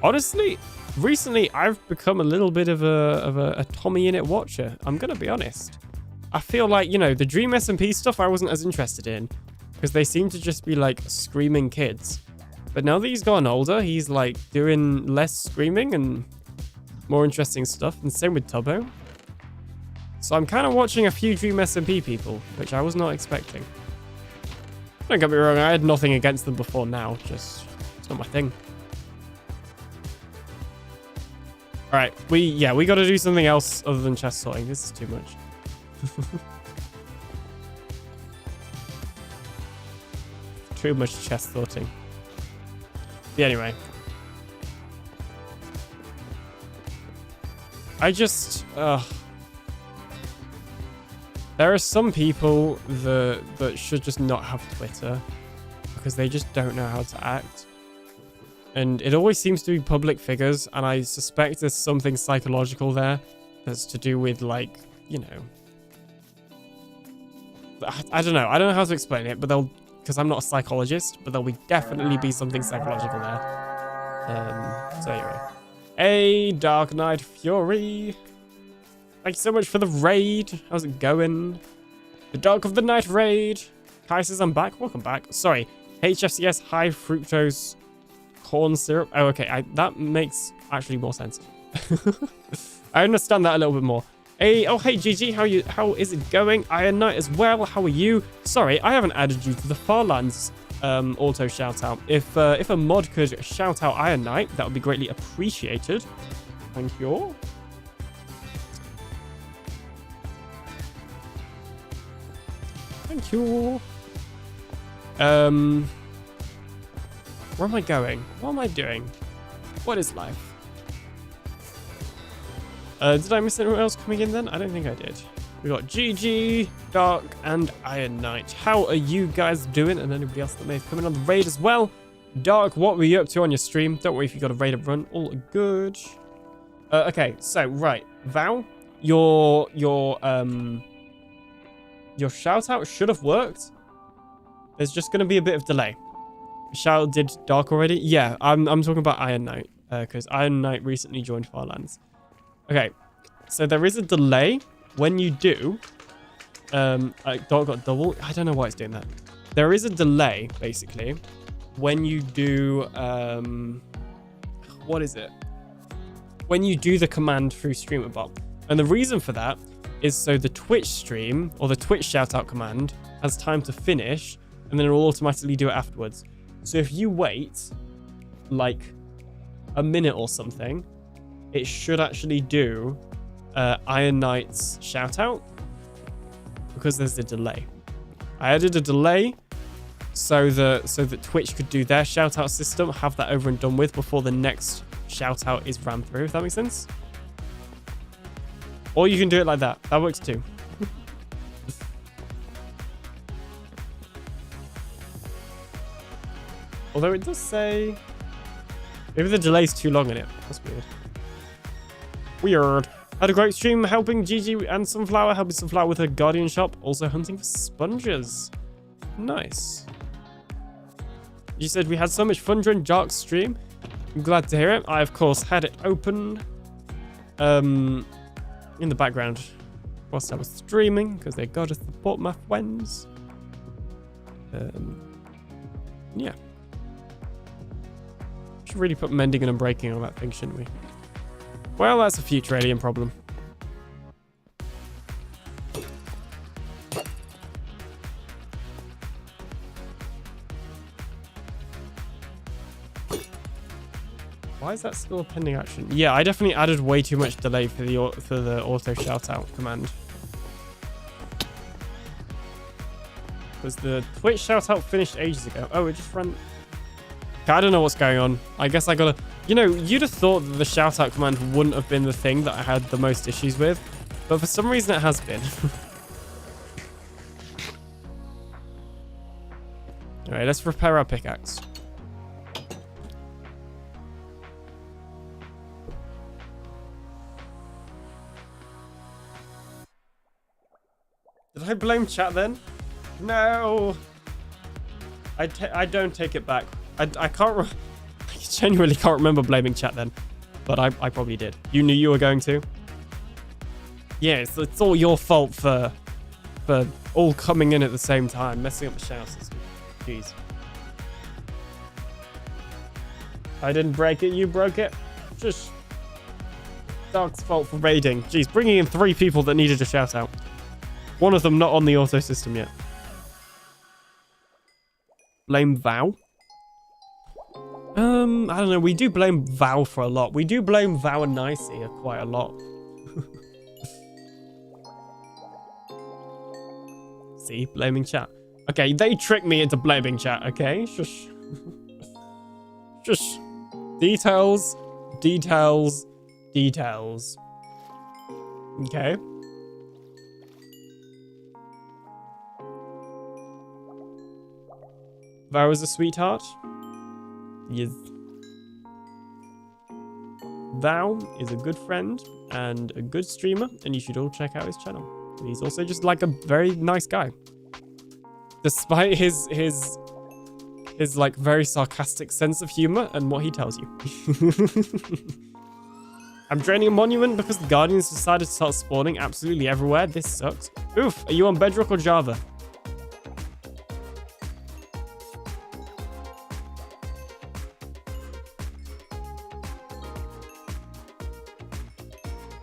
Honestly, recently I've become a little bit of a Tommy in it watcher. I'm going to be honest. I feel like, you know, the Dream SMP stuff I wasn't as interested in, because they seem to just be like screaming kids. But now that he's gotten older, he's like doing less screaming and more interesting stuff. And same with Tubbo. So I'm kind of watching a few Dream SMP people, which I was not expecting. Don't get me wrong, I had nothing against them before now. Just, it's not my thing. Alright, we got to do something else other than chest sorting. This is too much. Too much chest sorting. Yeah, anyway. I just... there are some people that should just not have Twitter, because they just don't know how to act. And it always seems to be public figures, and I suspect there's something psychological there that's to do with, like, you know, I don't know. I don't know how to explain it, but because I'm not a psychologist, but there'll definitely be something psychological there. So anyway. Hey, Dark Knight Fury. Thank you so much for the raid. How's it going? The Dark of the Night raid. Kai says I'm back. Welcome back. Sorry. HFCS high fructose corn syrup. Oh, okay. That makes actually more sense. I understand that a little bit more. Hey, oh hey GG, how is it going? Iron Knight as well. How are you? Sorry, I haven't added you to the Farlands auto shout out. If a mod could shout out Iron Knight, that would be greatly appreciated. Thank you. Thank you. Where am I going? What am I doing? What is life? Did I miss anyone else coming in then? I don't think I did. We got GG, Dark, and Iron Knight. How are you guys doing? And anybody else that may have come in on the raid as well. Dark, what were you up to on your stream? Don't worry if you got a raid up run. All good. Okay, so right, Val, your shout out should have worked. There's just going to be a bit of delay. Shout did Dark already? Yeah, I'm talking about Iron Knight because Iron Knight recently joined Farlands. Okay, so there is a delay when you do. Dark got double. I don't know why it's doing that. There is a delay basically when you do. What is it? When you do the command through StreamerBot, and the reason for that is so the Twitch stream or the Twitch shoutout command has time to finish, and then it will automatically do it afterwards. So if you wait like a minute or something, it should actually do Iron Knight's shout out because there's a delay. I added a delay so that Twitch could do their shout out system, have that over and done with before the next shout out is ran through, if that makes sense. Or you can do it like that. That works too. Although it does say maybe the delay's too long in it. That's weird. Weird. Had a great stream helping Gigi and Sunflower, helping Sunflower with her Guardian shop, also hunting for sponges. Nice. You said we had so much fun during Jark's stream. I'm glad to hear it. I, of course, had it open in the background whilst I was streaming because they got to support my friends. Yeah. Should really put mending and unbreaking on that thing, shouldn't we? Well, that's a future alien problem. Why is that still a pending action? Yeah, I definitely added way too much delay for the auto shout out command. Because the Twitch shout out finished ages ago. Oh, it just ran. I don't know what's going on. I guess I gotta... You know, you'd have thought that the shout out command wouldn't have been the thing that I had the most issues with. But for some reason it has been. Alright, let's repair our pickaxe. Did I blame chat then? No! I don't take it back. I can't... I genuinely can't remember blaming chat then. But I probably did. You knew you were going to? Yeah, it's all your fault for all coming in at the same time, messing up the shout system. Jeez. I didn't break it, you broke it. Just Dark's fault for raiding. Jeez, bringing in 3 people that needed a shout out. One of them not on the auto system yet. Blame Vow? I don't know. We do blame Vow for a lot. We do blame Vow and Nicey quite a lot. See? Blaming chat. Okay, they tricked me into blaming chat, okay? Shush. Shush. Details. Details. Details. Okay. Vow is a sweetheart. Yes. Vow is a good friend and a good streamer, and you should all check out his channel. He's also just like a very nice guy. Despite his like very sarcastic sense of humor and what he tells you. I'm draining a monument because the Guardians decided to start spawning absolutely everywhere. This sucks. Oof, are you on Bedrock or Java?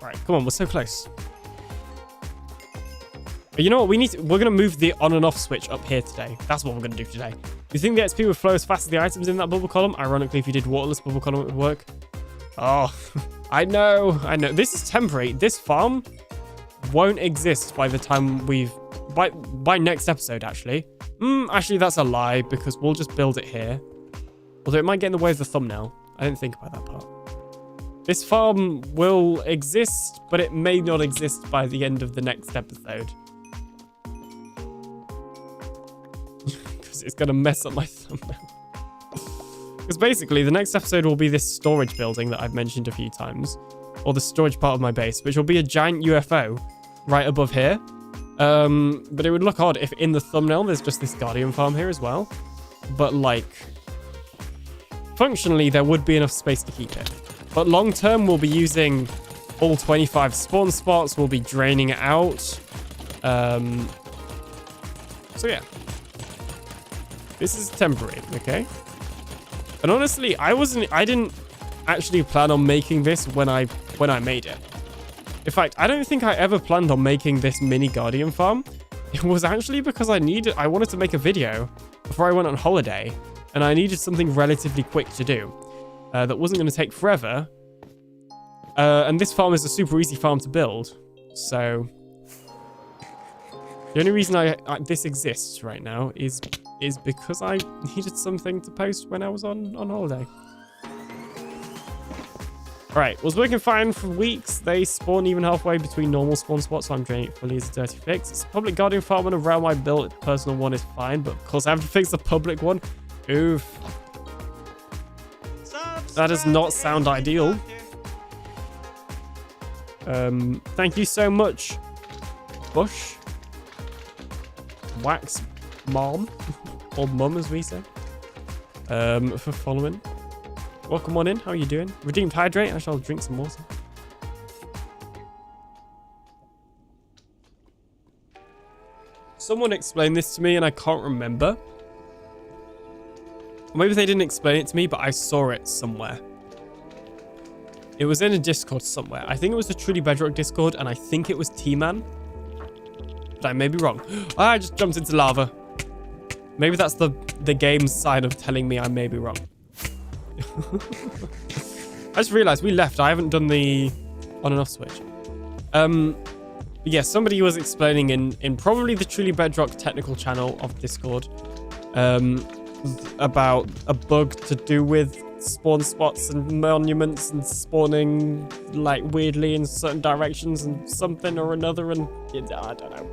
Alright, come on, we're so close. But you know what? We're gonna move the on and off switch up here today. That's what we're gonna do today. Do you think the XP would flow as fast as the items in that bubble column? Ironically, if you did waterless bubble column, it would work. Oh, I know. This is temporary. This farm won't exist by the time by next episode, actually. Actually, that's a lie because we'll just build it here. Although it might get in the way of the thumbnail. I didn't think about that part. This farm will exist, but it may not exist by the end of the next episode. Because it's going to mess up my thumbnail. Because basically, the next episode will be this storage building that I've mentioned a few times. Or the storage part of my base, which will be a giant UFO right above here. But it would look odd if in the thumbnail there's just this Guardian farm here as well. But like, functionally, there would be enough space to keep it. But long term, we'll be using all 25 spawn spots. We'll be draining it out. So yeah. This is temporary, okay? And honestly, I didn't actually plan on making this when I made it. In fact, I don't think I ever planned on making this mini Guardian farm. It was actually because I wanted to make a video before I went on holiday, and I needed something relatively quick to do. That wasn't going to take forever. And this farm is a super easy farm to build. So the only reason this exists right now is because I needed something to post when I was on holiday. Alright, was working fine for weeks. They spawn even halfway between normal spawn spots, so I'm draining it fully as a dirty fix. It's a public Guardian farm and around my built personal one is fine, but of course I have to fix the public one. Oof. That does not sound ideal. Thank you so much, Bush. Wax Mom. Or Mum, as we say. For following. Welcome on in. How are you doing? Redeemed hydrate. I shall drink some water. Someone explained this to me and I can't remember. Maybe they didn't explain it to me, but I saw it somewhere. It was in a Discord somewhere. I think it was the Truly Bedrock Discord, and I think it was T-Man. But I may be wrong. I just jumped into lava. Maybe that's the game's side of telling me I may be wrong. I just realized we left. I haven't done the on and off switch. Yeah, somebody was explaining in probably the Truly Bedrock technical channel of Discord about a bug to do with spawn spots and monuments and spawning like weirdly in certain directions and something or another, and I don't know.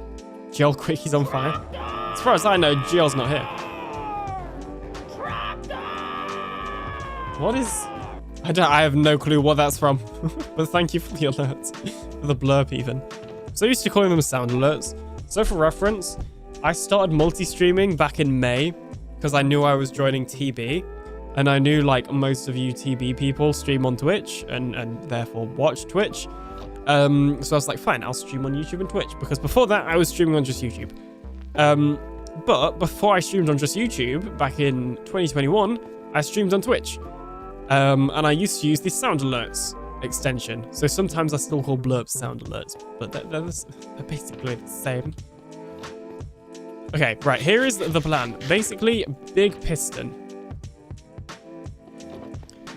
Gel Quicky's on fire. As far as I know, Gel's not here. What is... I have no clue what that's from. But thank you for the alert. For the blurb even. So I used to calling them sound alerts. So for reference, I started multi-streaming back in May because I knew I was joining TB. And I knew like most of you TB people stream on Twitch and therefore watch Twitch. So I was like, fine, I'll stream on YouTube and Twitch. Because before that, I was streaming on just YouTube. But before I streamed on just YouTube, back in 2021, I streamed on Twitch. And I used to use the sound alerts extension. So sometimes I still call blurps sound alerts, but they're basically the same. Okay, right, here is the plan. Basically, big piston.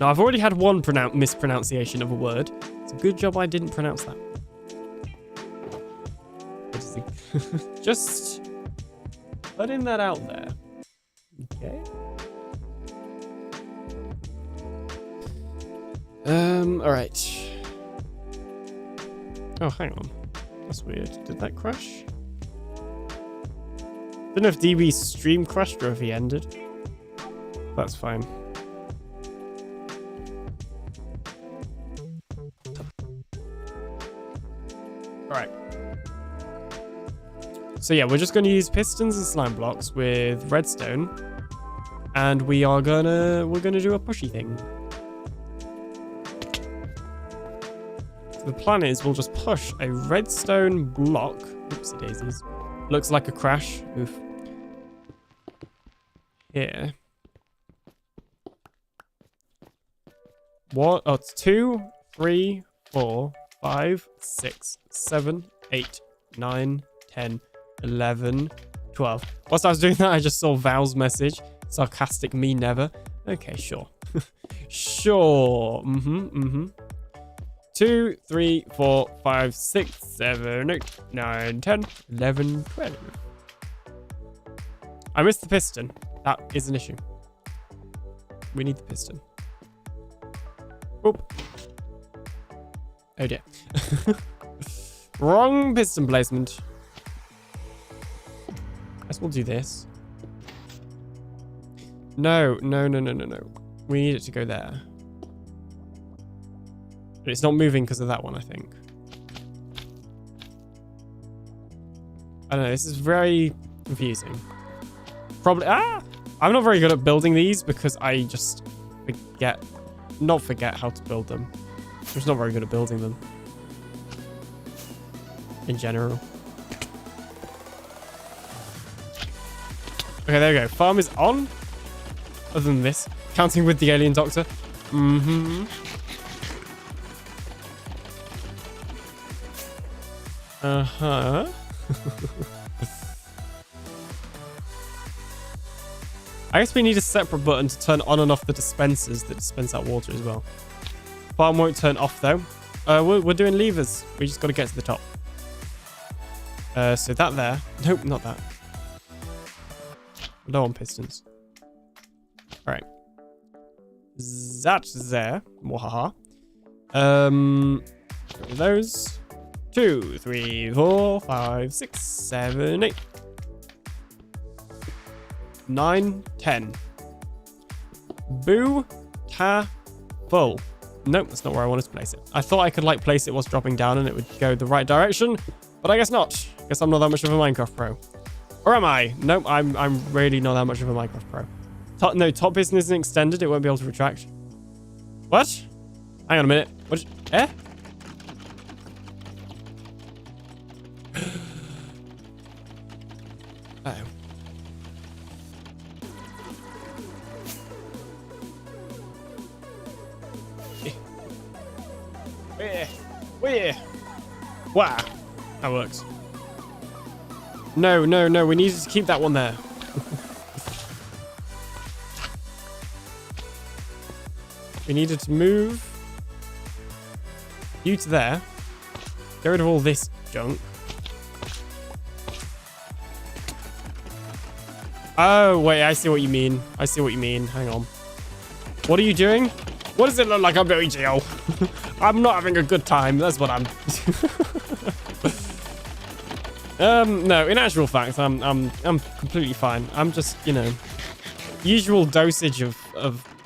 Now, I've already had one mispronunciation of a word. It's a good job I didn't pronounce that. Just putting that out there. Okay. Alright. Oh, hang on. That's weird. Did that crash? Don't know if DB's stream crashed or if he ended. That's fine. Alright. So yeah, we're just going to use pistons and slime blocks with redstone, and we're gonna do a pushy thing. So the plan is we'll just push a redstone block. Oopsie daisies. Looks like a crash. Oof. Here. What? Oh, it's 2, 3, 4, 5, 6, 7, 8, 9, 10, 11, 12. Whilst I was doing that, I just saw Val's message. Sarcastic me never. Okay, sure. Sure. 2, 3, 4, 5, 6, 7, 8, 9, 10, 11, 12. I missed the piston. That is an issue. We need the piston. Oop. Oh dear. Wrong piston placement. Guess we'll do this. No. We need it to go there. But it's not moving because of that one, I think. I don't know. This is very confusing. Probably. I'm not very good at building these because I just forget how to build them. I'm just not very good at building them. In general. Okay, there we go. Farm is on. Other than this. Counting with the TheAlienDoctor. Uh-huh. I guess we need a separate button to turn on and off the dispensers that dispense out water as well. Farm won't turn off though. We're doing levers. We just got to get to the top. So that there. Nope, not that. Low on pistons. All right. That's there. Wahaha. Those. 2, 3, 4, 5, 6, 7, 8. 9, 10. Boo. Ta. Full. Nope, that's not where I wanted to place it. I thought I could like place it whilst dropping down and it would go the right direction, but I guess not. Guess I'm not that much of a Minecraft pro. Or am I? Nope, I'm really not that much of a Minecraft pro. No, top piston isn't extended. It won't be able to retract. What? Hang on a minute. What? Eh? Uh-oh. Where? Wow. That works. No. We needed to keep that one there. We needed to move you to there. Get rid of all this junk. Oh, wait. I see what you mean. Hang on. What are you doing? What does it look like I'm doing, Gio? I'm not having a good time. That's what I'm... No, in actual fact, I'm completely fine. I'm just, you know, usual dosage of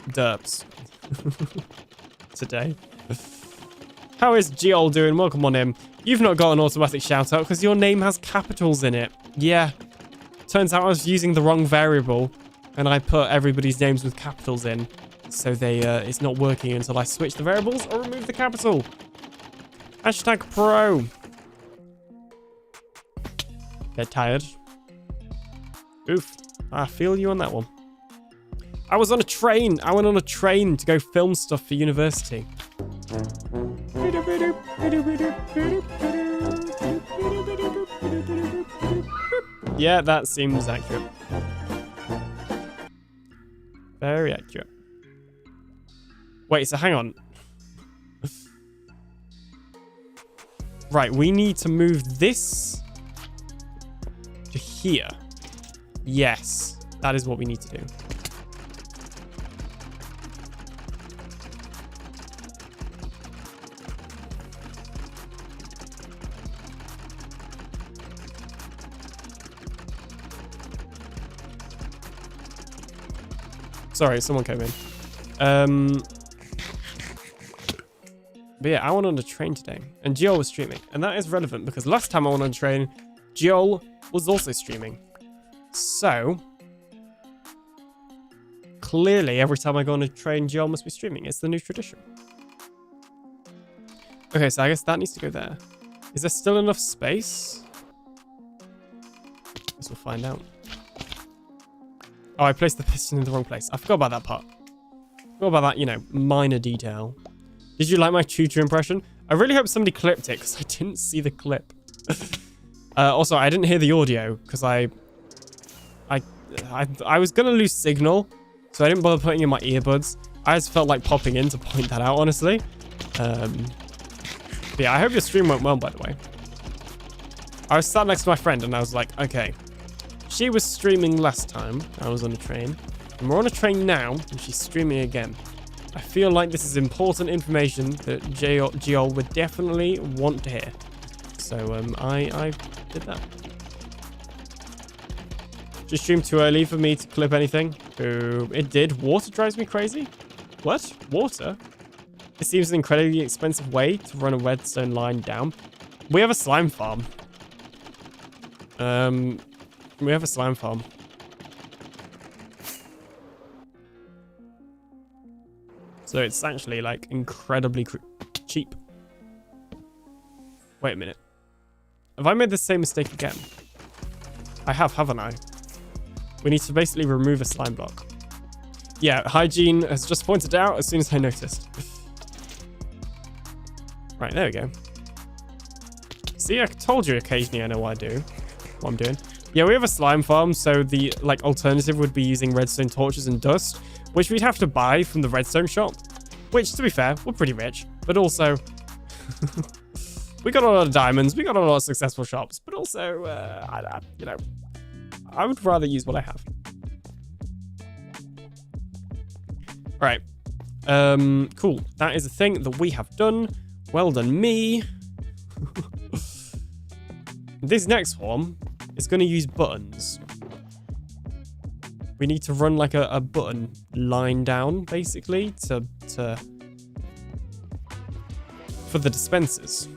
derps today. How is Giol doing? Welcome on in. You've not got an automatic shout out because your name has capitals in it. Yeah. Turns out I was using the wrong variable and I put everybody's names with capitals in. So it's not working until I switch the variables or remove the capital. Hashtag pro. Get tired. Oof. I feel you on that one. I was on a train. I went on a train to go film stuff for university. Yeah, that seems accurate. Very accurate. Wait, so hang on. Right, we need to move this to here. Yes, that is what we need to do. Sorry, someone came in. But yeah, I went on a train today, and Giol was streaming, and that is relevant because last time I went on a train, Giol was also streaming. So, clearly every time I go on a train, Jill must be streaming. It's the new tradition. Okay, so I guess that needs to go there. Is there still enough space? Guess we'll find out. Oh, I placed the piston in the wrong place. I forgot about that part. Forgot about that, you know, minor detail. Did you like my tutor impression? I really hope somebody clipped it because I didn't see the clip. Also, I didn't hear the audio because I was gonna lose signal, so I didn't bother putting in my earbuds. I just felt like popping in to point that out, honestly. But yeah, I hope your stream went well, by the way. I was sat next to my friend and I was like, okay, she was streaming last time I was on a train, and we're on a train now, and she's streaming again. I feel like this is important information that Jiol would definitely want to hear. So I did that. Just streamed too early for me to clip anything. Ooh, it did. Water drives me crazy. What? Water? It seems an incredibly expensive way to run a redstone line down. We have a slime farm. We have a slime farm. So it's actually like incredibly cheap. Wait a minute. Have I made the same mistake again? I have, haven't I? We need to basically remove a slime block. Yeah, Hygiene has just pointed out as soon as I noticed. Right, there we go. See, I told you occasionally I know what I'm doing. Yeah, we have a slime farm, so the like alternative would be using redstone torches and dust, which we'd have to buy from the redstone shop. Which, to be fair, we're pretty rich, but also we got a lot of diamonds, we got a lot of successful shops, but also, you know, I would rather use what I have. All right, cool. That is a thing that we have done. Well done, me. This next one is going to use buttons. We need to run like a button line down, basically, for the dispensers.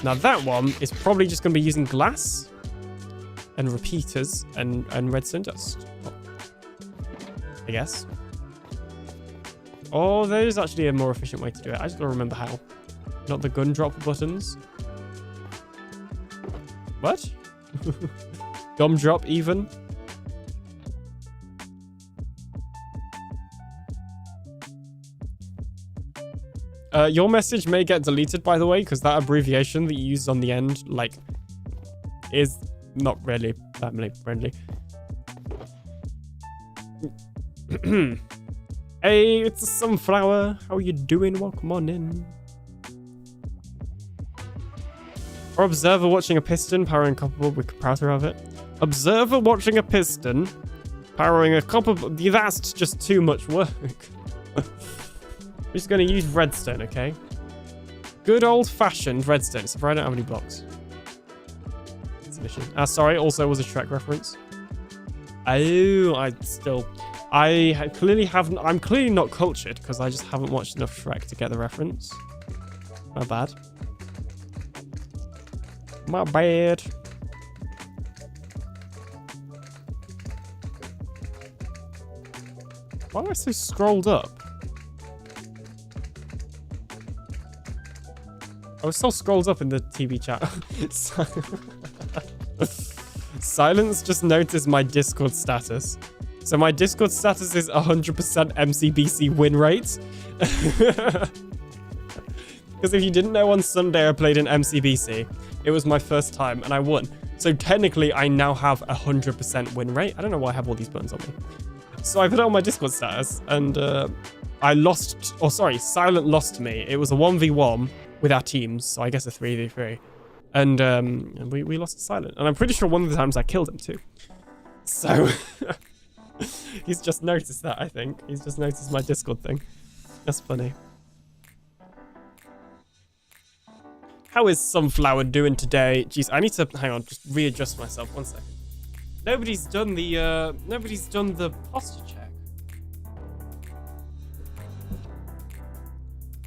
Now that one is probably just going to be using glass and repeaters and redstone dust, I guess. Oh, there is actually a more efficient way to do it. I just gotta remember how. Not the gun drop buttons. What? Gum drop even? Your message may get deleted, by the way, because that abbreviation that you used on the end, like, is not really family friendly. Hey, it's a sunflower. How are you doing? Welcome on in. Or observer watching a piston powering a copper bulb. We're proud of it. Observer watching a piston powering a copper bulb. That's just too much work. We're just going to use redstone, okay? Good old-fashioned redstone. So I don't have any blocks. It's an issue. Sorry, also was a Shrek reference. Oh, I clearly haven't. I'm clearly not cultured because I just haven't watched enough Shrek to get the reference. My bad. My bad. Why am I so scrolled up? I was so scrolled up in the TV chat. Silence just noticed my Discord status. So my Discord status is 100% MCBC win rate. Because if you didn't know, on Sunday I played in MCBC. It was my first time and I won. So technically I now have 100% win rate. I don't know why I have all these buttons on me. So I put it on my Discord status and I lost, or sorry, Silent lost to me. It was a 1v1 with our teams. So I guess a 3v3. And we lost to Silent. And I'm pretty sure one of the times I killed him too. So... He's just noticed that, I think. He's just noticed my Discord thing. That's funny. How is Sunflower doing today? Jeez, I need to hang on, just readjust myself 1 second. Nobody's done the posture check.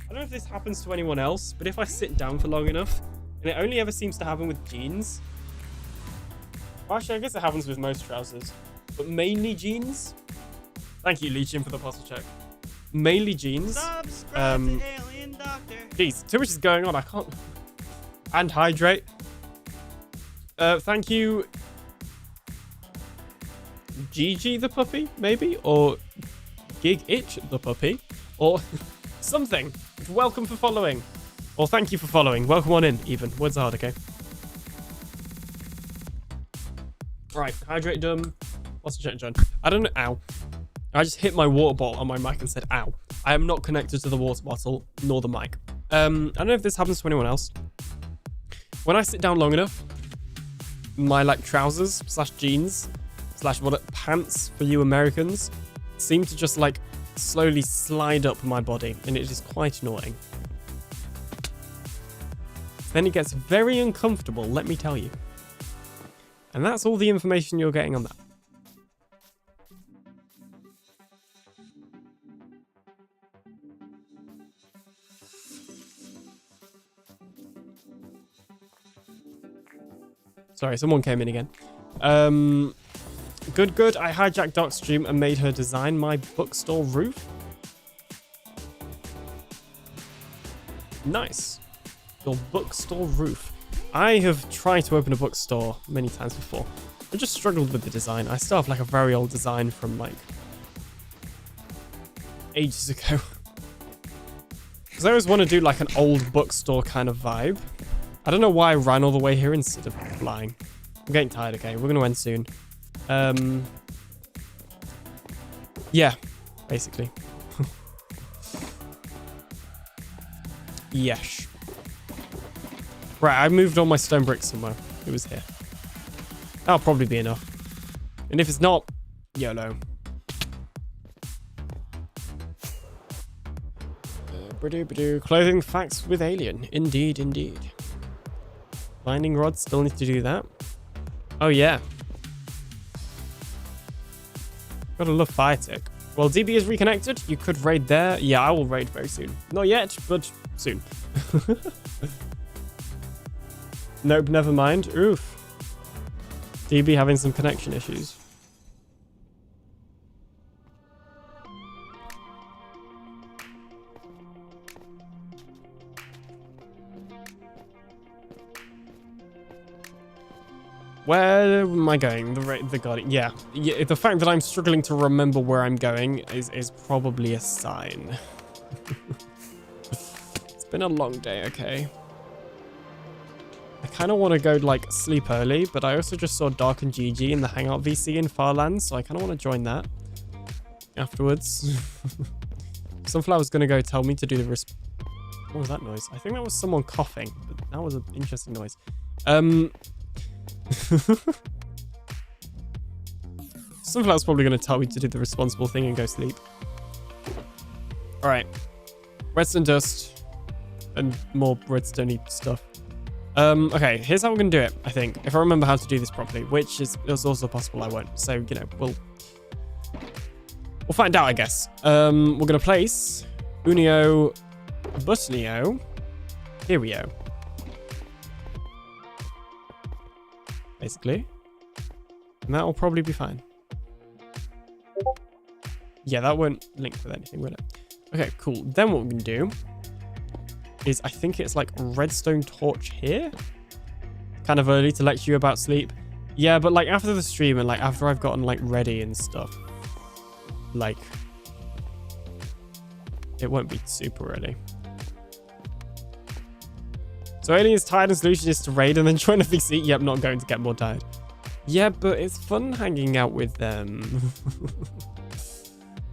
I don't know if this happens to anyone else, but if I sit down for long enough, and it only ever seems to happen with jeans, Actually, I guess it happens with most trousers. But mainly jeans. Thank you, Legion, for the puzzle check. Mainly jeans. Subscribe to TheAlienDoctor. Jeez, too much is going on. I can't. And hydrate. Thank you, Gigi the puppy, maybe, or Gig Itch the puppy, or something. Welcome for following, or thank you for following. Welcome on in. Even words are hard, okay. Right, hydrate done. What's the check done? I don't know. Ow. I just hit my water bottle on my mic and said, ow. I am not connected to the water bottle, nor the mic. I don't know if this happens to anyone else. When I sit down long enough, my like trousers / jeans / what pants for you Americans seem to just like slowly slide up my body, and it is quite annoying. Then it gets very uncomfortable, let me tell you. And that's all the information you're getting on that. Sorry, someone came in again. Good. I hijacked Doc's stream and made her design my bookstore roof. Nice. Your bookstore roof. I have tried to open a bookstore many times before. I just struggled with the design. I still have like a very old design from like ages ago. Because I always want to do like an old bookstore kind of vibe. I don't know why I ran all the way here instead of flying. I'm getting tired, okay? We're going to end soon. Yeah, basically. Yes. Right, I moved all my stone bricks somewhere. It was here. That'll probably be enough. And if it's not, YOLO. Clothing facts with alien. Indeed, indeed. Binding rod, still need to do that. Oh, yeah. Gotta love fire tick. Well, DB is reconnected. You could raid there. Yeah, I will raid very soon. Not yet, but soon. Nope, never mind. Oof. DB having some connection issues. Where am I going? The Guardian. Yeah, the fact that I'm struggling to remember where I'm going is probably a sign. It's been a long day, okay. I kind of want to go, like, sleep early, but I also just saw Dark and GG in the Hangout VC in Farlands, so I kind of want to join that afterwards. Sunflower's going to go tell me to do the What was that noise? I think that was someone coughing, but that was an interesting noise. Sunflower's probably going to tell me to do the responsible thing and go sleep. Alright. Redstone dust. And more redstone-y stuff. Okay, here's how we're going to do it, I think. If I remember how to do this properly, which is also possible I won't. So, you know, we'll find out, I guess. We're going to place Unio, Buttonio, Herio. Basically. And that will probably be fine. Yeah, that won't link with anything, will it? Okay, cool. Then what we're going to do is, I think it's like redstone torch here. Kind of early to lecture you about sleep. Yeah, but like after the stream and like after I've gotten like ready and stuff, like it won't be super early. So Alien is tired and solution is to raid and then join a VC. Yep, not going to get more tired. Yeah, but it's fun hanging out with them.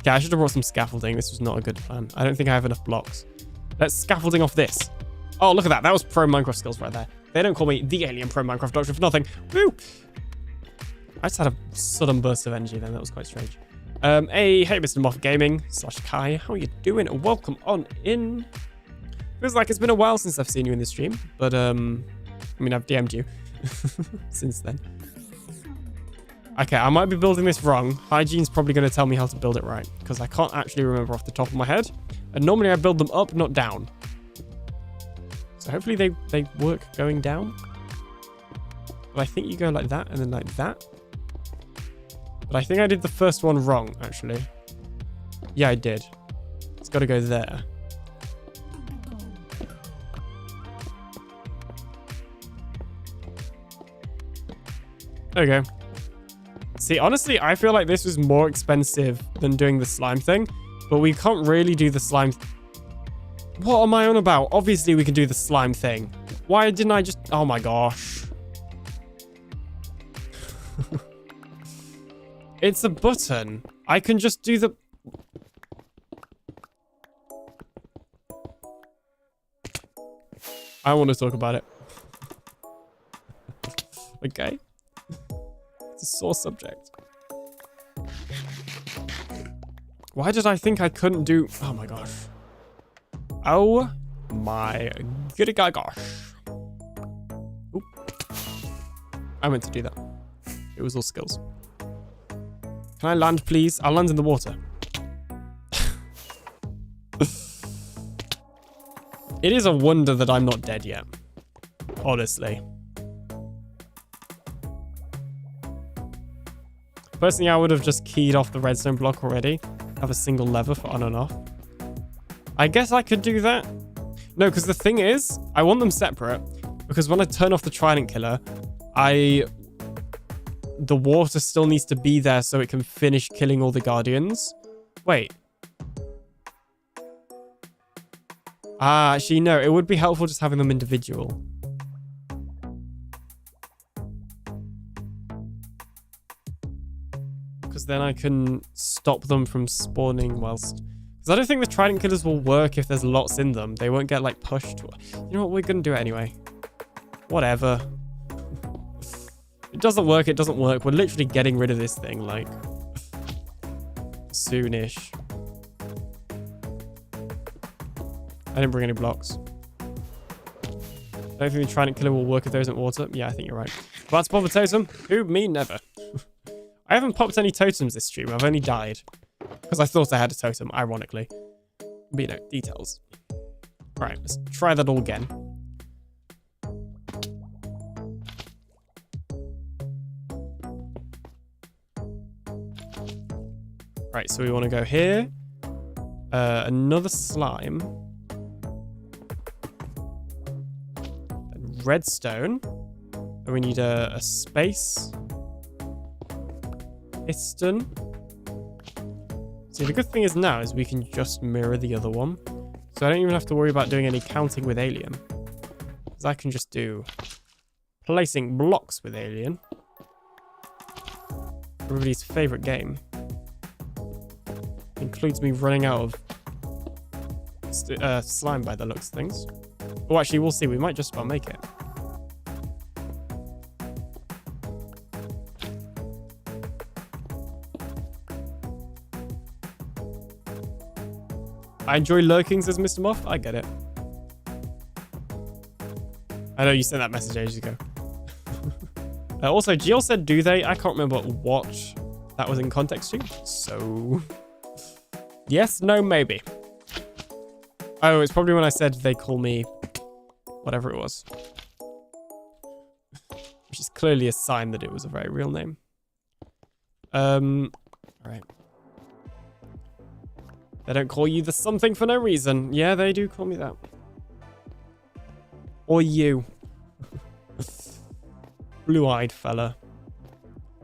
Okay, I should have brought some scaffolding. This was not a good plan. I don't think I have enough blocks. Let's scaffolding off this. Oh, look at that. That was pro Minecraft skills right there. They don't call me the Alien Pro Minecraft Doctor for nothing. Woo! I just had a sudden burst of energy then. That was quite strange. Hey, Mr. Moffat Gaming / Kai. How are you doing? Welcome on in. Feels like it's been a while since I've seen you in the stream. But, I mean, I've DM'd you since then. Okay, I might be building this wrong. Hygiene's probably going to tell me how to build it right, because I can't actually remember off the top of my head. And normally I build them up, not down. So hopefully they work going down. But I think you go like that and then like that. But I think I did the first one wrong, actually. Yeah, I did. It's got to go there. There we go. See, honestly, I feel like this was more expensive than doing the slime thing, but we can't really do the slime. What am I on about? Obviously, we can do the slime thing. Why didn't I just... Oh my gosh. It's a button. I can just do the... I want to talk about it. Okay. It's a sore subject. Why did I think I couldn't do... Oh my gosh. Oh my gosh. Oop. I meant to do that. It was all skills. Can I land, please? I'll land in the water. It is a wonder that I'm not dead yet. Honestly. Personally, I would have just keyed off the redstone block already. Have a single lever for on and off. I guess I could do that. No, because the thing is, I want them separate. Because when I turn off the trident killer, the water still needs to be there so it can finish killing all the guardians. Wait. Actually, no. It would be helpful just having them individual. Because then I can stop them from spawning whilst... Because I don't think the trident killers will work if there's lots in them. They won't get, like, pushed. You know what? We're going to do it anyway. Whatever. It doesn't work. It doesn't work. We're literally getting rid of this thing, like, soonish. I didn't bring any blocks. I don't think the trident killer will work if there isn't water. Yeah, I think you're right. About to pop a totem? Who? Me? Never. I haven't popped any totems this stream. I've only died. Because I thought I had a totem, ironically. But, you know, details. Alright, let's try that all again. Right, so we want to go here. Another slime. And redstone. And we need a space. Piston. See, the good thing is now is we can just mirror the other one. So I don't even have to worry about doing any counting with alien. Because I can just do placing blocks with alien. Everybody's favorite game. Includes me running out of slime by the looks of things. Oh, actually, we'll see. We might just about make it. I enjoy lurking, says Mr. Moth. I get it. I know you sent that message ages ago. Also, Jill said, do they? I can't remember what that was in context to. So... Yes, no, maybe. Oh, it's probably when I said they call me whatever it was. Which is clearly a sign that it was a very real name. Alright. They don't call you the something for no reason. Yeah, they do call me that. Or you. Blue-eyed fella.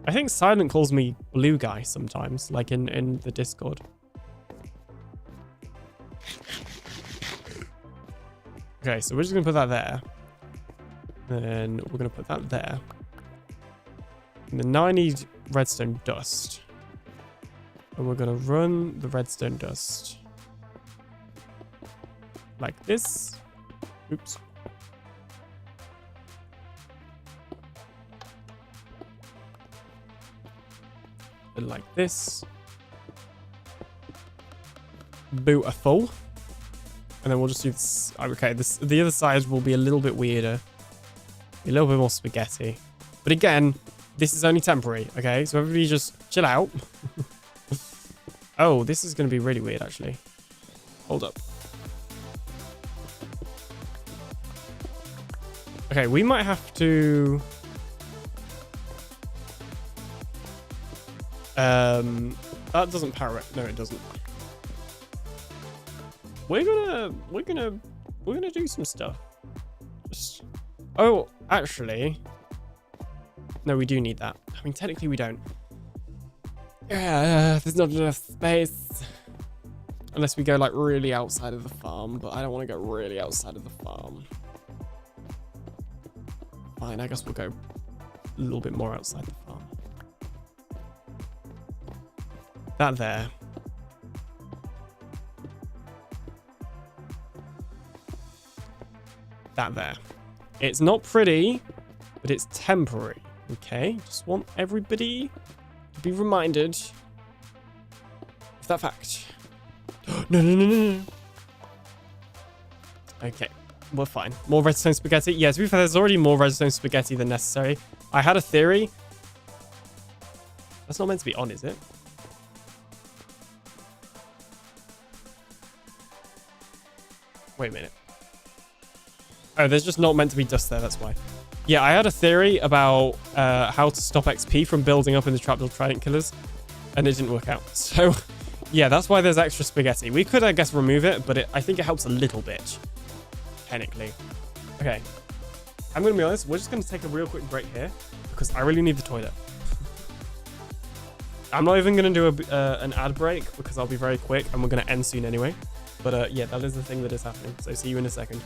I think Silent calls me Blue Guy sometimes, like in the Discord. Okay, so we're just going to put that there. Then we're going to put that there. And then now I need redstone dust. And we're going to run the redstone dust like this. Oops. And like this. Beautiful. And then we'll just do this. Okay, the other side will be a little bit weirder. A little bit more spaghetti. But again, this is only temporary, okay? So everybody just chill out. Oh, this is going to be really weird, actually. Hold up. Okay, we might have to... That doesn't power it. No, it doesn't. We're gonna do some stuff. Just... Oh, actually, no, we do need that. I mean, technically, we don't. There's not enough space. Unless we go like really outside of the farm, but I don't want to go really outside of the farm. Fine, I guess we'll go a little bit more outside the farm. That there. That there. It's not pretty, but it's temporary. Okay, just want everybody to be reminded of that fact. No. Okay, we're fine. More redstone spaghetti. Yeah, to be fair, there's already more redstone spaghetti than necessary. I had a theory. That's not meant to be on, is it? Wait a minute. Oh, there's just not meant to be dust there, that's why. Yeah, I had a theory about how to stop XP from building up in the trapdoor trident killers, and it didn't work out. So, yeah, that's why there's extra spaghetti. We could, I guess, remove it, but I think it helps a little bit, technically. Okay, I'm going to be honest, we're just going to take a real quick break here, because I really need the toilet. I'm not even going to do an ad break, because I'll be very quick, and we're going to end soon anyway. But yeah, that is the thing that is happening, so see you in a second.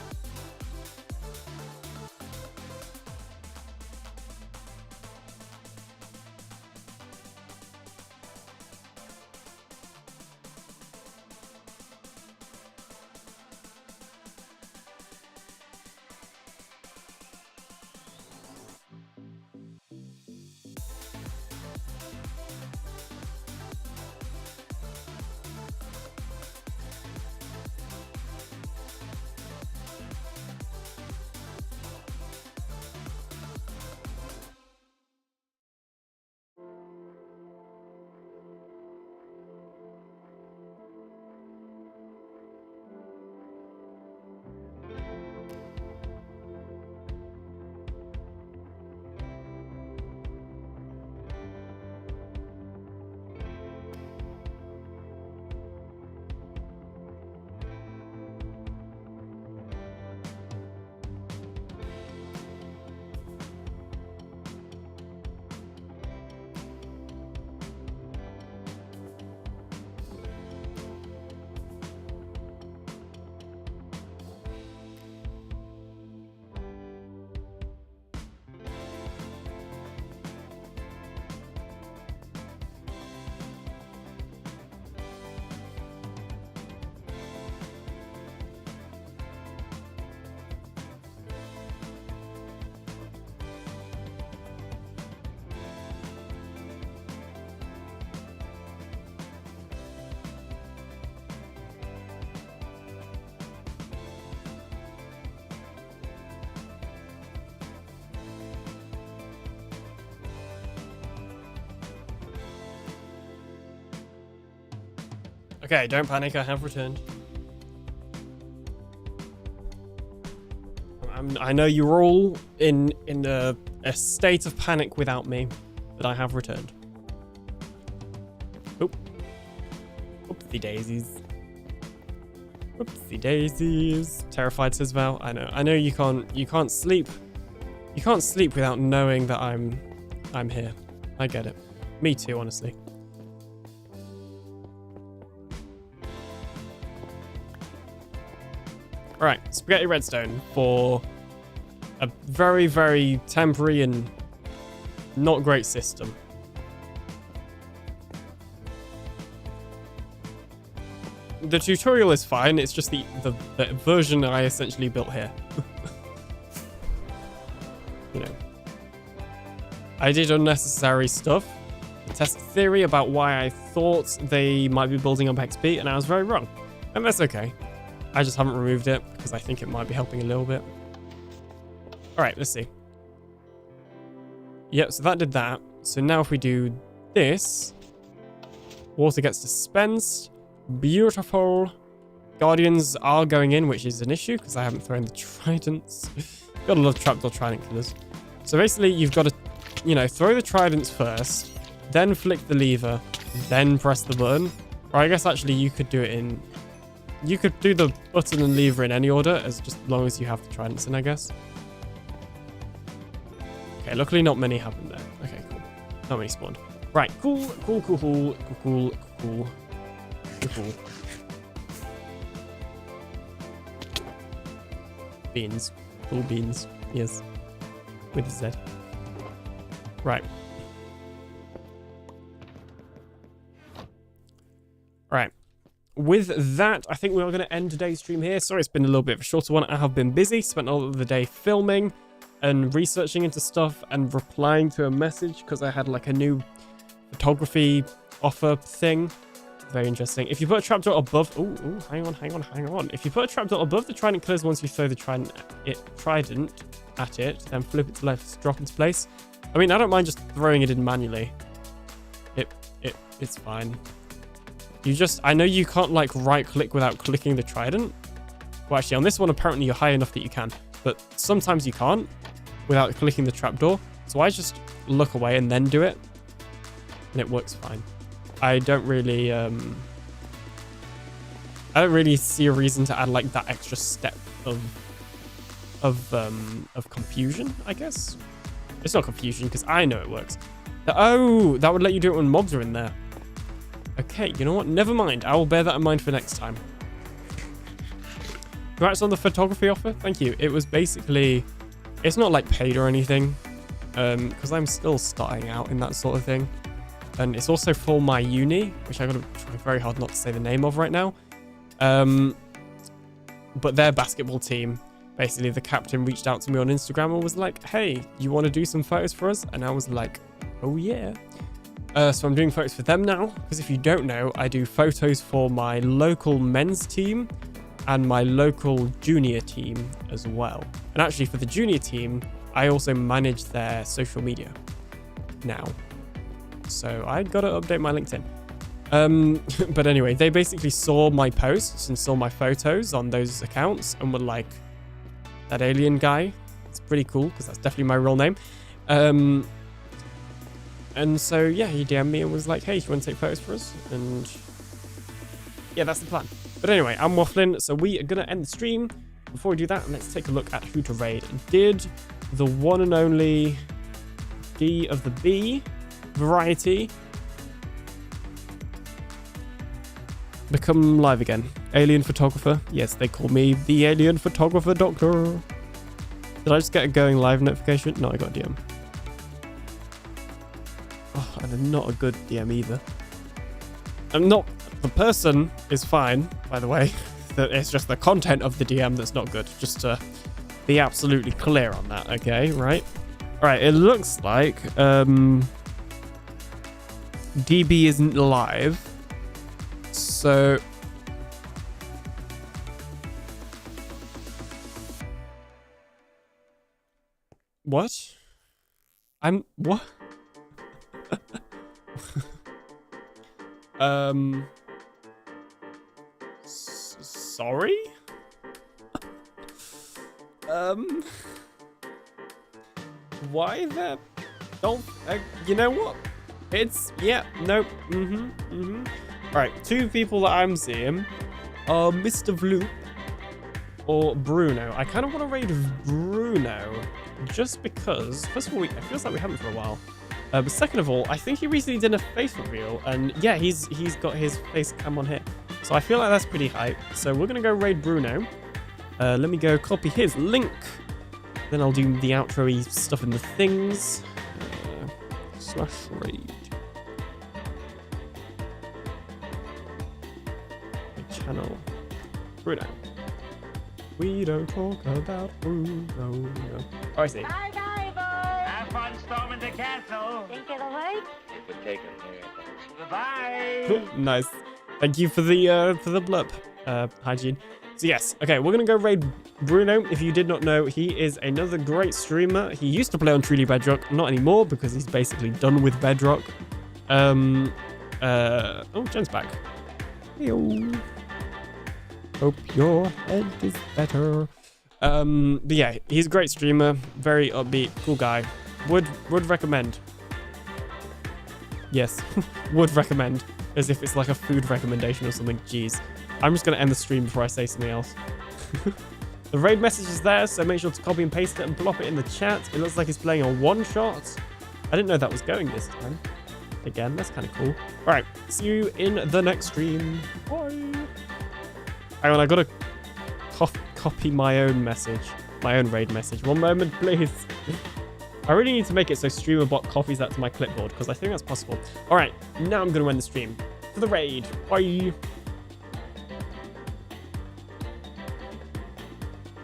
Okay, don't panic, I have returned. I know you're all in a state of panic without me, but I have returned. Oop. Oopsie daisies. Oopsie daisies. Terrified, says Val. I know you can't sleep. You can't sleep without knowing that I'm here. I get it. Me too, honestly. Alright, spaghetti redstone for a very, very temporary and not great system. The tutorial is fine, it's just the version I essentially built here. You know. I did unnecessary stuff. Test theory about why I thought they might be building up XP, and I was very wrong. And that's okay. I just haven't removed it because I think it might be helping a little bit. All right, let's see. Yep, so that did that. So now if we do this, water gets dispensed. Beautiful. Guardians are going in, which is an issue because I haven't thrown the tridents. Gotta love trapdoor trident killers. So basically, you've got to, you know, throw the tridents first, then flick the lever, then press the button. Or I guess actually you could do it in... You could do the button and lever in any order, as just as long as you have the tridents in, I guess. Okay, luckily not many happened there. Okay, cool. Not many spawned. Right, cool. Beans. Cool beans. Yes. With a Z. Right. Right. With that, I think we are going to end today's stream here. Sorry, it's been a little bit of a shorter one. I have been busy, spent all of the day filming and researching into stuff and replying to a message because I had like a new photography offer thing. Very interesting. If you put a trapdoor above... Oh, hang on. If you put a trapdoor above the trident pillars, once you throw the trident at it, then flip it to left, drop into place. I mean, I don't mind just throwing it in manually. It's fine. I know you can't like right click without clicking the trident. Well, actually on this one, apparently you're high enough that you can, but sometimes you can't without clicking the trapdoor. So I just look away and then do it, and it works fine. I don't really see a reason to add like that extra step of confusion, I guess. It's not confusion because I know it works. Oh, that would let you do it when mobs are in there. Okay, you know what? Never mind. I will bear that in mind for next time. Congrats on the photography offer. Thank you. It was basically... It's not like paid or anything. Because I'm still starting out in that sort of thing. And it's also for my uni, which I got to try very hard not to say the name of right now. But their basketball team, basically the captain reached out to me on Instagram and was like, hey, you want to do some photos for us? And I was like, oh yeah. So I'm doing photos for them now, because if you don't know, I do photos for my local men's team and my local junior team as well. And actually for the junior team, I also manage their social media now. So I gotta update my LinkedIn. But anyway, they basically saw my posts and saw my photos on those accounts and were like, that alien guy, it's pretty cool because that's definitely my real name. And so, yeah, he DM'd me and was like, hey, do you want to take photos for us? And yeah, that's the plan. But anyway, I'm waffling, so we are going to end the stream. Before we do that, let's take a look at who to raid. Did the one and only D of the B variety become live again? Alien photographer. Yes, they call me the Alien Photographer Doctor. Did I just get a going live notification? No, I got a DM. Oh, and I'm not a good DM either. I'm not... The person is fine, by the way. It's just the content of the DM that's not good. Just to be absolutely clear on that, okay? Right? Alright, it looks like... DB isn't live. So... What? What? Sorry? Why the... Don't... you know what? It's... Yeah, nope. Alright, two people that I'm seeing are Mr. Vloop or Bruno. I kind of want to raid Bruno just because, first of all, it feels like we haven't for a while. But second of all, I think he recently did a face reveal, and yeah, he's got his face cam on here. So I feel like that's pretty hype. So we're going to go raid Bruno. Let me go copy his link. Then I'll do the outro-y stuff in the things. /raid. My channel. Bruno. We don't talk about Bruno. No. Oh, I see. Bye, bye, boys. Have fun storming the castle. Think it'll work? It would take a minute. Goodbye. Nice. Thank you for the blurb, Hygiene. So yes, okay, we're gonna go raid Bruno. If you did not know, he is another great streamer. He used to play on Truly Bedrock, not anymore because he's basically done with Bedrock. Oh, Jen's back. Hey-o. Hope your head is better. But yeah, he's a great streamer, very upbeat, cool guy. Would recommend. Yes, would recommend, as if it's like a food recommendation or something. Jeez. I'm just going to end the stream before I say something else. The raid message is there, so make sure to copy and paste it and plop it in the chat. It looks like it's playing a one-shot. I didn't know that was going this time. Again, that's kind of cool. All right, see you in the next stream. Bye. Hang on, I got to copy my own message. My own raid message. One moment, please. I really need to make it so StreamerBot copies that to my clipboard, because I think that's possible. All right, now I'm going to end the stream for the raid. Bye.